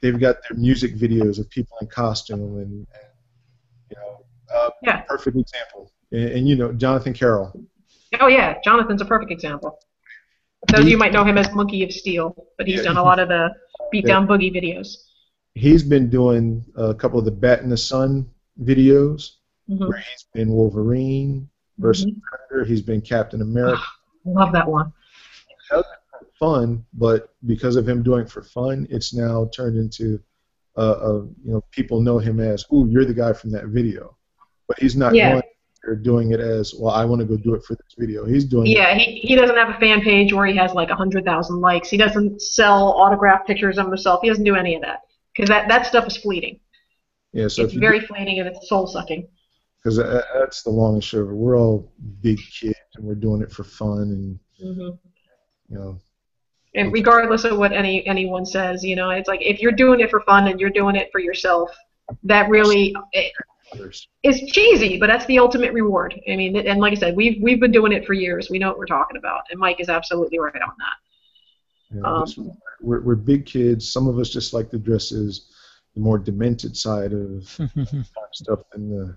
Speaker 4: they've got their music videos of people in costume, and perfect example. And Jonathan Carroll.
Speaker 3: Oh yeah, Jonathan's a perfect example. Those of you might know him as Monkey of Steel, but he's done a lot of the Beat Down Boogie videos.
Speaker 4: He's been doing a couple of the Bat in the Sun videos, where he's been Wolverine versus Predator. He's been Captain America.
Speaker 3: Love that one.
Speaker 4: It was fun, but because of him doing it for fun, it's now turned into, people know him as, ooh, you're the guy from that video. But he's not doing it as, well, I want to go do it for this video. He's doing it.
Speaker 3: He doesn't have a fan page where he has 100,000 likes. He doesn't sell autographed pictures of himself. He doesn't do any of that, because that stuff is fleeting. Yeah, so it's very fleeting, and it's soul-sucking.
Speaker 4: Because that's the long and short of it. We're all big kids, and we're doing it for fun, and
Speaker 3: And regardless of what anyone says, it's like if you're doing it for fun and you're doing it for yourself, that really is cheesy, but that's the ultimate reward. I mean, and like I said, we've been doing it for years. We know what we're talking about, and Mike is absolutely right on that.
Speaker 4: We're big kids. Some of us just like to dress as the more demented side of stuff than the.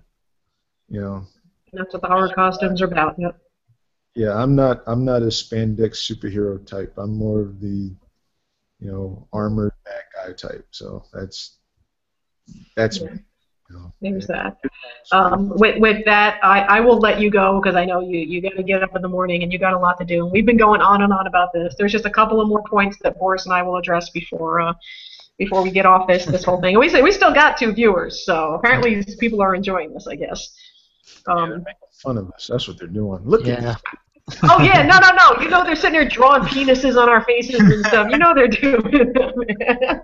Speaker 3: That's what the horror costumes are about. Yep.
Speaker 4: Yeah, I'm not a spandex superhero type. I'm more of the, armored bad guy type. So that's me.
Speaker 3: There's that. With that, I will let you go, because I know you got to get up in the morning and you got a lot to do. We've been going on and on about this. There's just a couple of more points that Boris and I will address before we get off this whole thing. And we still got 2 viewers, so apparently people are enjoying this, I guess.
Speaker 4: They're making fun of us. That's what they're doing. Look at this.
Speaker 3: Oh yeah, no. They're sitting there drawing penises on our faces and stuff. They're doing it.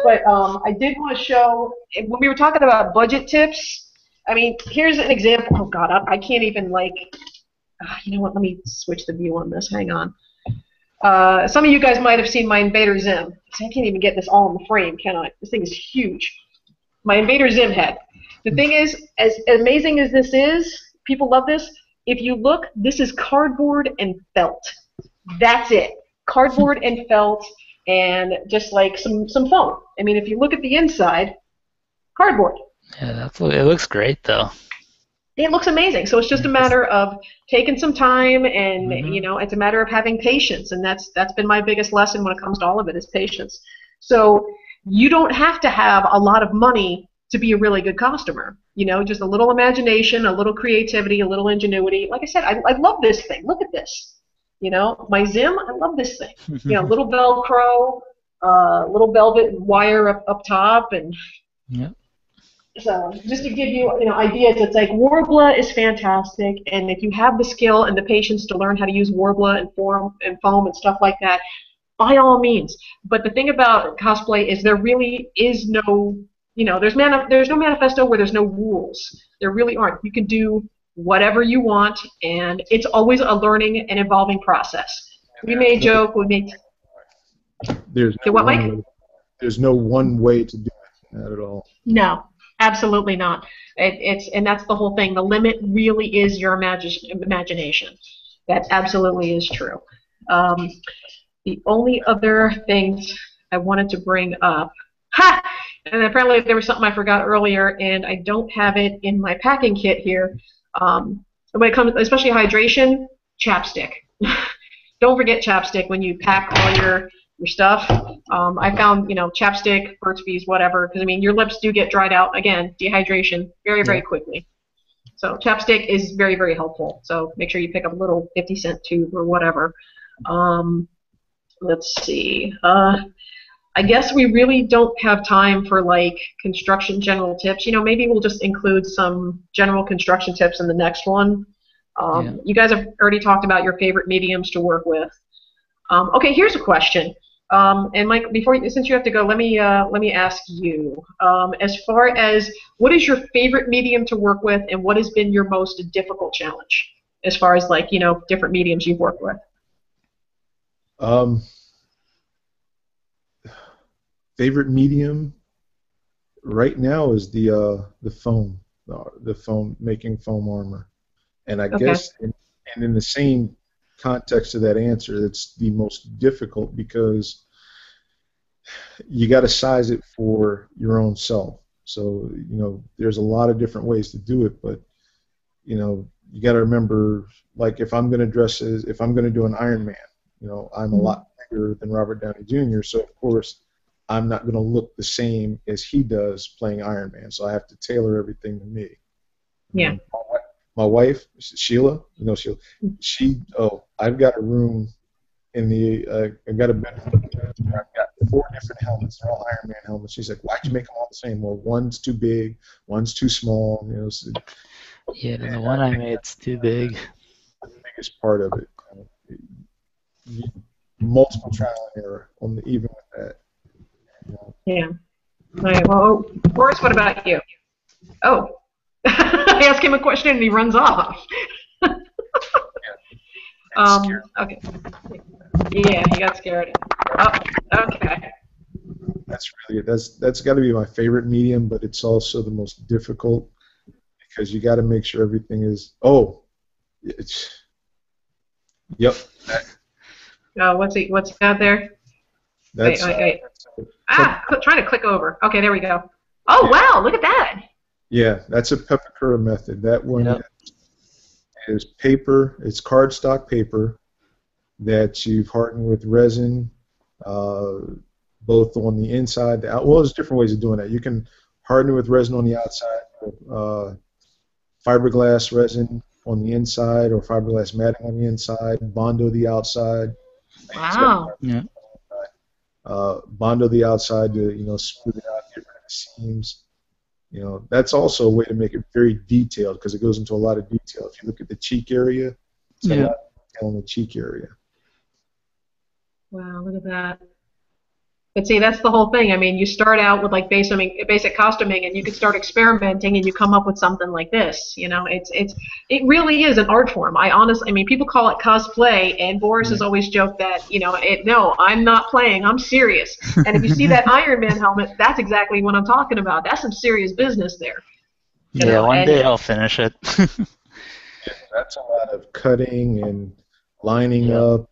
Speaker 3: But I did want to show, when we were talking about budget tips, I mean, here's an example. Oh God, I can't even you know what? Let me switch the view on this. Hang on. Some of you guys might have seen my Invader Zim. I can't even get this all in the frame, can I? This thing is huge. My Invader Zim head. The thing is, as amazing as this is, people love this. If you look, this is cardboard and felt. That's it. Cardboard and felt, and just some foam. I mean, if you look at the inside, cardboard.
Speaker 1: Yeah, it looks great though.
Speaker 3: it looks amazing. So it's just a matter of taking some time, and it's a matter of having patience, and that's been my biggest lesson when it comes to all of it is patience. So you don't have to have a lot of money to be a really good costumer. Just a little imagination, a little creativity, a little ingenuity. Like I said, I love this thing. Look at this. My Zim, I love this thing. Little Velcro, little velvet wire up top, and so just to give you ideas, it's like Warbler is fantastic, and if you have the skill and the patience to learn how to use Warbler and foam and stuff like that, by all means. But the thing about cosplay is there really is no there's no manifesto where there's no rules. There really aren't. You can do whatever you want, and it's always a learning and evolving process. We may joke.
Speaker 4: There's no Mike? There's no one way to do it, not at all.
Speaker 3: No, absolutely not. And that's the whole thing. The limit really is your imagination. That absolutely is true. The only other things I wanted to bring up. Ha! And apparently there was something I forgot earlier, and I don't have it in my packing kit here. When it comes, especially hydration, chapstick. Don't forget chapstick when you pack all your stuff. I found, chapstick, Burt's Bees, whatever, because your lips do get dried out, again, dehydration, very, very quickly. So chapstick is very, very helpful. So make sure you pick up a little 50-cent tube or whatever. Let's see. I guess we really don't have time for construction general tips. Maybe we'll just include some general construction tips in the next one. You guys have already talked about your favorite mediums to work with. Okay, here's a question. And Mike, since you have to go, let me ask you. As far as what is your favorite medium to work with, and what has been your most difficult challenge, as far as different mediums you've worked with?
Speaker 4: Favorite medium right now is the foam, making foam armor, and I guess in the same context of that answer, it's the most difficult because you got to size it for your own self. So there's a lot of different ways to do it, but you got to remember, if I'm going to do an Iron Man, I'm a lot bigger than Robert Downey Jr., so of course I'm not going to look the same as he does playing Iron Man, so I have to tailor everything to me.
Speaker 3: Yeah.
Speaker 4: My wife, Sheila, Sheila, I've got a room in I've got a bedroom where I've got 4 different helmets. They're all Iron Man helmets. She's like, why'd you make them all the same? Well, one's too big, one's too small.
Speaker 1: Yeah, the one I made's too big.
Speaker 4: The biggest part of it. Multiple trial and error even with that.
Speaker 3: Yeah. All right, well, Boris, what about you? Oh. I ask him a question and he runs off. Okay. Yeah, he got scared. Oh, okay.
Speaker 4: That's got to be my favorite medium, but it's also the most difficult because you got to make sure everything is. Yep.
Speaker 3: What's that there? Wait. Trying to click over. Okay, there we go. Oh, wow, look at that.
Speaker 4: Yeah, that's a Pepakura method. That one is paper. It's cardstock paper that you've hardened with resin, both on the inside. Well, there's different ways of doing that. You can harden it with resin on the outside, fiberglass resin on the inside, or fiberglass matting on the inside, Bondo the outside.
Speaker 3: Wow.
Speaker 1: Yeah.
Speaker 4: Bondo the outside to smooth it out, get rid of the seams. That's also a way to make it very detailed because it goes into a lot of detail. If you look at the cheek area, it's a lot of detail in the cheek area.
Speaker 3: Wow, look at that. But see, that's the whole thing. You start out with basic costuming, and you can start experimenting, and you come up with something like this. It really is an art form. People call it cosplay, and Boris has always joked that no, I'm not playing, I'm serious. And if you see that Iron Man helmet, that's exactly what I'm talking about. That's some serious business there.
Speaker 1: One day I'll finish it.
Speaker 4: That's a lot of cutting and lining up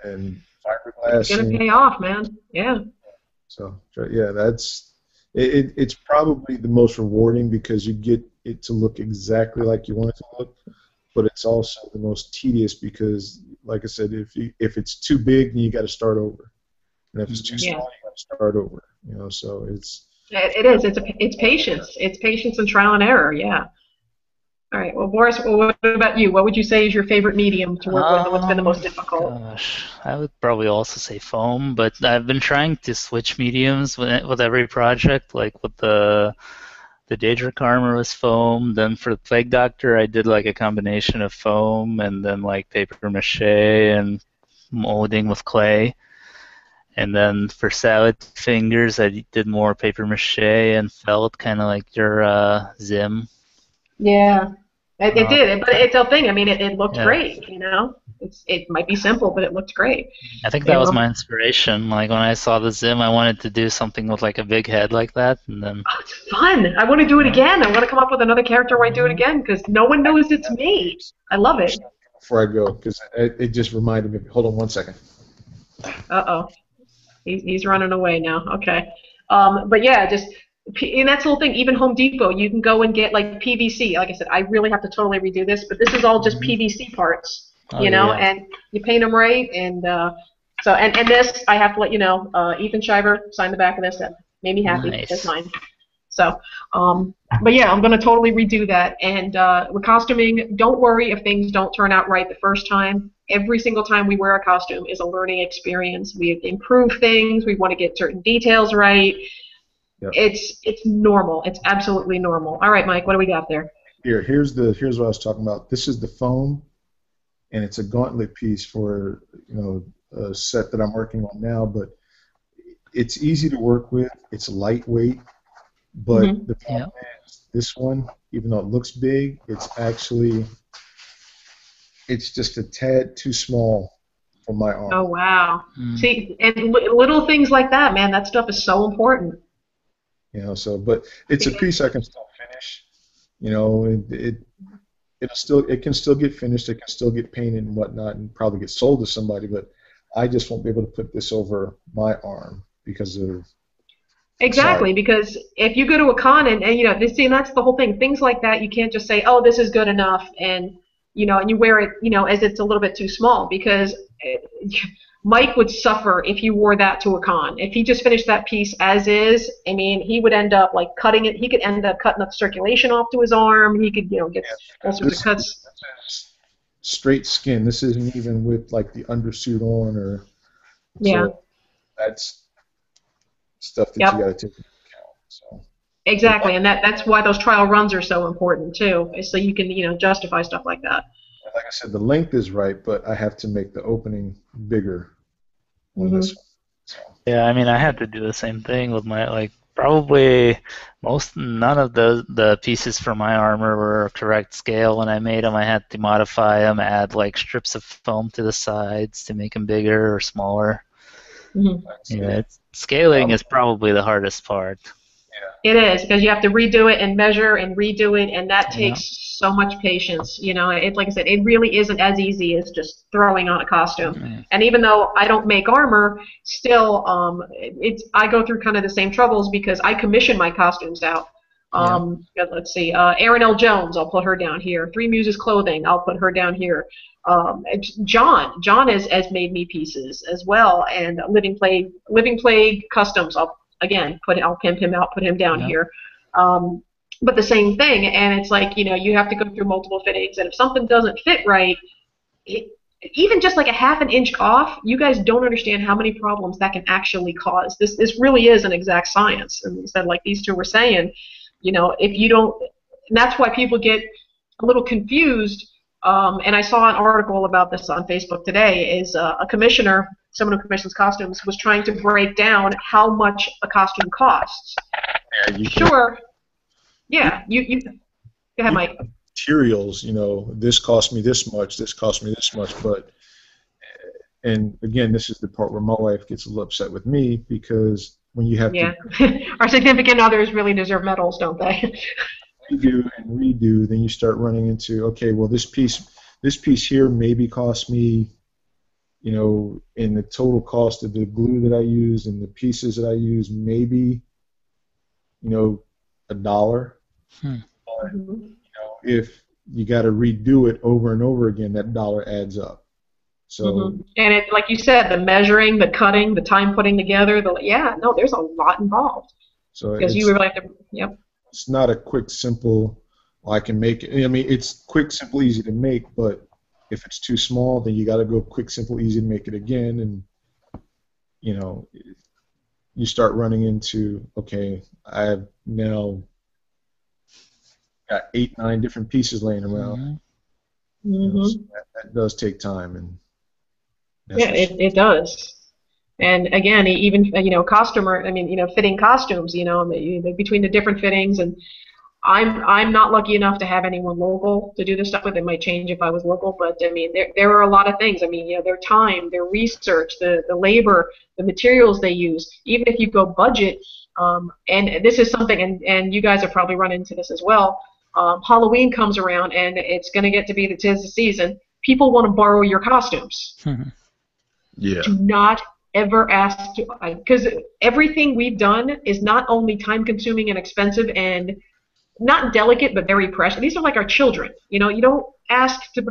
Speaker 4: and fiberglass.
Speaker 3: It's gonna pay off, man. Yeah.
Speaker 4: So yeah, that's It's probably the most rewarding because you get it to look exactly like you want it to look, but it's also the most tedious because, like I said, if it's too big, then you got to start over, and if it's too small, you got to start over. You know, so it's.
Speaker 3: It is. It's patience. It's patience and trial and error. Yeah. All right. Well, Boris, what about you? What would you say is your favorite medium to work with, and what's been the most difficult?
Speaker 1: Gosh, I would probably also say foam, but I've been trying to switch mediums with every project. Like with the Daedric armor was foam. Then for the Plague Doctor, I did like a combination of foam and then like paper mache and molding with clay. And then for Salad Fingers, I did more paper mache and felt, kind of like your Zim.
Speaker 3: Yeah, it did, but it's a thing. I mean, it looked
Speaker 1: Yeah.
Speaker 3: great. You know, it might be simple, but it looked great.
Speaker 1: I think that was my inspiration. Like when I saw the Zim, I wanted to do something with like a big head like that, and then.
Speaker 3: Oh, it's fun. I want to do it again. I want to come up with another character where I do it again because no one knows it's me. I love it.
Speaker 4: Before I go, because it just reminded me. Hold on one second.
Speaker 3: Uh-oh. He's running away now. Okay. But yeah, and that's the whole thing. Even Home Depot, you can go and get like PVC. Like I said, I really have to totally redo this, but this is all just PVC parts, you know, and you paint them right. And so, and this, I have to let you know, Ethan Shiver signed the back of this. That made me happy.
Speaker 1: Nice.
Speaker 3: That's mine. So, but yeah, I'm going to totally redo that. And with costuming, don't worry if things don't turn out right the first time. Every single time we wear a costume is a learning experience. We improve things. We want to get certain details right. Yep. It's normal. It's absolutely normal. All right, Mike, what do we got there?
Speaker 4: Here's what I was talking about. This is the foam, and it's a gauntlet piece for a set that I'm working on now. But it's easy to work with. It's lightweight, but the problem is this one, even though it looks big, it's just a tad too small for my arm.
Speaker 3: Oh, wow. See, and little things like that, man, that stuff is so important.
Speaker 4: You know, but it's a piece I can still finish. You know, it can still get finished. It can still get painted and whatnot, and probably get sold to somebody. But I just won't be able to put this over my arm because of.
Speaker 3: Exactly, because if you go to a con and you know, that's the whole thing. Things like that, you can't just say, oh, this is good enough, and you know, and you wear it, you know, as it's a little bit too small, because Mike would suffer if you wore that to a con. If he just finished that piece as is, I mean, he would end up like cutting it. He could end up cutting up circulation off to his arm. He could, you know, get all sorts of cuts.
Speaker 4: Straight skin. This isn't even with like the undersuit on or.
Speaker 3: Yeah.
Speaker 4: So that's stuff that you got to take into account. So.
Speaker 3: Exactly, and that's why those trial runs are so important too, so you can, you know, justify stuff like that.
Speaker 4: Like I said, the length is right, but I have to make the opening bigger on this one. So.
Speaker 1: Yeah, I mean, I had to do the same thing with my probably none of the pieces for my armor were correct scale when I made them. I had to modify them, add like strips of foam to the sides to make them bigger or smaller. Yeah, scaling is probably the hardest part.
Speaker 3: It is, because you have to redo it and measure and redo it, and that takes so much patience. You know, like I said, it really isn't as easy as just throwing on a costume. And even though I don't make armor, still, I go through kind of the same troubles because I commission my costumes out. Let's see, Erin L. Jones, I'll put her down here. Three Muses Clothing, I'll put her down here. John has made me pieces as well, and Living Plague Customs, I'll pimp him out, put him down here. But the same thing, and it's like, you know, you have to go through multiple fittings, and if something doesn't fit right, even just like a half an inch off, you guys don't understand how many problems that can actually cause. This really is an exact science, and instead, like these two were saying, you know, if you don't, and that's why people get a little confused. And I saw an article about this on Facebook today. Is a commissioner, someone who commissions costumes, was trying to break down how much a costume costs. Sure. Yeah. You go ahead, Mike.
Speaker 4: Materials, you know, this cost me this much, this cost me this much, but, and again, this is the part where my wife gets a little upset with me because when you have to.
Speaker 3: Our significant others really deserve medals, don't they?
Speaker 4: Redo and redo, then you start running into, okay, well, this piece here maybe cost me, you know, in the total cost of the glue that I use and the pieces that I use, maybe $1.
Speaker 1: Hmm.
Speaker 4: But if you got to redo it over and over again, that dollar adds up. So
Speaker 3: and it, like you said, the measuring, the cutting, the time putting together, there's a lot involved.
Speaker 4: So
Speaker 3: Because you really have to,
Speaker 4: it's not a quick, simple, I can make it. I mean, it's quick, simple, easy to make, but if it's too small, then you got to go quick, simple, easy to make it again, and you start running into, okay, I have now got 8, 9 different pieces laying around. So that does take time, and
Speaker 3: it does. And again, even fitting costumes, between the different fittings, and I'm not lucky enough to have anyone local to do this stuff with. It might change if I was local, but I mean, there are a lot of things. I mean, their time, their research, the labor, the materials they use. Even if you go budget, and this is something, and you guys have probably run into this as well. Halloween comes around, and it's going to get to be the 'tis the season. People want to borrow your costumes.
Speaker 4: Yeah.
Speaker 3: Do not ever ask to, because everything we've done is not only time-consuming and expensive and not delicate, but very precious. These are like our children. You don't ask to.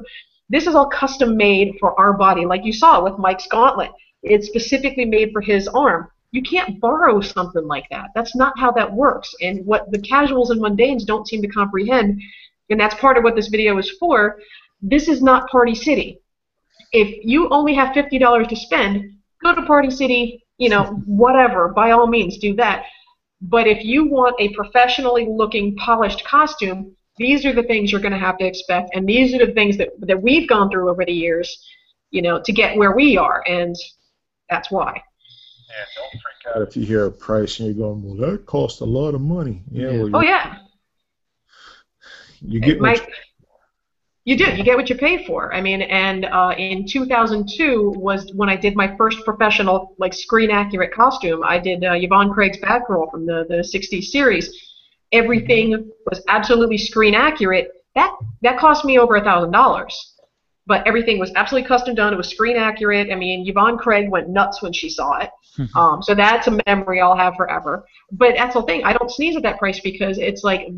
Speaker 3: This is all custom made for our body, like you saw with Mike's gauntlet. It's specifically made for his arm. You can't borrow something like that. That's not how that works. And what the casuals and mundanes don't seem to comprehend, and that's part of what this video is for. This is not Party City. If you only have $50 to spend, go to Party City. Whatever. By all means, do that. But if you want a professionally looking, polished costume, these are the things you're going to have to expect, and these are the things that we've gone through over the years, to get where we are, and that's why.
Speaker 4: Yeah, don't freak out if you hear a price and you're going, well, that costs a lot of money. Yeah.
Speaker 3: Well,
Speaker 4: You get
Speaker 3: You do. You get what you pay for. I mean, and in 2002 was when I did my first professional, screen-accurate costume. I did Yvonne Craig's Batgirl from the 60s series. Everything was absolutely screen-accurate. That cost me over $1,000. But everything was absolutely custom done. It was screen-accurate. I mean, Yvonne Craig went nuts when she saw it. So that's a memory I'll have forever. But that's the thing. I don't sneeze at that price because it's like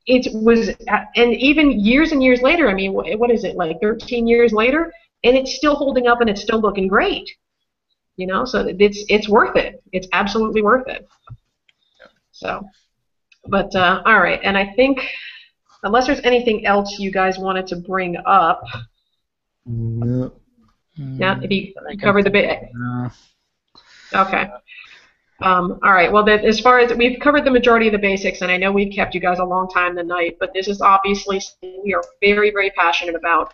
Speaker 3: it was, and even years and years later, I mean, what is it, 13 years later, and it's still holding up and it's still looking great. So it's worth it. It's absolutely worth it. So, but all right, and I think unless there's anything else you guys wanted to bring up.
Speaker 4: No.
Speaker 3: Now, if you covered the bit. Okay. All right. Well, as far as we've covered the majority of the basics, and I know we've kept you guys a long time tonight, but this is obviously something we are very, very passionate about.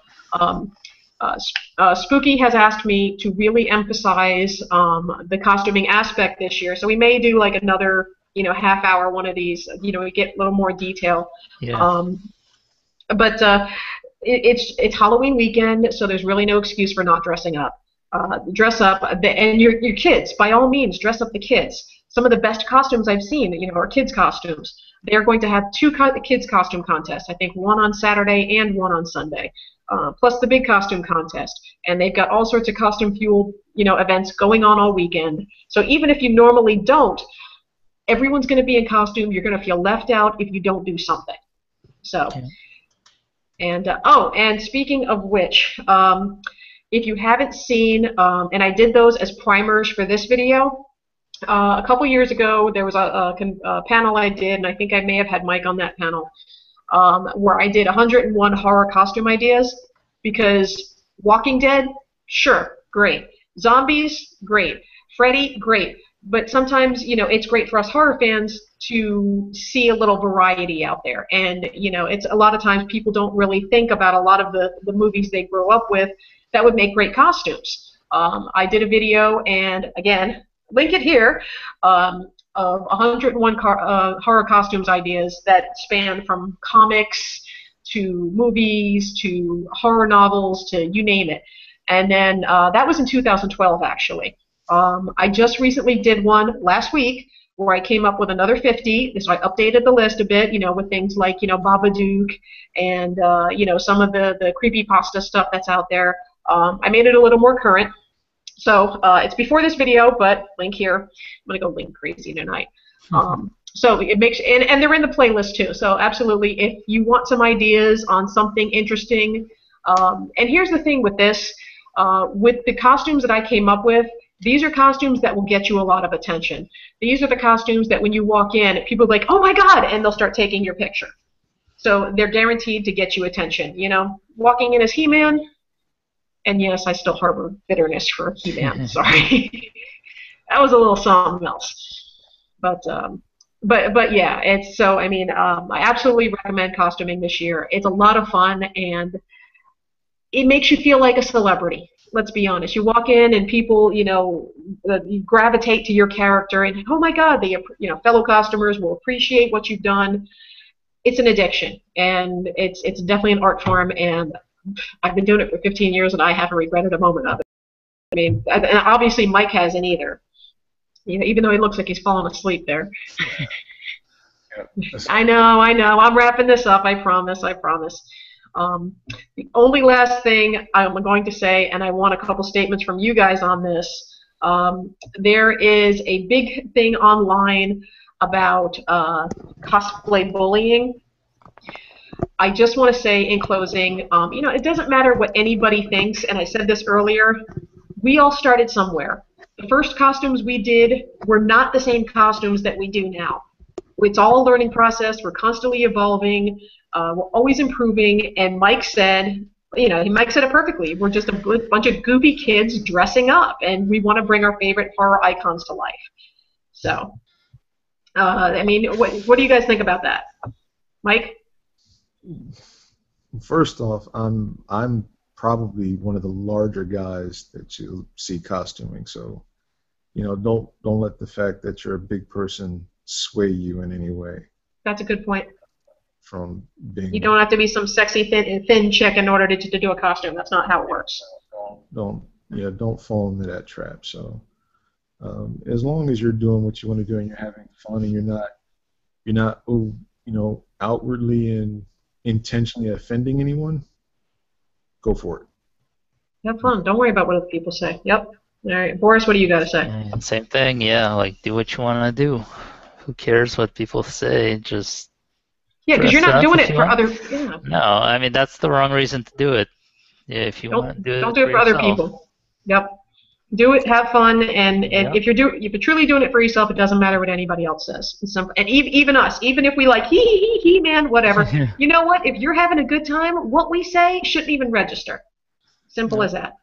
Speaker 3: Spooky has asked me to really emphasize the costuming aspect this year, so we may do another half hour one of these. We get a little more detail.
Speaker 1: Yeah.
Speaker 3: But it's Halloween weekend, so there's really no excuse for not dressing up. Dress up, and your kids, by all means, dress up the kids. Some of the best costumes I've seen, are kids' costumes. They're going to have 2 kids' costume contests, I think one on Saturday and one on Sunday, plus the big costume contest. And they've got all sorts of costume-fueled, events going on all weekend. So even if you normally don't, everyone's going to be in costume. You're going to feel left out if you don't do something. So,
Speaker 1: okay.
Speaker 3: And and speaking of which, if you haven't seen, and I did those as primers for this video, a couple years ago there was a panel I did, and I think I may have had Mike on that panel, where I did 101 horror costume ideas, because Walking Dead, sure, great. Zombies, great. Freddy, great. But sometimes, it's great for us horror fans to see a little variety out there. And, it's a lot of times people don't really think about a lot of the movies they grow up with that would make great costumes. I did a video, and again, link it here, of 101 horror costumes ideas that span from comics to movies to horror novels to you name it. And then that was in 2012, actually. I just recently did one last week where I came up with another 50. So I updated the list a bit, with things like, Babadook and, some of the creepypasta stuff that's out there. I made it a little more current. So it's before this video, but link here. I'm going to go link crazy tonight. So it makes, and they're in the playlist too. So absolutely, if you want some ideas on something interesting, and here's the thing with this, with the costumes that I came up with, these are costumes that will get you a lot of attention. These are the costumes that when you walk in, people are like, oh my God, and they'll start taking your picture. So they're guaranteed to get you attention. You know, walking in as He-Man, and yes, I still harbor bitterness for He-Man. Sorry, that was a little something else. But yeah, it's so. I mean, I absolutely recommend costuming this year. It's a lot of fun, and it makes you feel like a celebrity. Let's be honest. You walk in, and people, you know, you gravitate to your character, and oh my God, fellow costumers will appreciate what you've done. It's an addiction, and it's definitely an art form, and I've been doing it for 15 years, and I haven't regretted a moment of it. I mean, and obviously Mike hasn't either. You know, even though he looks like he's fallen asleep there. I know. I'm wrapping this up. I promise. The only last thing I'm going to say, and I want a couple statements from you guys on this. There is a big thing online about cosplay bullying. I just want to say in closing, you know, it doesn't matter what anybody thinks, and I said this earlier, we all started somewhere. The first costumes we did were not the same costumes that we do now. It's all a learning process. We're constantly evolving. We're always improving, and Mike said, you know, Mike said it perfectly. We're just a good bunch of goofy kids dressing up, and we want to bring our favorite horror icons to life. So, I mean, what do you guys think about that, Mike?
Speaker 4: First off, I'm probably one of the larger guys that you see costuming, so you know, don't let the fact that you're a big person sway you in any way.
Speaker 3: That's a good point.
Speaker 4: From being,
Speaker 3: you don't have to be some sexy thin chick in order to do a costume. That's not how it works.
Speaker 4: Don't fall into that trap. So as long as you're doing what you want to do and you're having fun and you're not outwardly and intentionally offending anyone, go for it.
Speaker 3: Have fun. Don't worry about what other people say. Yep. All right, Boris, what do you got to say?
Speaker 1: Same thing. Yeah, like do what you want to do. Who cares what people say? Just
Speaker 3: because you're not doing it for other. Yeah.
Speaker 1: No, I mean that's the wrong reason to do it. Yeah, if you want to do it,
Speaker 3: don't do it for other people. Yep. Do it, have fun, and if you're truly doing it for yourself, it doesn't matter what anybody else says. It's simple. And even us, even if we like he man, whatever. You know what? If you're having a good time, what we say shouldn't even register. Simple as that.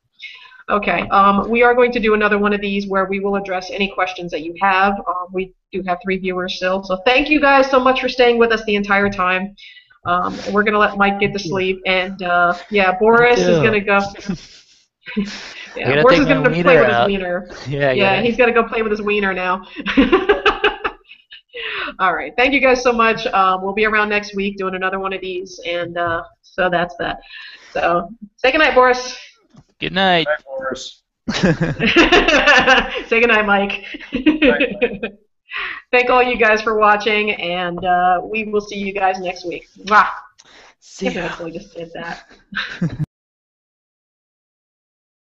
Speaker 3: Okay. We are going to do another one of these where we will address any questions that you have. We do have 3 viewers still, so thank you guys so much for staying with us the entire time. We're gonna let Mike get to sleep, and yeah, Boris is gonna go. Yeah, Boris is going to play with his wiener. Yeah, he's got to go play with his wiener now. All right. Thank you guys so much. We'll be around next week doing another one of these, and so that's that. So say goodnight, Boris.
Speaker 1: Good night.
Speaker 4: Good night, Boris.
Speaker 3: Say goodnight, Mike. Thank all you guys for watching, and we will see you guys next week. Wow.
Speaker 1: See ya.
Speaker 3: I can't believe I just did that.